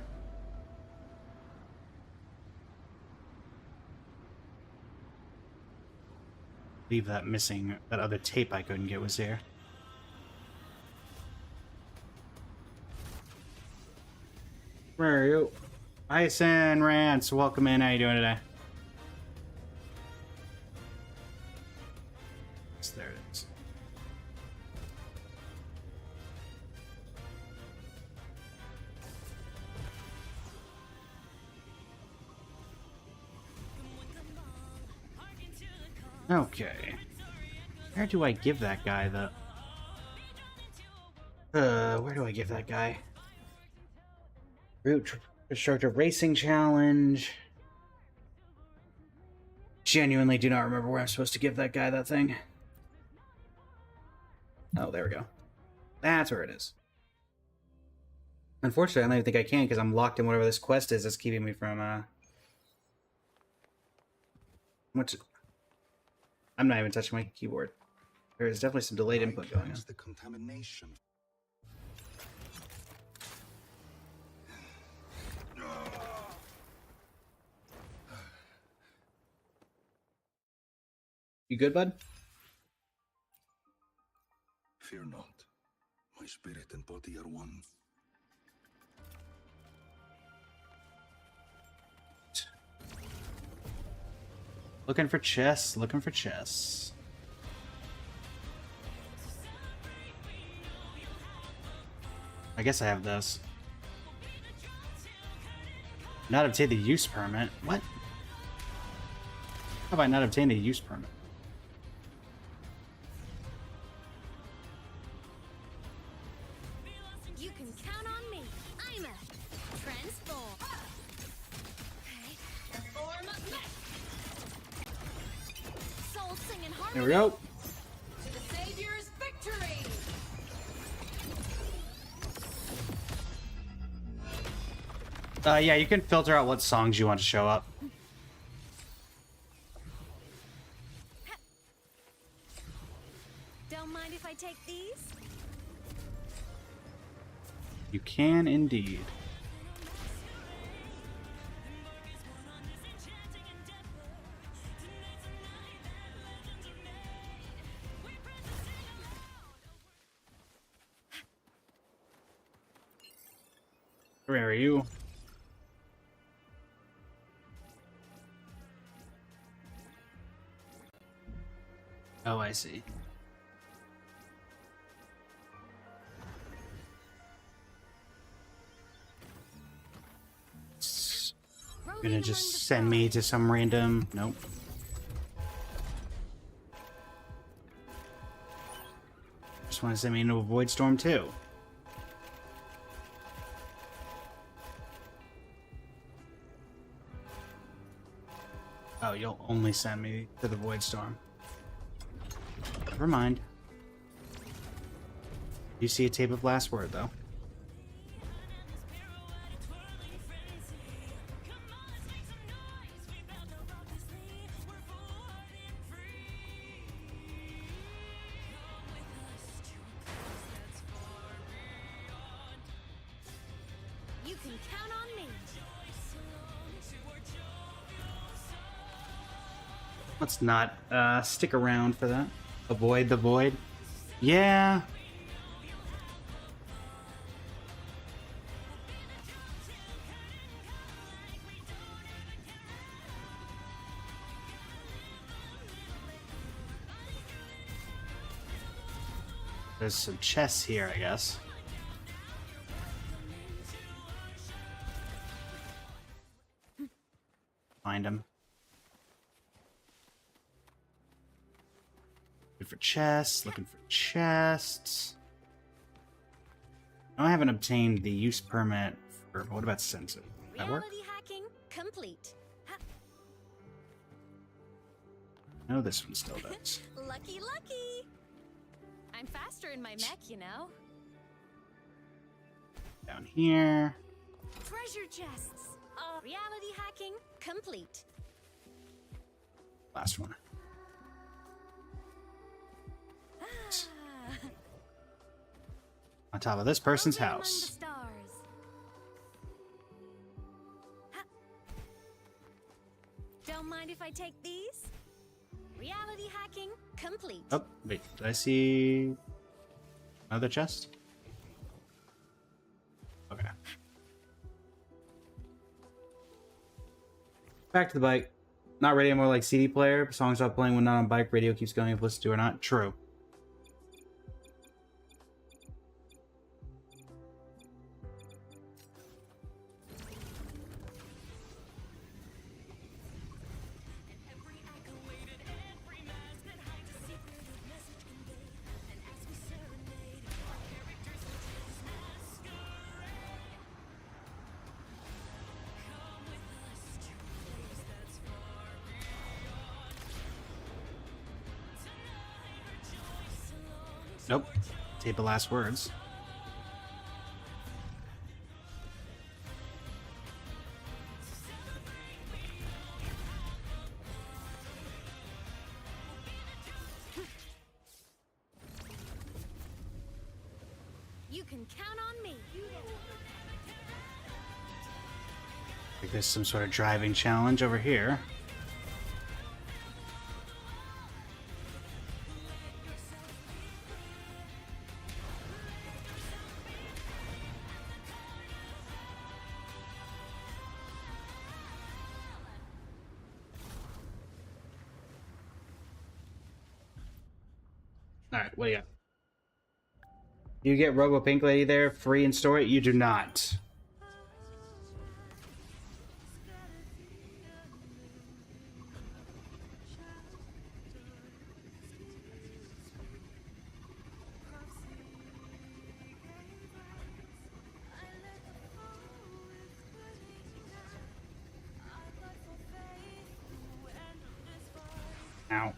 leave that missing. That other tape I couldn't get was here. Where are you? Ice and Rance, welcome in. How you doing today? Yes, there it is. Okay. Where do I give that guy the... where do I give that guy? Root Constructor Racing Challenge. Genuinely do not remember where I'm supposed to give that guy that thing. Oh, there we go. That's where it is. Unfortunately, I don't even think I can because I'm locked in whatever this quest is that's keeping me from, What's... I'm not even touching my keyboard. There is definitely some delayed input going on. The contamination. You good, bud? Fear not. My spirit and body are one. Looking for chests, looking for chests. I guess I have this. Not obtained the use permit. What? How have I not obtained the use permit? You can count on me. I'm a transform. Okay. Form up next. Soul singing harmony. There we go. To the Savior's victory. Yeah, you can filter out what songs you want to show up. Don't mind if I take these? You can indeed. Where are you? Oh, I see. Gonna just send me to some random... Nope. Just want to send me into a void storm too. Oh, you'll only send me to the void storm. Never mind. You see a tape of last word though. You can count on me. Let's not stick around for that. Avoid the void. Yeah. There's some chests here, I guess. Find them. Looking for chests, looking for chests. No, I haven't obtained the use permit for... What about Sensu? That work? Reality hacking complete. No, this one still does. Lucky, lucky. I'm faster in my mech, you know. Down here. Treasure chests. Reality hacking complete. Last one. Ah. On top of this person's Floating among the house. stars. athlete. Oh, wait. Did I see another chest? Okay. Back to the bike. Not radio, more like CD player. Songs stop playing when not on bike. Radio keeps going if listened to or not. True. Nope. Tape of last words. You can count on me. Like there's some sort of driving challenge over here. Alright, what do you got? You get Robo Pink Lady there free in store? You do not. Ow.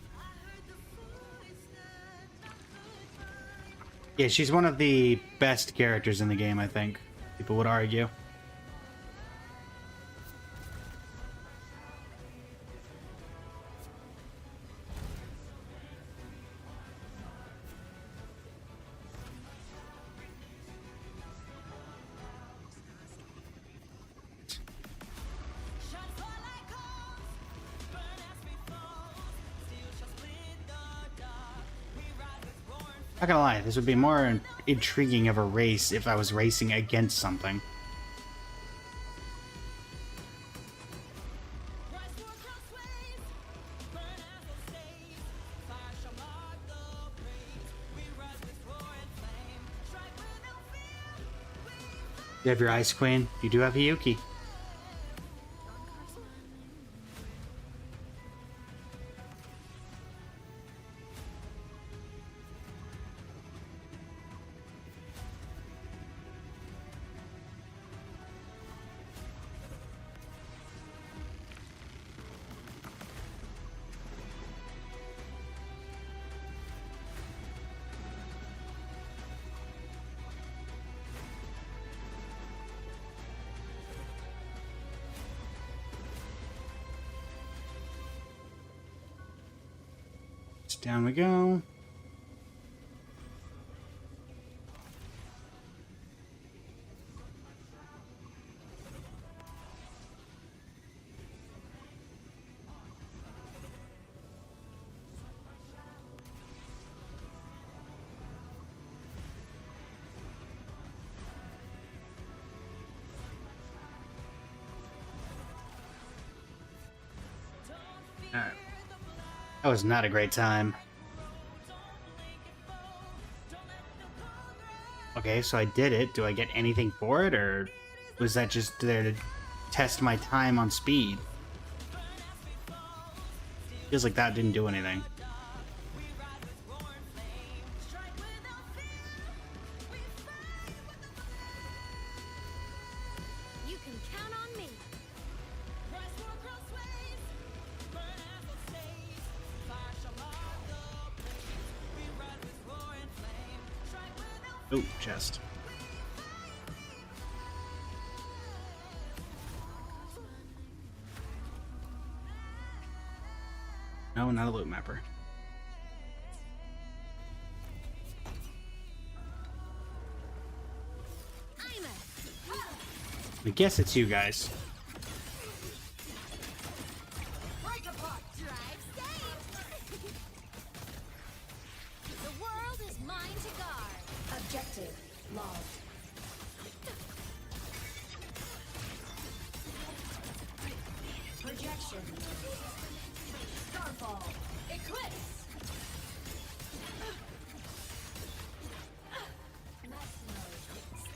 Yeah, she's one of the best characters in the game, I think. People would argue. Not gonna lie, this would be more intriguing of a race if I was racing against something. You have your Ice Queen. You do have Hiyuki. Down we go. Alright. That was not a great time. Okay, so I did it. Do I get anything for it, or was that just there to test my time on speed? Feels like that didn't do anything. You can count on me. Oh, chest. No, not a loot mapper. I guess it's you guys. Mine to guard. Objective lost. Projection. Starfall. Eclipse.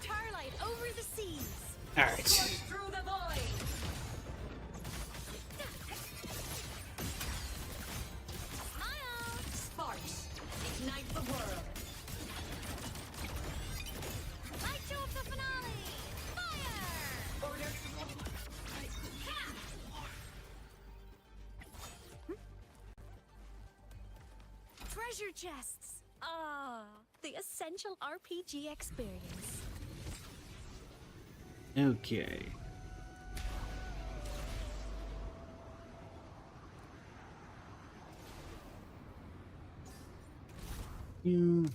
Starlight over the seas. All right. Through the void. Smile. Sparks. Ignite the world. Light show of the finale. Fire. Order. Treasure chests. Ah, the essential RPG experience. Okay. You.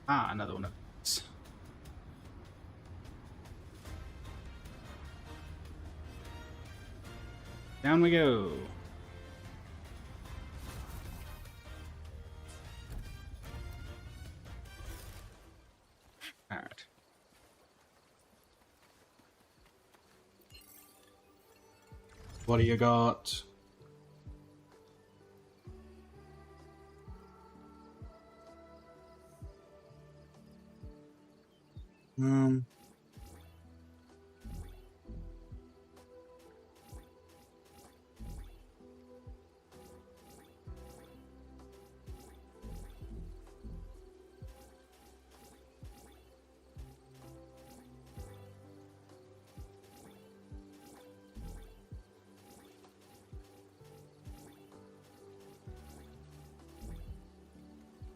Ah, another one of these. Down we go. All right. What do you got? Um.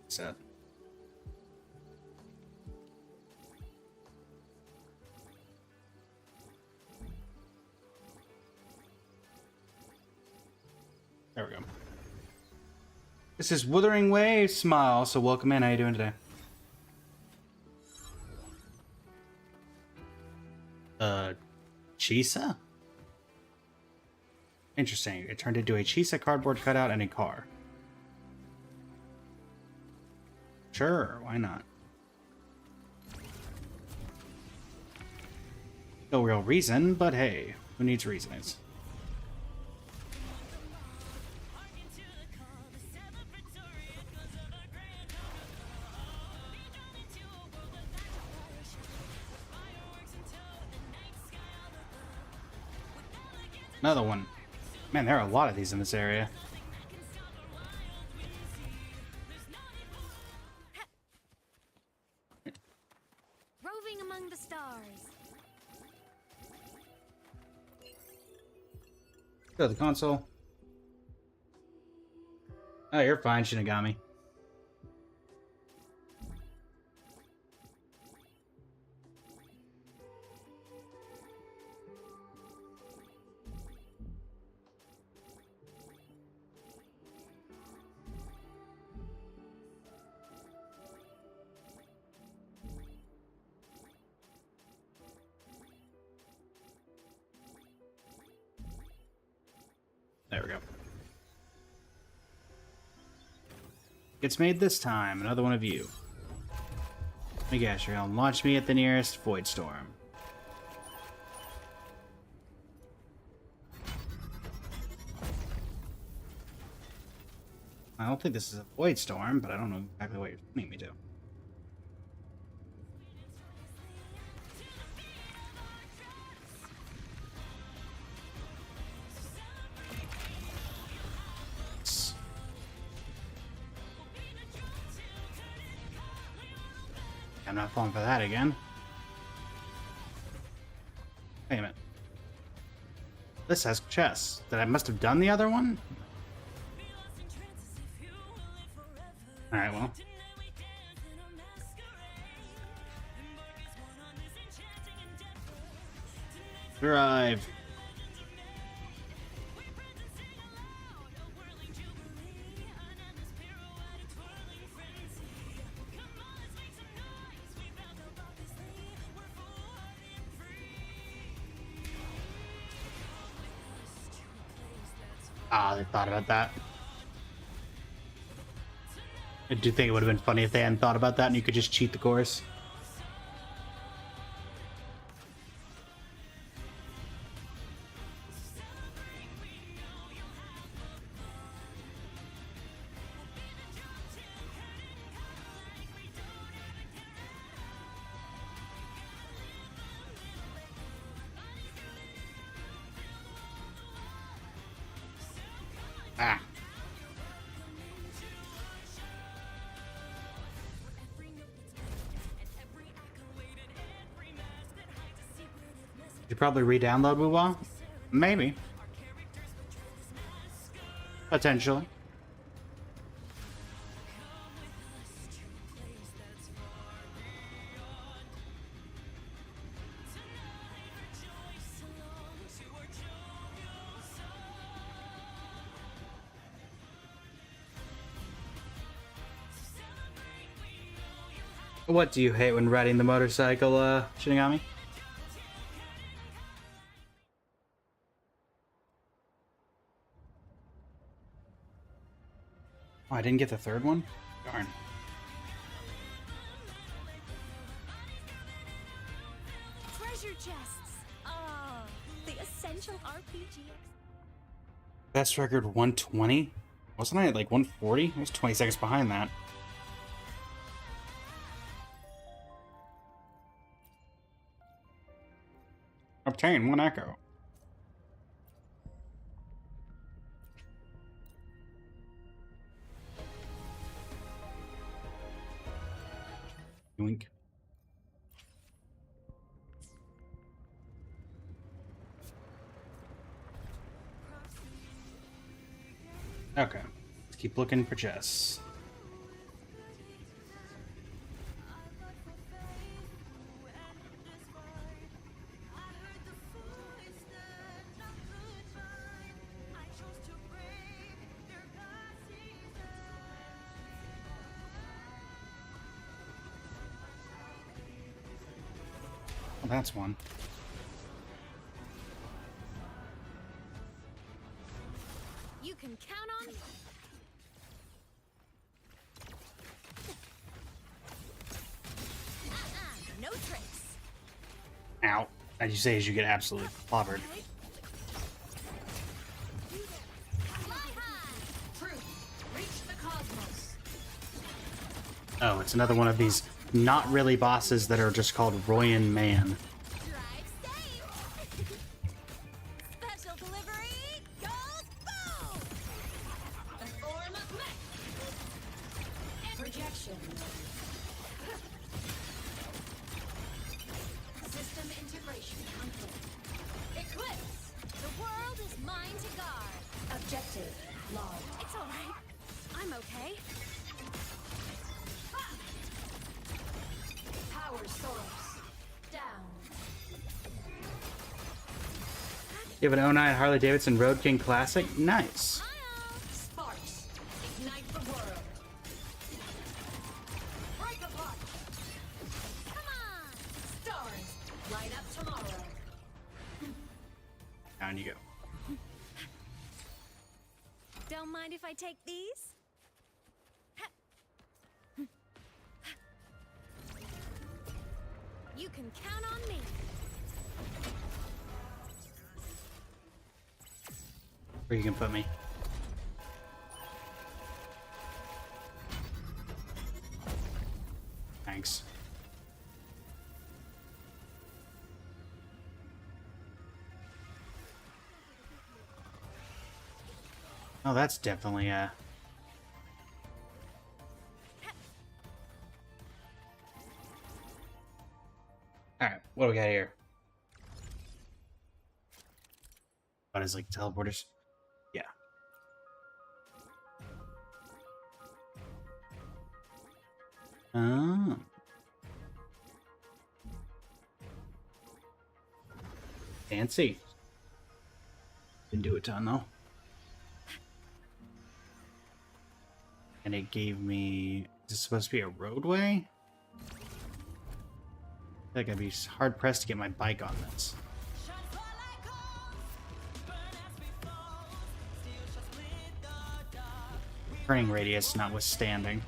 Set. There we go. This is Wuthering Wave Smile, so welcome in. How you doing today? Chisa? Interesting. It turned into a Chisa cardboard cutout and a car. Sure, why not? No real reason, but hey, who needs reasons? Another one. Man, there are a lot of these in this area. Roving among the stars. Go to the console. Oh, you're fine, Shinigami. There we go. Gets made this time. Another one of you. Let me guess, you're gonna launch me at the nearest Void Storm. I don't think this is a Void Storm, but I don't know exactly what you're sending me to. I'm not falling for that again. Wait a minute. This has chests. That I must have done the other one? Alright, well. Drive. Ah, they thought about that. I do think it would have been funny if they hadn't thought about that and you could just cheat the course. Ah. You probably re-download Wuwa? Maybe. Potentially. What do you hate when riding the motorcycle, Shinigami? Oh, I didn't get the third one? Darn. Treasure chests. Ah, the essential RPG. Best record 120? Wasn't I at like 140? I was 20 seconds behind that. Obtain 1 echo. Yoink. Okay. Let's keep looking for chests. Well, that's one. You can count on me. No tricks. Ow. As you say, as you get absolutely clobbered. Fly high. Truth. Reach the cosmos. Oh, it's another one of these not really bosses that are just called Royan Man. Drive safe. Special delivery. Goes boom. A form of mech. Projection. System integration complete. Eclipse. The world is mine to guard. Objective logged. It's all right. I'm okay. Power source down. You have an 09 Harley Davidson Road King Classic? Nice. Sparks ignite the world. Break apart. Come on, stars light up tomorrow. Down you go. Don't mind if I take these? You can count on me. Where you can put me. Thanks. Oh, that's definitely Alright, what do we got here? What is like teleporters? Yeah. Oh. Fancy. Didn't do a ton though. And it gave me... Is this supposed to be a roadway? I think I'd be hard pressed to get my bike on this. Turning radius notwithstanding.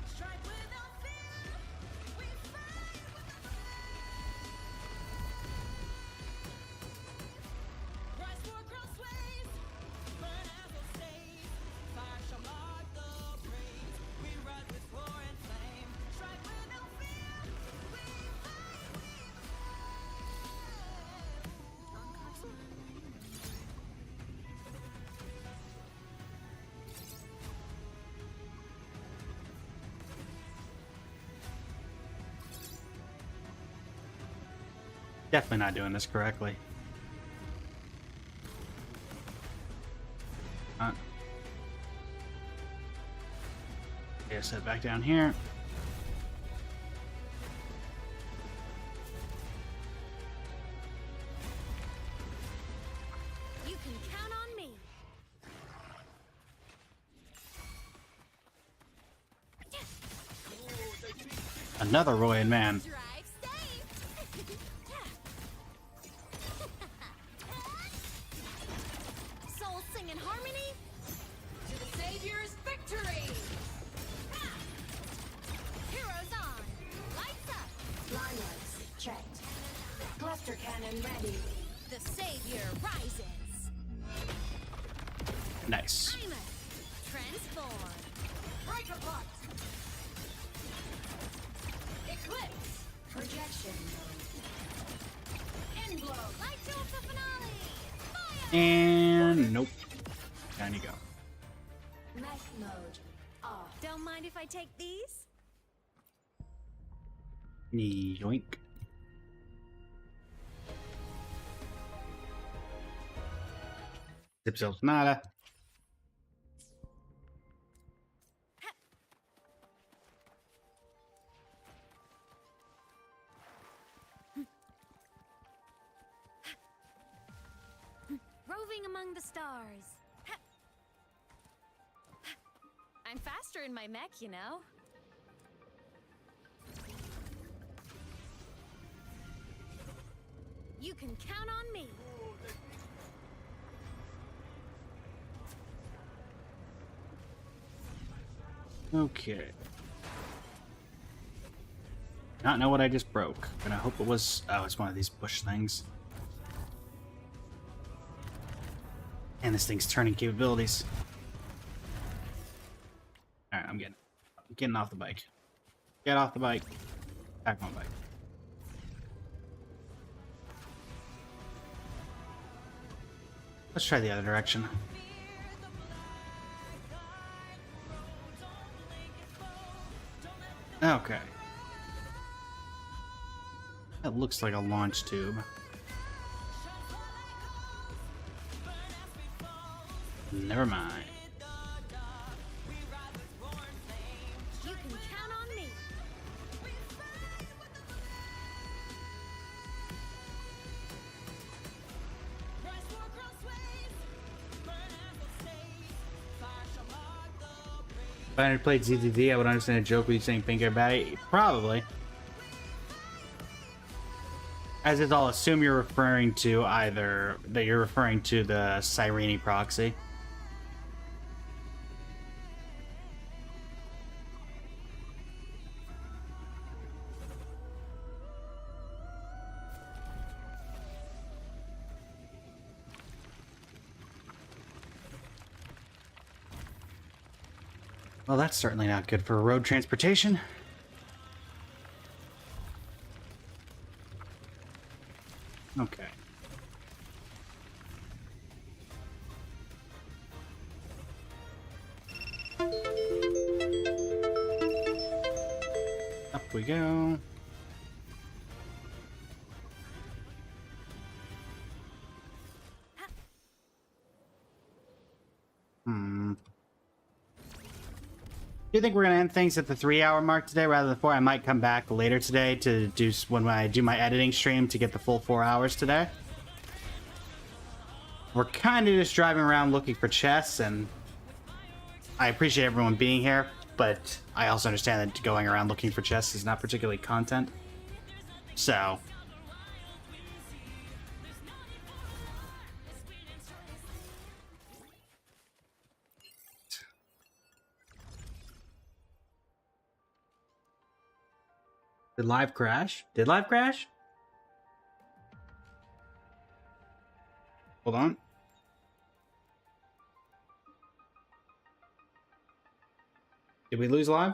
Definitely not doing this correctly. Okay, set back down here. You can count on me. Another Royan man. Drive safe. Soul sing in harmony. To the Savior's victory. Heroes on. Lights up. Limelights checked. Cluster cannon ready. The Savior rises. Nice. I'm a transform. Break apart. Eclipse. Projection. End blow. Light show of the finale. Fire. And nope. Down you go. Mech mode off. Don't mind if I take these? Yoink. Zip nada. Roving among the stars. I'm faster in my mech, you know. You can count on me. Okay. Not know what I just broke, but I hope it was. Oh, it's one of these bush things. And this thing's turning capabilities. Alright, I'm getting off the bike. Get off the bike. Back on bike. Let's try the other direction. Okay. That looks like a launch tube. Never mind. You can count on me. If I had played ZZZ, I would understand a joke with you saying pink hair baddie. Probably. As is, I'll assume you're referring to either that you're referring to the Cyrene proxy. Well, that's certainly not good for road transportation. Okay. Up we go. Do you think we're gonna end things at the 3-hour mark today rather than 4? I might come back later today to do when I do my editing stream to get the full 4 hours today. We're kind of just driving around looking for chests, and I appreciate everyone being here, but I also understand that going around looking for chests is not particularly content. So Did live crash? Did live crash? Hold on. Did we lose live?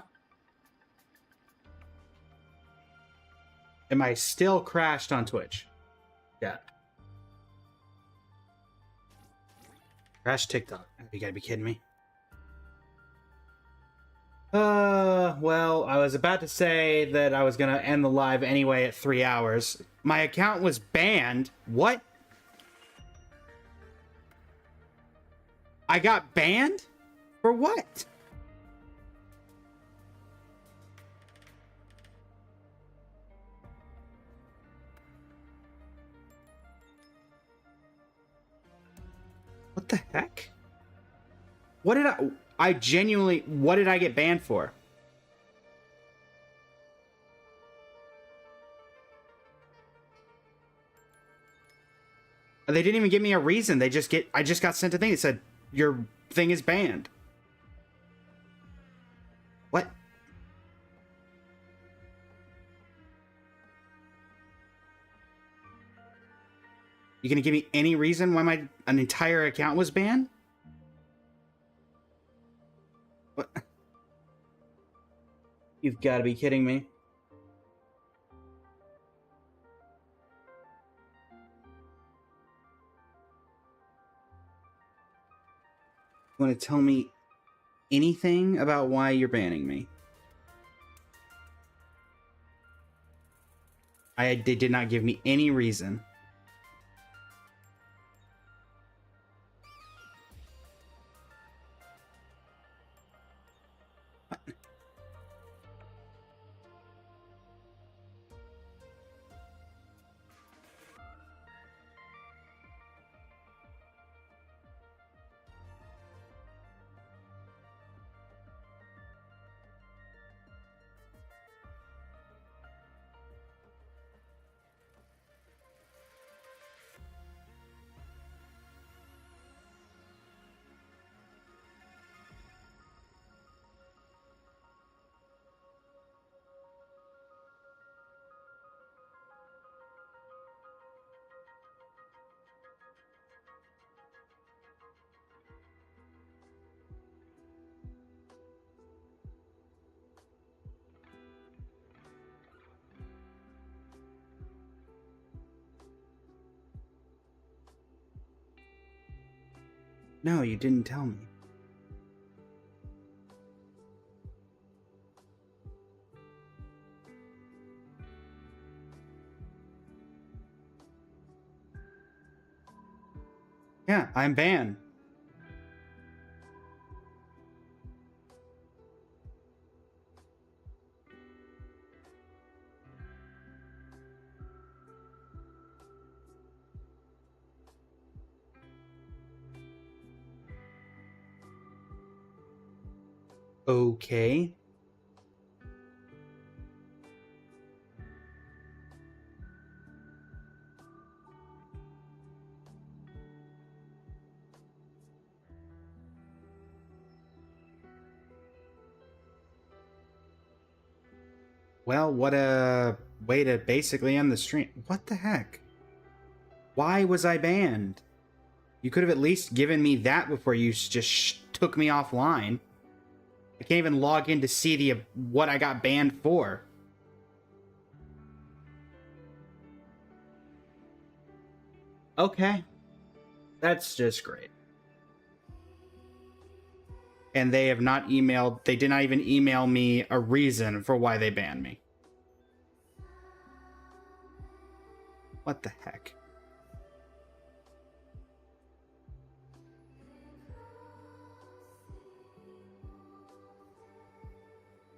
Am I still crashed on Twitch? Yeah. Crash TikTok. You gotta be kidding me. Well, I was about to say that I was gonna end the live anyway at 3 hours. My account was banned. What? I got banned? For what? What the heck? What did I genuinely, what did I get banned for? They didn't even give me a reason. I just got sent a thing that said, your thing is banned. What? You gonna give me any reason why an entire account was banned? What? You've got to be kidding me. Want to tell me anything about why you're banning me? They did not give me any reason. No, you didn't tell me. Yeah, I'm banned. Okay. Well, what a way to basically end the stream. What the heck? Why was I banned? You could have at least given me that before you just took me offline. I can't even log in to see what I got banned for. Okay. That's just great. And they have not emailed, they did not even email me a reason for why they banned me. What the heck?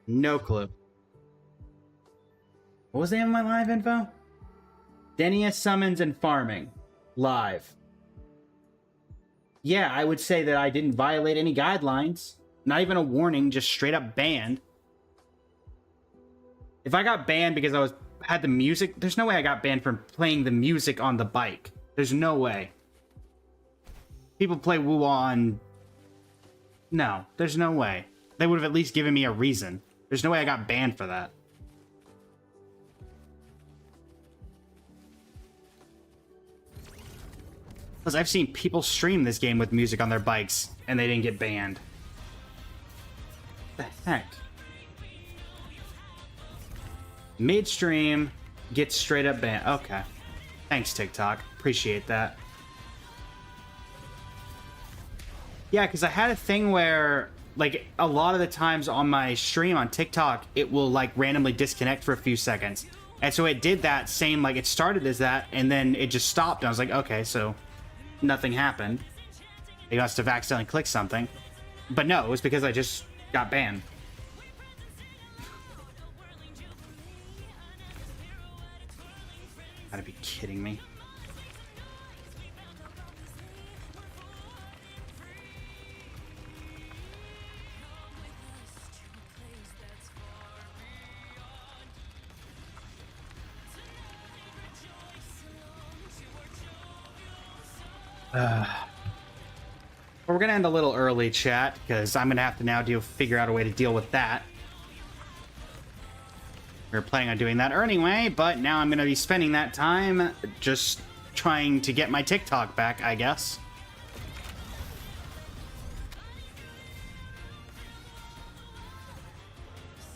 No clue. What was the name of my live info? Denia summons and farming. Live. Yeah, I would say that I didn't violate any guidelines. Not even a warning, just straight up banned. If I got banned because I had the music, there's no way I got banned from playing the music on the bike. There's no way. People play woo on... No, there's no way. They would have at least given me a reason. There's no way I got banned for that. Because I've seen people stream this game with music on their bikes, and they didn't get banned. What the heck? Midstream, gets straight up banned. Okay. Thanks, TikTok. Appreciate that. Yeah, because I had a thing where, like, a lot of the times on my stream on TikTok, it will, like, randomly disconnect for a few seconds. And so it did that same, like, it started as that, and then it just stopped. And I was like, okay, so nothing happened. They must have accidentally clicked something. But no, it was because I just got banned. Gotta be kidding me. We're gonna end a little early, chat, because I'm gonna have to now figure out a way to deal with that. We were planning on doing that anyway, but now I'm gonna be spending that time just trying to get my TikTok back, I guess.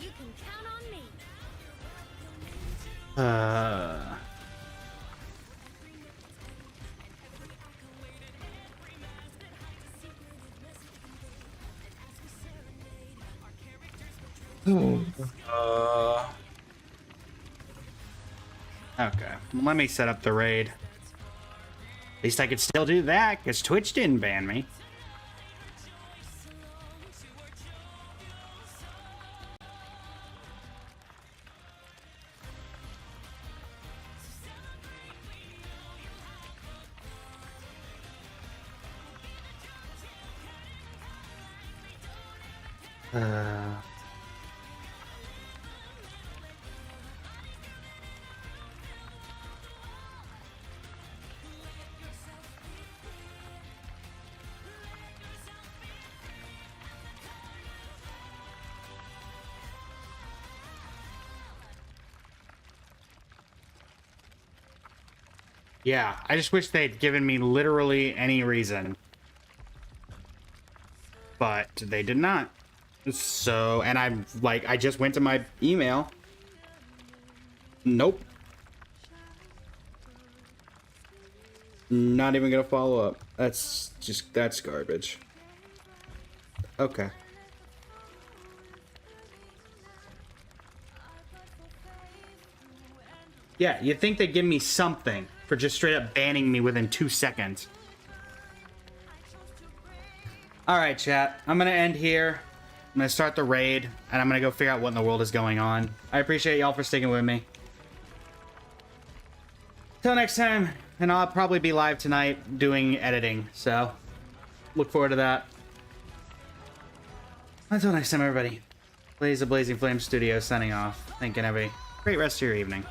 You can count on me. Okay, let me set up the raid. At least I could still do that, because Twitch didn't ban me. Yeah, I just wish they'd given me literally any reason. But they did not. So, and I'm like, I just went to my email. Nope. Not even gonna follow up. That's garbage. Okay. Yeah, you'd think they'd give me something for just straight up banning me within 2 seconds. Alright, chat. I'm gonna end here. I'm gonna start the raid, and I'm gonna go figure out what in the world is going on. I appreciate y'all for sticking with me. Till next time, and I'll probably be live tonight doing editing, so look forward to that. Until next time, everybody. Blaze of Blazing Flame Studios signing off. Thank you, and have a great rest of your evening.